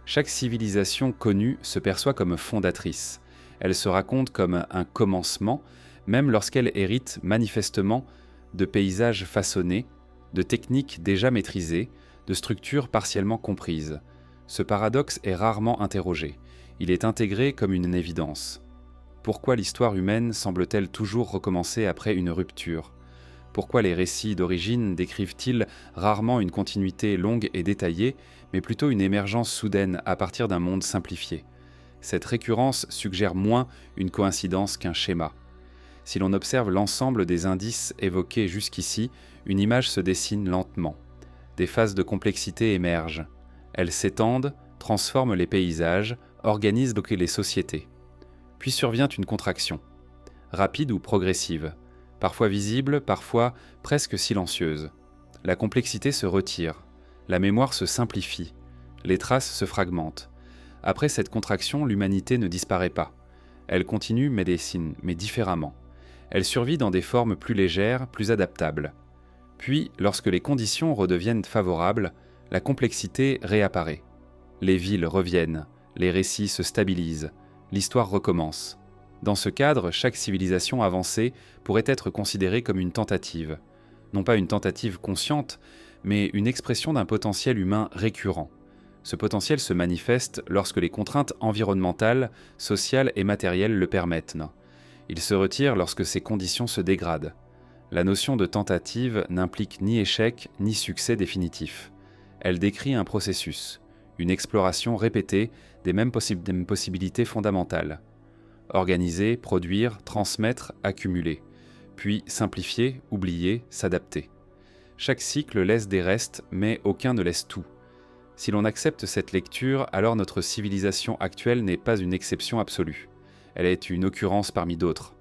Chaque civilisation connue se perçoit comme fondatrice. Elle se raconte comme un commencement, même lorsqu'elle hérite manifestement de paysages façonnés, de techniques déjà maîtrisées, de structures partiellement comprises. Ce paradoxe est rarement interrogé. Il est intégré comme une évidence. Pourquoi l'histoire humaine semble-t-elle toujours recommencer après une rupture ? Pourquoi les récits d'origine décrivent-ils rarement une continuité longue et détaillée, mais plutôt une émergence soudaine à partir d'un monde simplifié ? Cette récurrence suggère moins une coïncidence qu'un schéma. Si l'on observe l'ensemble des indices évoqués jusqu'ici, une image se dessine lentement. Des phases de complexité émergent. Elles s'étendent, transforment les paysages, organisent les sociétés. Puis survient une contraction, rapide ou progressive, parfois visible, parfois presque silencieuse. La complexité se retire, la mémoire se simplifie, les traces se fragmentent. Après cette contraction, l'humanité ne disparaît pas. Elle continue mais différemment. Elle survit dans des formes plus légères, plus adaptables. Puis, lorsque les conditions redeviennent favorables, la complexité réapparaît. Les villes reviennent, les récits se stabilisent, l'histoire recommence. Dans ce cadre, chaque civilisation avancée pourrait être considérée comme une tentative. Non pas une tentative consciente, mais une expression d'un potentiel humain récurrent. Ce potentiel se manifeste lorsque les contraintes environnementales, sociales et matérielles le permettent. Il se retire lorsque ces conditions se dégradent. La notion de tentative n'implique ni échec ni succès définitif. Elle décrit un processus, une exploration répétée des mêmes possibilités fondamentales. Organiser, produire, transmettre, accumuler, puis simplifier, oublier, s'adapter. Chaque cycle laisse des restes, mais aucun ne laisse tout. Si l'on accepte cette lecture, alors notre civilisation actuelle n'est pas une exception absolue. Elle est une occurrence parmi d'autres.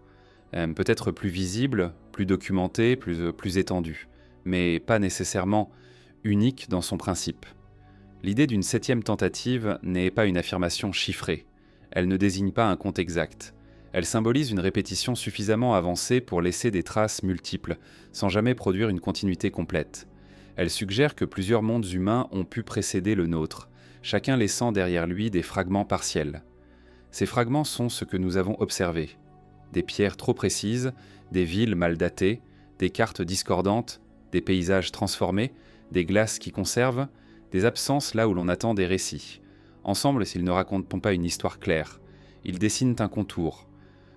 Peut-être plus visible, plus documentée, plus étendue, mais pas nécessairement unique dans son principe. L'idée d'une 7e tentative n'est pas une affirmation chiffrée. Elle ne désigne pas un compte exact. Elle symbolise une répétition suffisamment avancée pour laisser des traces multiples, sans jamais produire une continuité complète. Elle suggère que plusieurs mondes humains ont pu précéder le nôtre, chacun laissant derrière lui des fragments partiels. Ces fragments sont ce que nous avons observé. Des pierres trop précises, des villes mal datées, des cartes discordantes, des paysages transformés, des glaces qui conservent, des absences là où l'on attend des récits. Ensemble, s'ils ne racontent pas une histoire claire, ils dessinent un contour.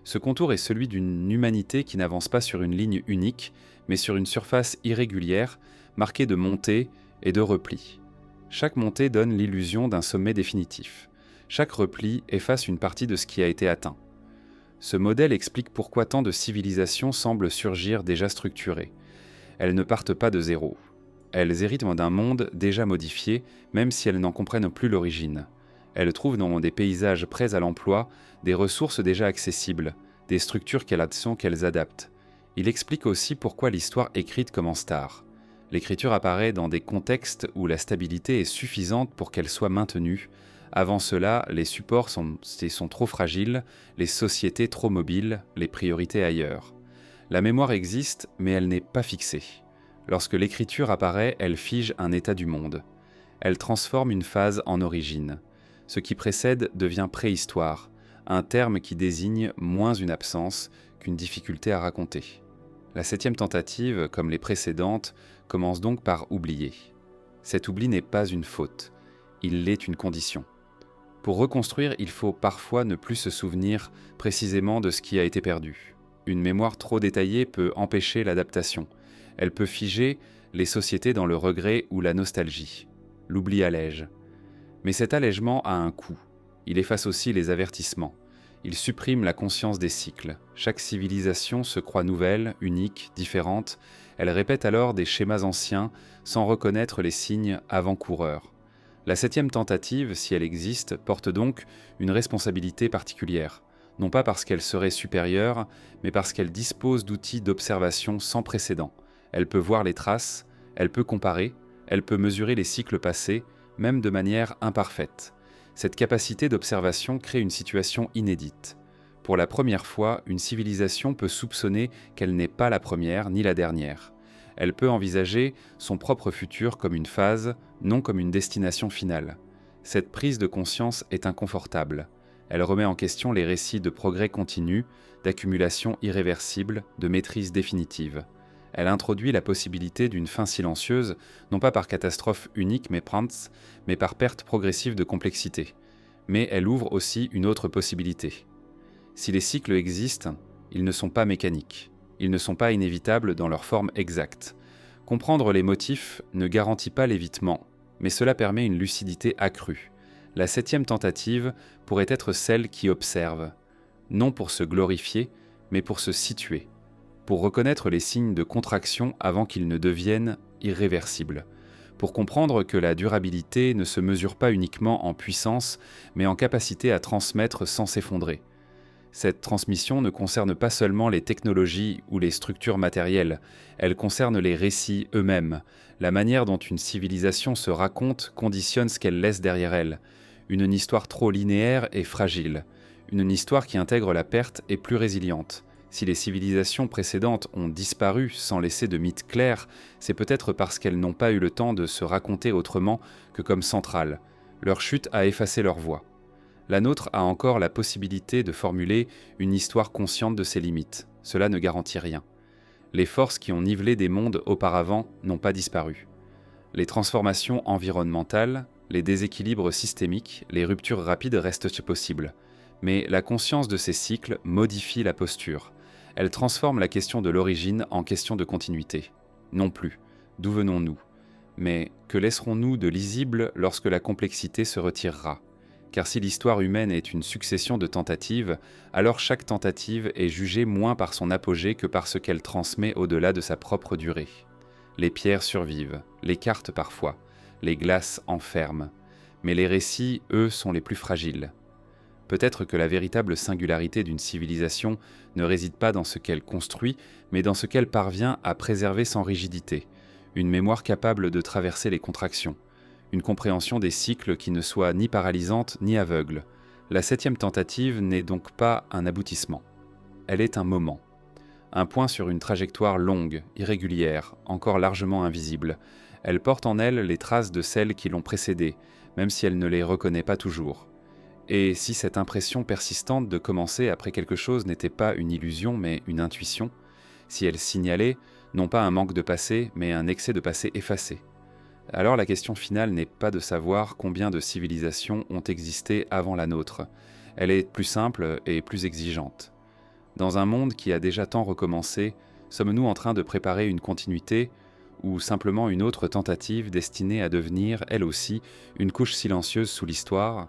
Ce contour est celui d'une humanité qui n'avance pas sur une ligne unique, mais sur une surface irrégulière, marquée de montées et de replis. Chaque montée donne l'illusion d'un sommet définitif. Chaque repli efface une partie de ce qui a été atteint. Ce modèle explique pourquoi tant de civilisations semblent surgir déjà structurées. Elles ne partent pas de zéro. Elles héritent d'un monde déjà modifié, même si elles n'en comprennent plus l'origine. Elles trouvent dans des paysages prêts à l'emploi des ressources déjà accessibles, des structures qu'elles adaptent. Il explique aussi pourquoi l'histoire écrite commence tard. L'écriture apparaît dans des contextes où la stabilité est suffisante pour qu'elle soit maintenue, Avant cela, les supports sont trop fragiles, les sociétés trop mobiles, les priorités ailleurs. La mémoire existe, mais elle n'est pas fixée. Lorsque l'écriture apparaît, elle fige un état du monde. Elle transforme une phase en origine. Ce qui précède devient préhistoire, un terme qui désigne moins une absence qu'une difficulté à raconter. La 7e tentative, comme les précédentes, commence donc par oublier. Cet oubli n'est pas une faute, il l'est une condition. Pour reconstruire, il faut parfois ne plus se souvenir précisément de ce qui a été perdu. Une mémoire trop détaillée peut empêcher l'adaptation. Elle peut figer les sociétés dans le regret ou la nostalgie. L'oubli allège. Mais cet allègement a un coût. Il efface aussi les avertissements. Il supprime la conscience des cycles. Chaque civilisation se croit nouvelle, unique, différente. Elle répète alors des schémas anciens sans reconnaître les signes avant-coureurs. La 7e tentative, si elle existe, porte donc une responsabilité particulière. Non pas parce qu'elle serait supérieure, mais parce qu'elle dispose d'outils d'observation sans précédent. Elle peut voir les traces, elle peut comparer, elle peut mesurer les cycles passés, même de manière imparfaite. Cette capacité d'observation crée une situation inédite. Pour la première fois, une civilisation peut soupçonner qu'elle n'est pas la première ni la dernière. Elle peut envisager son propre futur comme une phase, non comme une destination finale. Cette prise de conscience est inconfortable. Elle remet en question les récits de progrès continu, d'accumulation irréversible, de maîtrise définitive. Elle introduit la possibilité d'une fin silencieuse, non pas par catastrophe unique mais par perte progressive de complexité. Mais elle ouvre aussi une autre possibilité. Si les cycles existent, ils ne sont pas mécaniques. Ils ne sont pas inévitables dans leur forme exacte. Comprendre les motifs ne garantit pas l'évitement, mais cela permet une lucidité accrue. La 7e tentative pourrait être celle qui observe, non pour se glorifier, mais pour se situer, pour reconnaître les signes de contraction avant qu'ils ne deviennent irréversibles, pour comprendre que la durabilité ne se mesure pas uniquement en puissance, mais en capacité à transmettre sans s'effondrer. Cette transmission ne concerne pas seulement les technologies ou les structures matérielles, elle concerne les récits eux-mêmes. La manière dont une civilisation se raconte conditionne ce qu'elle laisse derrière elle. Une histoire trop linéaire est fragile. Une histoire qui intègre la perte est plus résiliente. Si les civilisations précédentes ont disparu sans laisser de mythe clair, c'est peut-être parce qu'elles n'ont pas eu le temps de se raconter autrement que comme centrales. Leur chute a effacé leur voix. La nôtre a encore la possibilité de formuler une histoire consciente de ses limites. Cela ne garantit rien. Les forces qui ont nivelé des mondes auparavant n'ont pas disparu. Les transformations environnementales, les déséquilibres systémiques, les ruptures rapides restent possibles. Mais la conscience de ces cycles modifie la posture. Elle transforme la question de l'origine en question de continuité. Non plus, d'où venons-nous? Mais que laisserons-nous de lisible lorsque la complexité se retirera? Car si l'histoire humaine est une succession de tentatives, alors chaque tentative est jugée moins par son apogée que par ce qu'elle transmet au-delà de sa propre durée. Les pierres survivent, les cartes parfois, les glaces enferment, mais les récits, eux, sont les plus fragiles. Peut-être que la véritable singularité d'une civilisation ne réside pas dans ce qu'elle construit, mais dans ce qu'elle parvient à préserver sans rigidité, une mémoire capable de traverser les contractions, une compréhension des cycles qui ne soit ni paralysante ni aveugle. La 7e tentative n'est donc pas un aboutissement. Elle est un moment. Un point sur une trajectoire longue, irrégulière, encore largement invisible. Elle porte en elle les traces de celles qui l'ont précédée, même si elle ne les reconnaît pas toujours. Et si cette impression persistante de commencer après quelque chose n'était pas une illusion mais une intuition, si elle signalait non pas un manque de passé mais un excès de passé effacé, alors la question finale n'est pas de savoir combien de civilisations ont existé avant la nôtre. Elle est plus simple et plus exigeante. Dans un monde qui a déjà tant recommencé, sommes-nous en train de préparer une continuité ou simplement une autre tentative destinée à devenir, elle aussi, une couche silencieuse sous l'histoire,